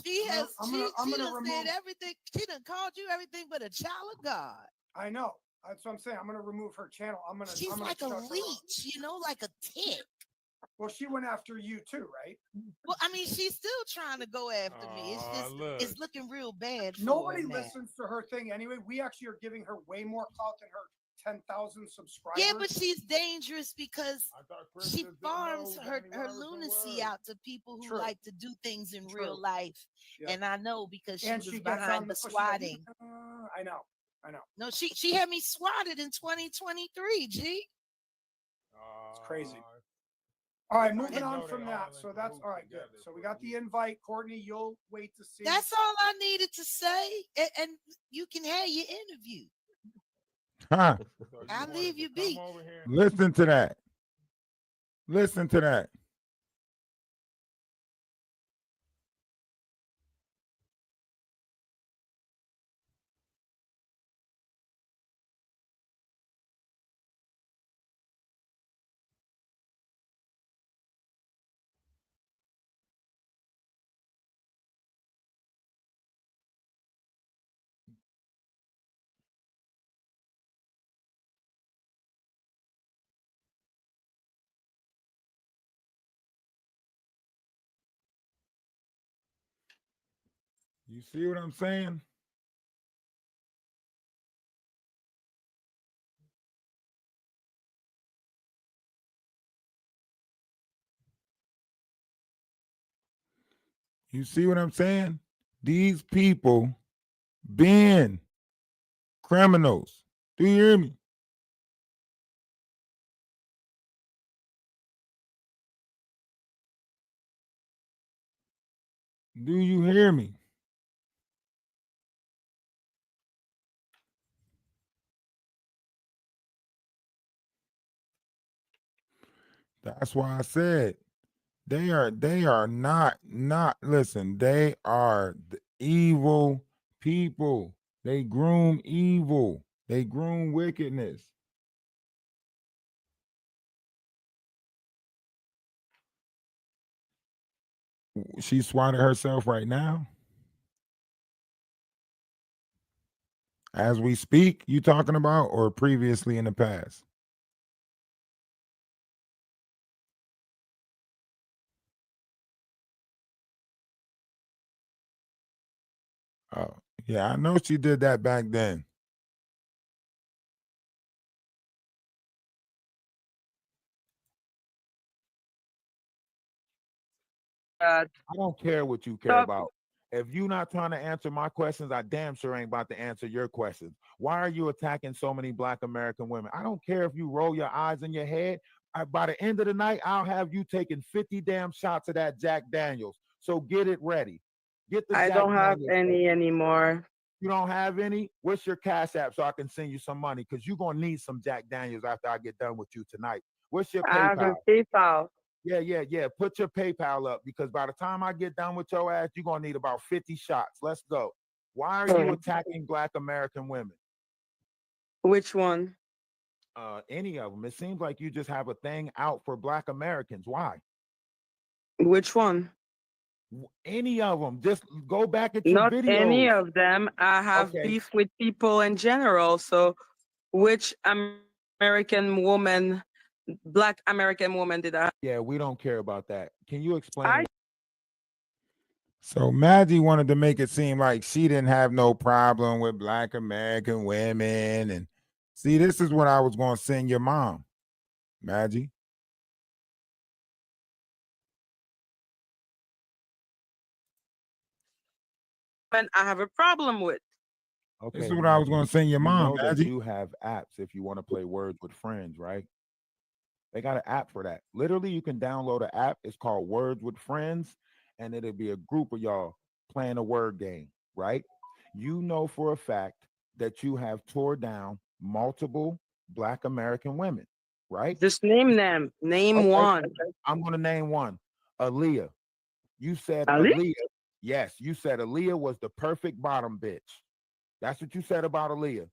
She has. I'm She gonna done remove said everything. She done called you everything but a child of God. I know. That's what I'm saying. I'm gonna remove her channel. She's like a leech, you know, like a tick. Well, she went after you too, right? Well, I mean, she's still trying to go after me. It's just, it's looking real bad. Nobody listens to her thing anyway. We actually are giving her way more clout than her 10,000 subscribers. Yeah, but she's dangerous because she farms her lunacy out to people who like to do things in real life. Yeah. And I know because she was behind the swatting. I know. No, she had me swatted in 2023, G. It's crazy. All right, moving on from that. So that's all right, good. So we got the invite. Courtney, you'll wait to see. That's all I needed to say. And you can have your interview. Huh. I'll leave you be. Listen to that. Listen to that. You see what I'm saying? You see what I'm saying? These people being criminals. Do you hear me? Do you hear me? That's why I said they are not listen, they are the evil people. They groom evil. They groom wickedness. She's swatted herself right now. As we speak, you talking about, or previously in the past? Oh, yeah, I know she did that back then. I don't care what you care about. If you're not trying to answer my questions, I damn sure ain't about to answer your questions. Why are you attacking so many Black American women? I don't care if you roll your eyes in your head. By the end of the night, I'll have you taking 50 damn shots of that Jack Daniels. So get it ready. Get the I Jack don't have Daniels any ready. anymore. You don't have any? What's your Cash App so I can send you some money? Because you're going to need some Jack Daniels after I get done with you tonight. What's your I have PayPal? a PayPal. Yeah. Put your PayPal up because by the time I get done with your ass, you're going to need about 50 shots. Let's go. Why are you attacking Black American women? Which one? Any of them. It seems like you just have a thing out for Black Americans. Why? Which one? Any of them. Just go back at your Not videos. any of them. I have beef with people in general. So which American woman, Black American woman did I? Yeah, we don't care about that. Can you explain? So Maggie wanted to make it seem like she didn't have no problem with Black American women. And see, this is what I was going to send your mom, Maggie. I have a problem with. Okay, this is what I was going to send your mom, Maggie. They do have apps if you want to play Words with Friends, right? They got an app for that. Literally, you can download an app. It's called Words with Friends, and it'll be a group of y'all playing a word game, right? You know for a fact that you have tore down multiple Black American women, right? Just name them. Name one. I'm going to name one. Aaliyah. You said Ali? Aaliyah. Yes, you said Aaliyah was the perfect bottom bitch. That's what you said about Aaliyah.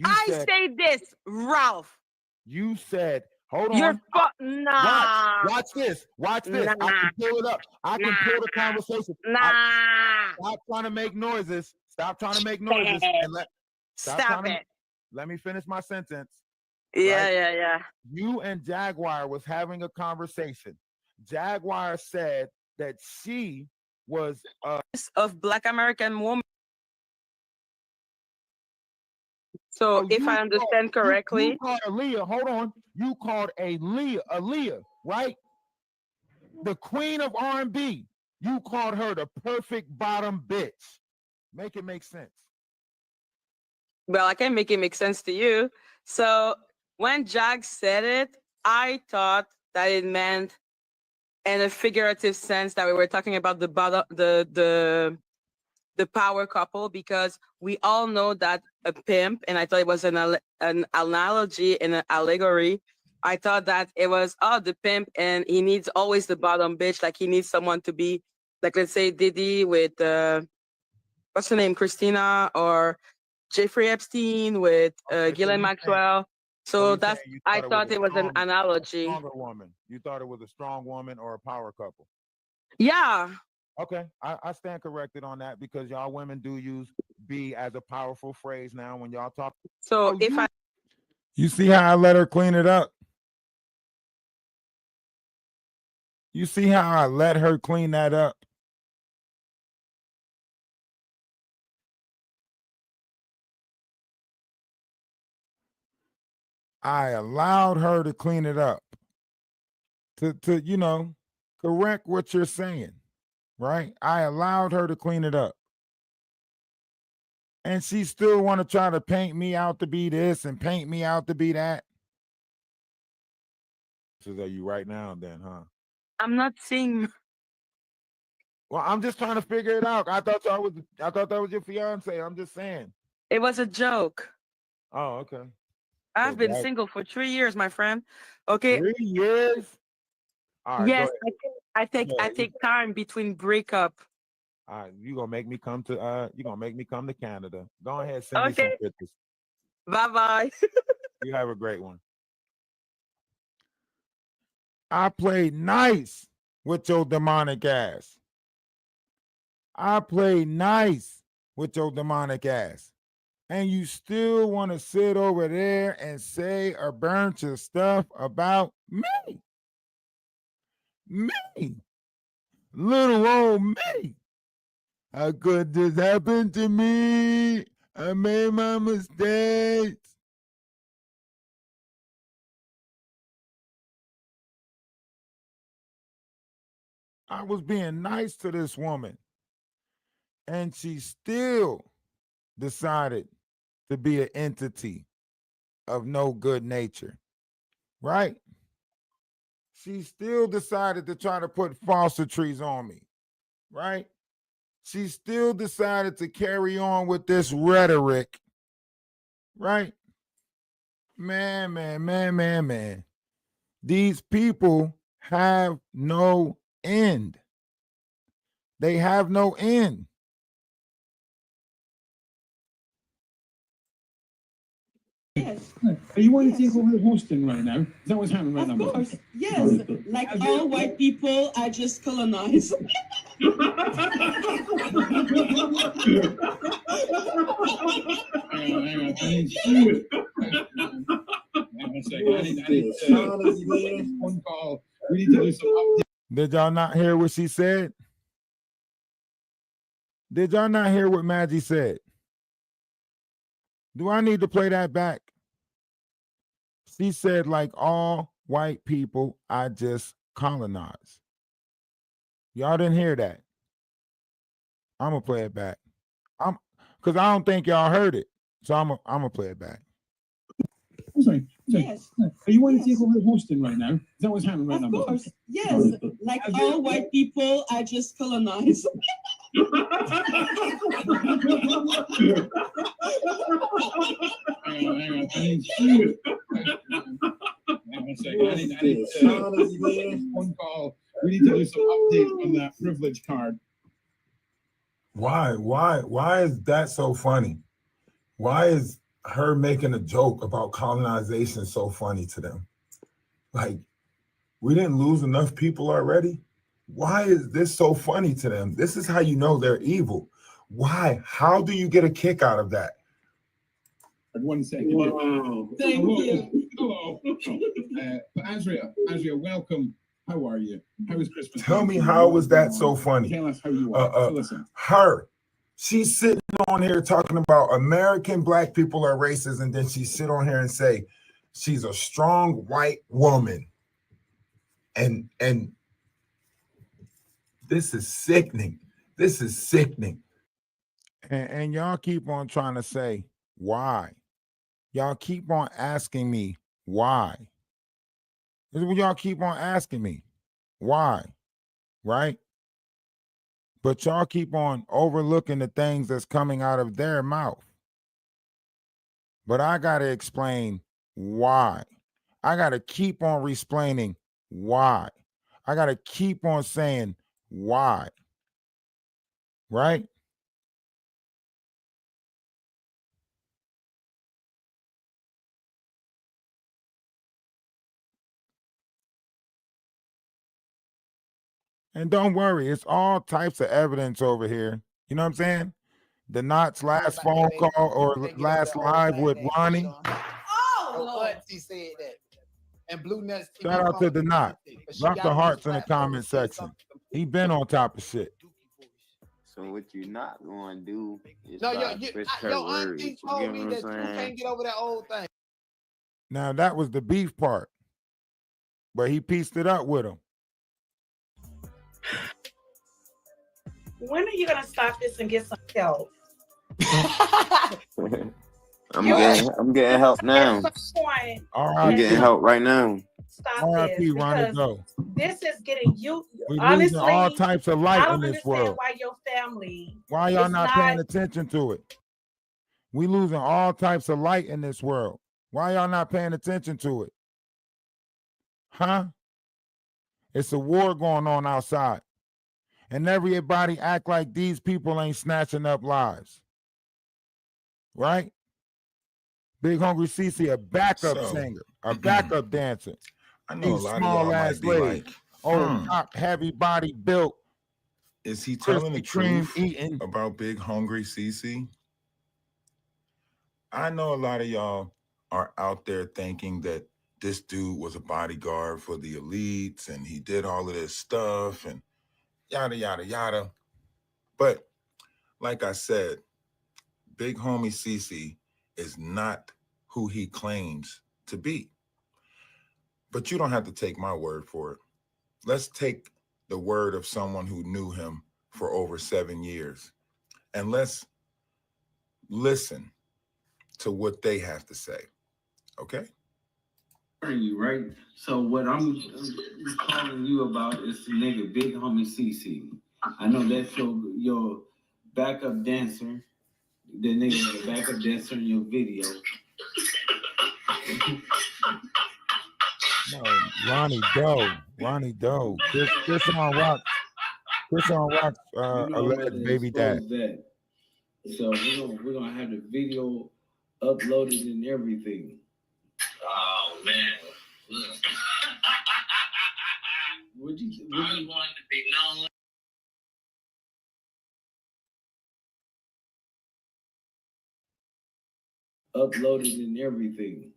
I say this, Ralph. You said, hold You're on. nah. Watch this. Watch this. Nah. I can pull it up. I can pull the conversation. Stop trying to make noises. Stop trying to make noises. And Stop it. Let me finish my sentence. Yeah, right? yeah. You and Jaguar was having a conversation. Jaguar said that she was of Black American woman. So if I understand correctly, you called Aaliyah. Hold on. You called Aaliyah, right? The queen of R&B. You called her the perfect bottom bitch. Make it make sense. Well, I can make it make sense to you. So when Jag said it, I thought that it meant in a figurative sense that we were talking about the bottom, the power couple, because we all know that a pimp, and I thought it was an analogy and an allegory. I thought that it was, the pimp, and he needs always the bottom bitch. Like he needs someone to be, like, let's say Diddy with, what's her name? Christina, or Jeffrey Epstein with Ghislaine Maxwell. So that's, I thought it was an analogy. Stronger woman. You thought it was a strong woman or a power couple? Yeah. Okay, I stand corrected on that because y'all women do use "be" as a powerful phrase now when y'all talk. So you see how I let her clean it up? You see how I let her clean that up? I allowed her to clean it up, to correct what you're saying, right? I allowed her to clean it up. And she still want to try to paint me out to be this and paint me out to be that. So are you right now then, huh? I'm not seeing. Well, I'm just trying to figure it out. I thought that was your fiance. I'm just saying. It was a joke. Oh, okay. I've been single for 3 years, my friend. Okay. 3 years? All right, yes, go ahead. I take time between breakup. All right, you're gonna make me come to Canada. Go ahead, send me some Okay. pictures. Bye-bye. You have a great one. I played nice with your demonic ass. I played nice with your demonic ass. And you still want to sit over there and say a bunch of stuff about me. Me. Little old me. How could this happen to me? I made my mistakes. I was being nice to this woman. And she still decided to be an entity of no good nature, right? She still decided to try to put falsitries on me, right? She still decided to carry on with this rhetoric, right? Man. These people have no end. They have no end. Yes. Are you want to take over the hosting right now? Is that what's happening right now? Of course. Yes. Like all white people, I just colonize. Hang on. I need one call. We need to do some updates. Did y'all not hear what she said? Did y'all not hear what Maggie said? Do I need to play that back? She said, like all white people, I just colonize. Y'all didn't hear that. I'm gonna play it back. Because I don't think y'all heard it. So I'm gonna play it back. I'm sorry. Yes. Are you want to take over the hosting right now? Is that what's happening right now? Of course. Yes. Like all white people, I just colonize. Hang on. I need one call. We need to do some updates on that privilege card. Why is that so funny? Why is her making a joke about colonization so funny to them? Like, we didn't lose enough people already? Why is this so funny to them? This is how you know they're evil. Why? How do you get a kick out of that? 1 second. Wow. Thank you. Hello. Azria, welcome. How are you? How was Christmas? Tell me, how was that so funny? Tell us how you are. Listen. She's sitting on here talking about American black people are racist, and then she sit on here and say she's a strong white woman. And this is sickening. This is sickening. And y'all keep on trying to say, why? Y'all keep on asking me, why? This is what y'all keep on asking me. Why? Right? But y'all keep on overlooking the things that's coming out of their mouth. But I got to explain why. I got to keep on explaining why. I got to keep on saying why. Right? And don't worry, it's all types of evidence over here. You know what I'm saying? The Knott's last phone call or last live with Ronnie. Oh, he said that. And Blue Nuts. Shout out to the Knot. Drop the hearts in the comment section. He been on top of shit. So what you're not going to do is No, your auntie told me that you can't get over that old thing. Now that was the beef part, but he pieced it up with him. When are you gonna stop this and get some help? I'm getting help now. At some point, I'm getting help right now. stop this R.I.P. Ronnie because Doe. this is getting you. We losing Honestly, all types of light I don't in this understand world. why your family. Why y'all is not paying attention to it? We losing all types of light in this world. Why y'all not paying attention to it? Huh? It's a war going on outside. And everybody act like these people ain't snatching up lives. Right? Big Hungry CeCe, a backup singer, a backup dancer. I know a These lot of small y'all ass might be ladies. like, Top heavy body built. Is he telling the Krispy Kreme truth eating. about Big Hungry CeCe? I know a lot of y'all are out there thinking that this dude was a bodyguard for the elites and he did all of this stuff and yada, yada, yada. But like I said, Big Homie CeCe is not who he claims to be. But you don't have to take my word for it. Let's take the word of someone who knew him for over 7 years. And let's listen to what they have to say. Okay? You right. So what I'm calling you about is the nigga Big Homie CeCe. I know that's your backup dancer. The nigga the backup dancer in your video. No, Ronnie Doe. Chris on Rock. Alleged baby dad. That. So we're gonna have the video uploaded and everything. Oh man, look. Would you want to be known? Uploaded and everything.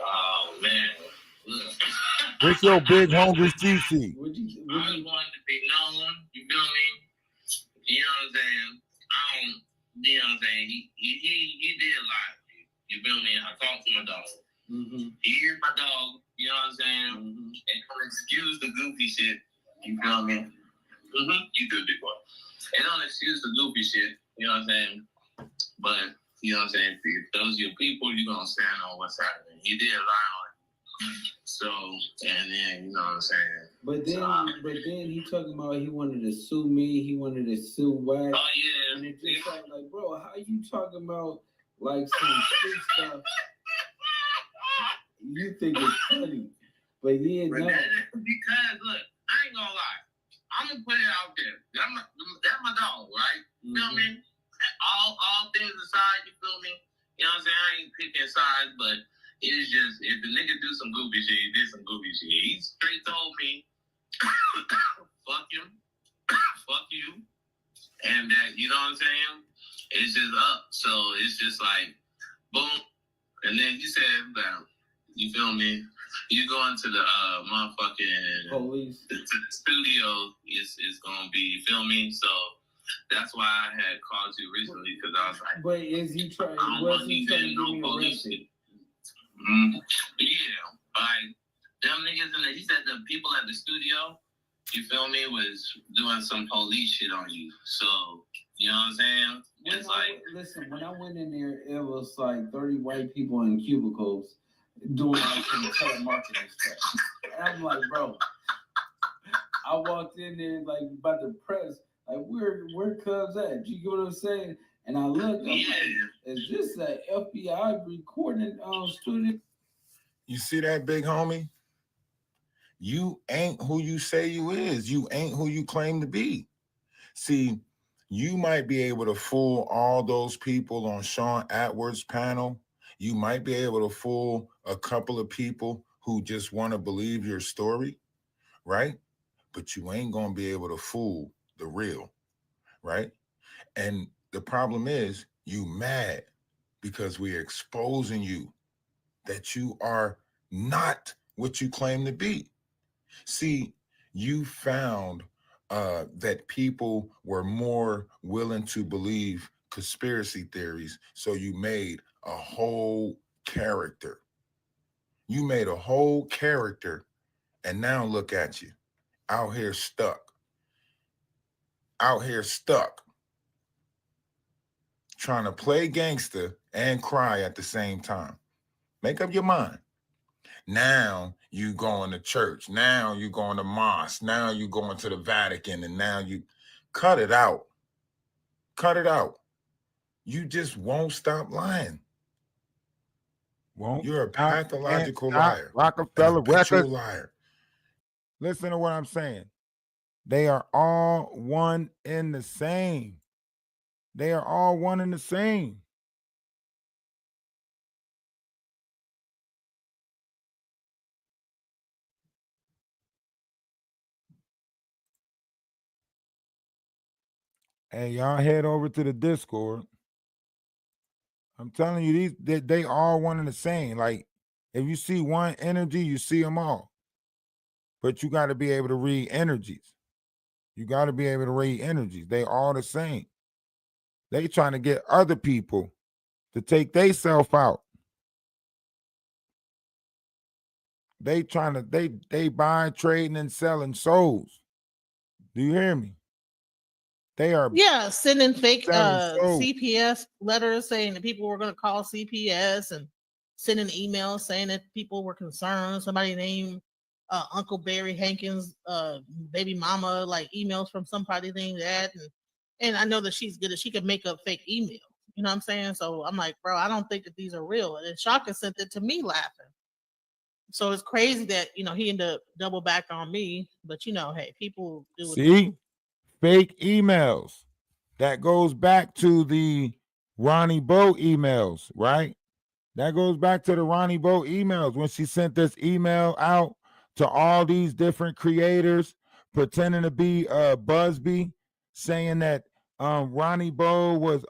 Oh man, look. What's your Big Hungry CeCe? Would you want to be known? You feel me? You know what I'm saying? You know what I'm saying? He did a lot. You feel me? I talked to my dog. Mm-hmm. He hears my dog. You know what I'm saying? Mm-hmm. And don't excuse the goofy shit. You feel me? Mm-hmm. You good, big boy. And don't excuse the goofy shit. You know what I'm saying? But you know what I'm saying? If those are your people, you're gonna stand on what's happening. He did a lot on it. So, and then you know what I'm saying. But then he talking about he wanted to sue me. He wanted to sue Wax. Oh yeah. And it's just like, bro, how you talking about like some street stuff? You think it's funny, but yeah, no. Because look, I ain't gonna lie. I'm gonna put it out there. That's my dog, right? You feel me? All things aside, you feel me? You know what I'm saying? I ain't picking sides, but it's just if the nigga do some goofy shit, he did some goofy shit. He straight told me, fuck you, fuck you, and that, you know what I'm saying? It's just up. So it's just like, boom. And then you said that, you feel me? You go into the motherfucking police. To the studio is gonna be, you feel me? So that's why I had called you recently because I was like, but is he trying? Was he trying to get me arrested? Yeah, like them niggas in the, he said the people at the studio, you feel me, was doing some police shit on you. So you know what I'm saying? It's listen, when I went in there, it was like 30 white people in cubicles doing like some telemarketing stuff. And I'm like, bro, I walked in there like about to press, like where Cubs at? You get what I'm saying? And I looked, I'm like, is this an FBI recording studio? You see that, big homie? You ain't who you say you is. You ain't who you claim to be. See, you might be able to fool all those people on Sean Atwood's panel. You might be able to fool a couple of people who just want to believe your story, right? But you ain't going to be able to fool the real, right? And the problem is you mad because we're exposing you that you are not what you claim to be. See, you found that people were more willing to believe conspiracy theories, so you made a whole character, You made a whole character, and now look at you, out here stuck. Out here stuck. Trying to play gangster and cry at the same time. Make up your mind. Now you going to church. Now you going to mosque. Now you going to the Vatican, and now you cut it out. Cut it out. You just won't stop lying. You're a pathological liar. Rockefeller Records. Liar. Listen to what I'm saying. They are all one and the same. They are all one and the same. Hey, y'all head over to the Discord. I'm telling you, they all one and the same. Like, if you see one energy, you see them all. But you got to be able to read energies. You got to be able to read energies. They all the same. They trying to get other people to take they self out. They trying to, they buying, trading, and selling souls. Do you hear me? They are sending fake souls. CPS letters saying that people were going to call CPS and sending emails saying that people were concerned. Somebody named Uncle Barry Hankins, baby mama, like emails from somebody named that. And I know that she's good at she could make up fake emails. You know what I'm saying? So I'm like, bro, I don't think that these are real. And Shaka sent it to me laughing. So it's crazy that, he ended up double back on me. But, hey, people do it. See? Fake emails. That goes back to the Ronnie Bo emails, right? That goes back to the Ronnie Bo emails when she sent this email out to all these different creators pretending to be Busby, saying that Ronnie Bo was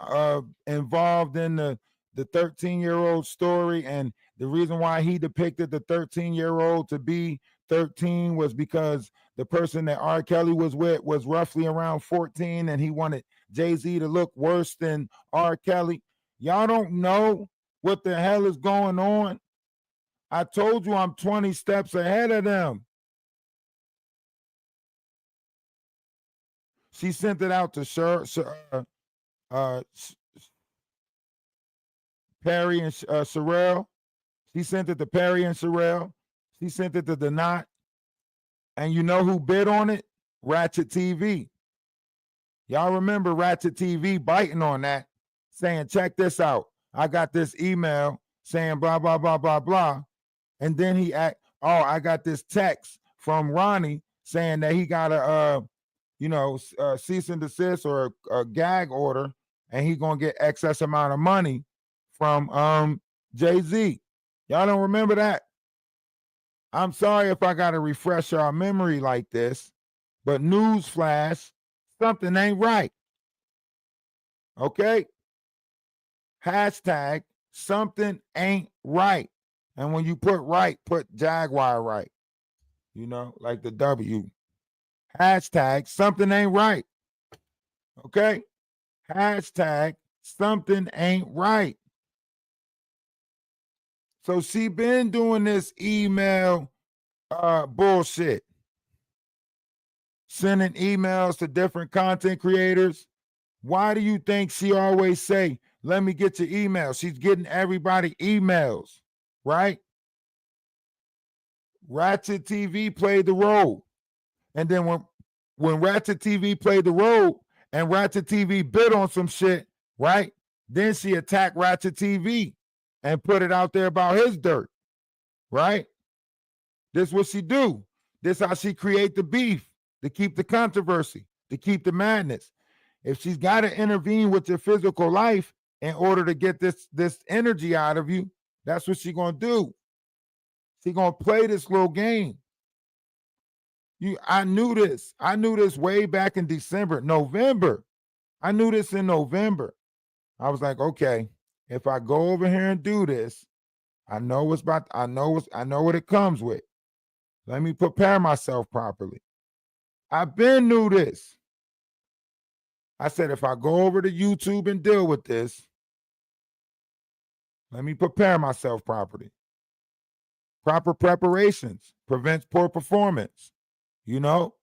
involved in the 13-year-old story, and the reason why he depicted the 13-year-old to be 13 was because the person that R. Kelly was with was roughly around 14, and he wanted Jay-Z to look worse than R. Kelly. Y'all don't know what the hell is going on? I told you I'm 20 steps ahead of them. She sent it out to Perry and Sherelle. She sent it to Perry and Sherelle. She sent it to Donat. And you know who bid on it? Ratchet TV. Y'all remember Ratchet TV biting on that, saying, check this out. I got this email saying blah, blah, blah, blah, blah. And then I got this text from Ronnie saying that he got a cease and desist or a gag order, and he gonna get excess amount of money from Jay-Z. Y'all don't remember that? I'm sorry if I gotta refresh our memory like this, but newsflash, something ain't right. Okay? Hashtag something ain't right. And when you put right, put Jaguar right. Like the W. Hashtag something ain't right. Okay? Hashtag something ain't right. So she been doing this email bullshit. Sending emails to different content creators. Why do you think she always say, let me get your email? She's getting everybody emails, right? Ratchet TV played the role. And then when Ratchet TV played the role and Ratchet TV bid on some shit, right? Then she attacked Ratchet TV and put it out there about his dirt, right? This what she do. This how she create the beef, to keep the controversy, to keep the madness. If she's got to intervene with your physical life in order to get this energy out of you, that's what she's going to do. She's going to play this little game. I knew this. I knew this way back in November. I knew this in November. I was like, okay, if I go over here and do this, I know what it comes with. Let me prepare myself properly. I've been knew this. I said, if I go over to YouTube and deal with this, let me prepare myself properly. Proper preparations prevents poor performance. You know,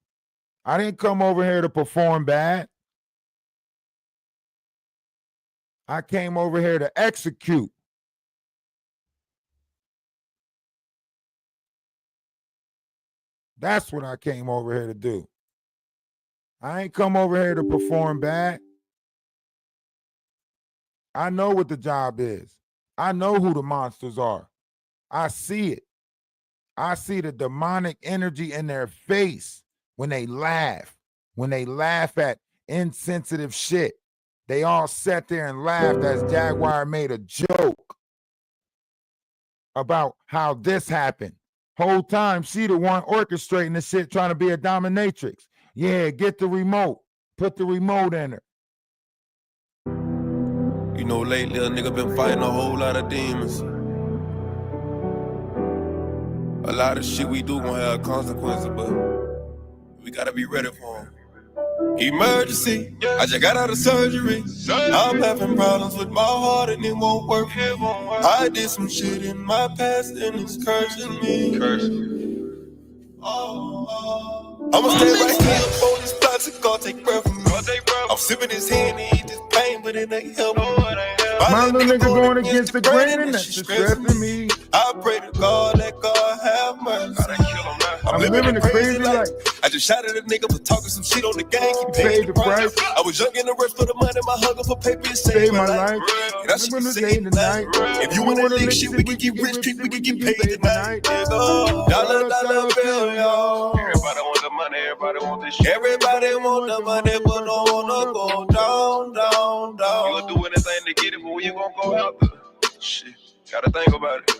I didn't come over here to perform bad. I came over here to execute. That's what I came over here to do. I ain't come over here to perform bad. I know what the job is. I know who the monsters are. I see it. I see the demonic energy in their face when they laugh at insensitive shit. They all sat there and laughed as Jaguar made a joke about how this happened. Whole time, she the one orchestrating the shit, trying to be a dominatrix. Yeah, get the remote. Put the remote in her. You know, lately a nigga been fighting a whole lot of demons. A lot of shit we do gonna have consequences, but we gotta be ready for them. Emergency, I just got out of surgery. I'm having problems with my heart and it won't work. I did some shit in my past and it's cursing me. I'ma stay right here on this plastic, gonna take breath from me. I'm sipping this hand and eat this pain, but it ain't helping me. My little nigga going against the grain and that's stressing me. I pray to God, let God have mercy. I'm living a crazy life. I just shot at a nigga for talking some shit on the gang. He paid the price. I was young and the rest for the money. My hunger for paper and saved my life. And I should be saying tonight. If you wanna lick shit, we can get rich, we can get paid tonight. Dollar, dollar bill, y'all. Everybody want the money, everybody want this shit. Everybody want the money, but don't wanna go down, down, down. You'll do anything to get it, but when you gonna go out there? Shit, gotta think about it.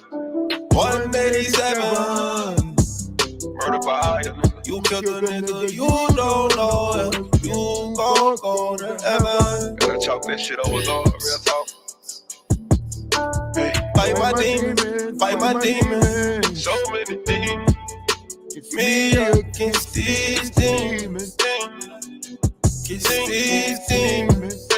187. Murder by hire. You killed a nigga, you don't know it. You gon' go to heaven. Gotta chalk that shit over, dog. Real talk. Hey, fight my demons, fight my demons. So many demons. It's me against these demons. Against these demons.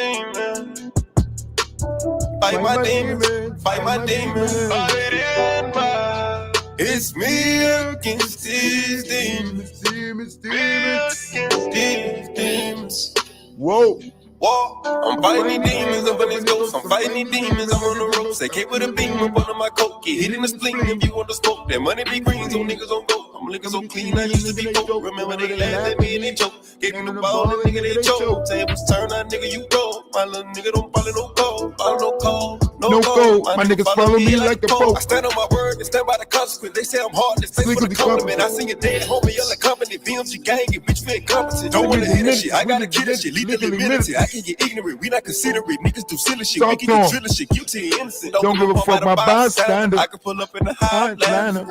Fight my demons, fight my demons. Fight in my. It's me against these demons. Demons, demons, these demons. Whoa. Whoa, I'm fighting these demons up in these ghosts. I'm fighting these demons, I'm on the ropes. They came with a beam up under my coat. Get hit in the spleen if you want to smoke. That money be green, so niggas on go. I'm looking so clean, I used to be broke. Remember they laughed at me and they choke. Gave me the ball, that nigga they choke. Tables turn, that nigga you go. My little nigga don't follow no code. Follow no code. No code. My niggas follow me like the Pope. I stand on my word and stand by the consequence. They say I'm heartless, thanks for the compliment. I sing it dead, homie, yelling company. BMG gang, get bitch, we incompetent. Don't wanna hear that shit, I gotta kill that shit. Lethal immunity, I can get ignorant. We not considerate, niggas do silly shit. We can get driller shit, guilty and innocent. Don't give a fuck about bystander. I can pull up in the Highlander.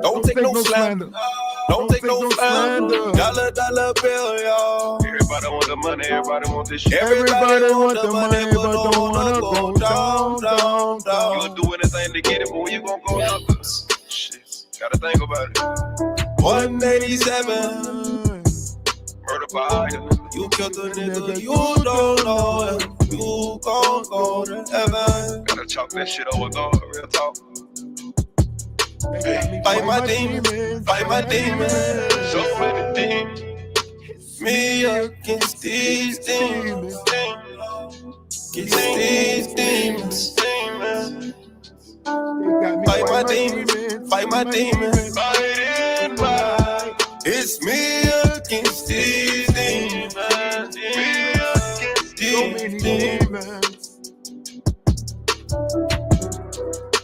Don't take no slander. Don't take no slander. Dollar, dollar bill, y'all. Everybody want the money, everybody want this shit. Everybody want the money, but don't wanna go down, down, down. You'll do anything to get it, but when you gon' go down? Shit, gotta think about it. 187. Murder by hire. You killed a nigga, you don't know it. You gon' go to heaven. Gotta chalk that shit over, dog. Real talk. Hey, fight my demons, fight my demons. So many demons. Me against these demons. Against these demons. Fight my demons, fight my demons. Fight in my. It's me against these demons. Me against these demons.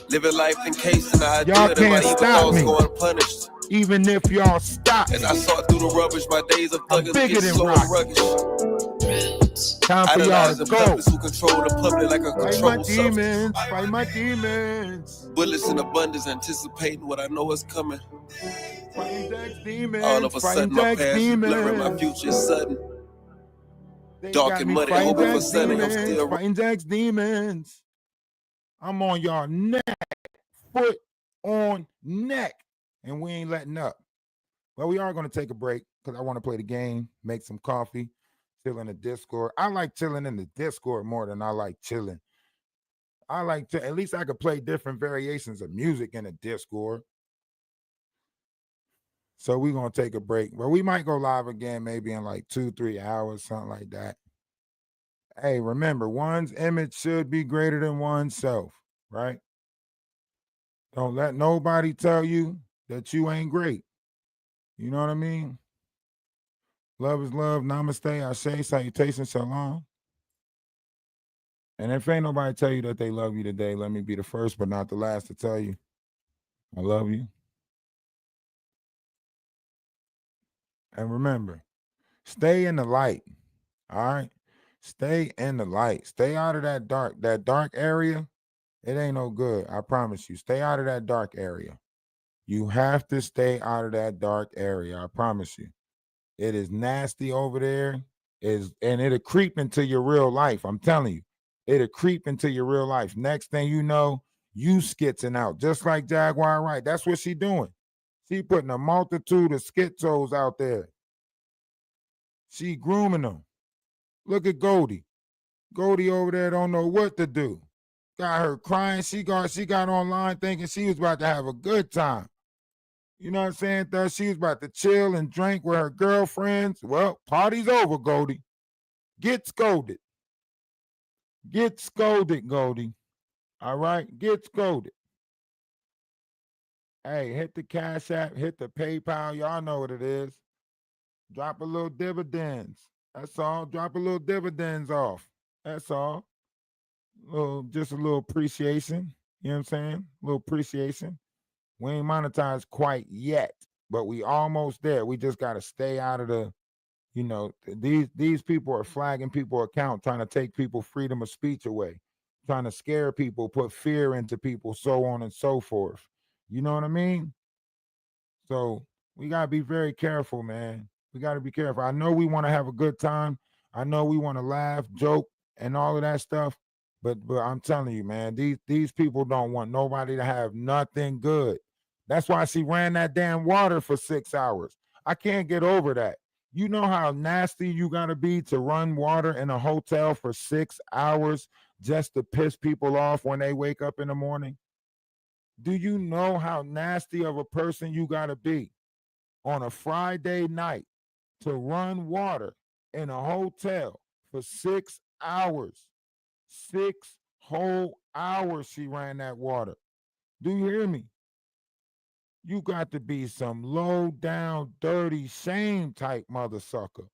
Living life encased in the idea Y'all that my can't evil stop thoughts me. go unpunished. Even if y'all stop. As I sort through the rubbish, my days of thuggers bigger get than slow rock. and ruggish. Time for y'all Idolize to the go. puppets who control the public like a Fight my controlled substance. demons, fight my demons. Bullets in abundance, anticipating what I know is coming. Fighting Jack's demons, All of a sudden, my fighting Jack's past is blurring, my demons. future is sudden. They Dark got and me muddy, fighting hoping for Jack's sunny, I'm demons, still fighting Jack's demons. I'm on y'all neck, foot on neck, and we ain't letting up. Well, we are going to take a break because I want to play the game, make some coffee, chill in the Discord. I like chilling in the Discord more than I like chilling. I like to, at least I could play different variations of music in the Discord. So we're gonna take a break. But we might go live again maybe in like 2-3 hours, something like that. Hey, remember, one's image should be greater than oneself, right? Don't let nobody tell you that you ain't great. You know what I mean? Love is love. Namaste. Ashe. Salutations. Shalom. And if ain't nobody tell you that they love you today, let me be the first but not the last to tell you I love you. And remember, stay in the light. All right? Stay in the light. Stay out of that dark area. It ain't no good. I promise you. Stay out of that dark area. You have to stay out of that dark area. I promise you. It is nasty over there. And it'll creep into your real life. I'm telling you. It'll creep into your real life. Next thing you know, you skitzing out. Just like Jaguar, right? That's what she doing. She putting a multitude of schizos out there. She grooming them. Look at Goldie. Goldie over there don't know what to do. Got her crying. She got online thinking she was about to have a good time. You know what I'm saying? Thought she was about to chill and drink with her girlfriends. Well, party's over, Goldie. Get scolded. Get scolded, Goldie. All right? Get scolded. Hey, hit the Cash App, hit the PayPal. Y'all know what it is. Drop a little dividends. That's all. Drop a little dividends off. That's all. Just a little appreciation. You know what I'm saying? A little appreciation. We ain't monetized quite yet, but we almost there. We just got to stay out of the, these people are flagging people account, trying to take people freedom of speech away, trying to scare people, put fear into people, so on and so forth. You know what I mean? So we got to be very careful, man. We got to be careful. I know we want to have a good time. I know we want to laugh, joke, and all of that stuff. But I'm telling you, man, these people don't want nobody to have nothing good. That's why she ran that damn water for 6 hours. I can't get over that. You know how nasty you got to be to run water in a hotel for 6 hours just to piss people off when they wake up in the morning? Do you know how nasty of a person you got to be on a Friday night to run water in a hotel for 6 hours? 6 whole hours she ran that water. Do you hear me? You got to be some low down, dirty, shame type mother sucker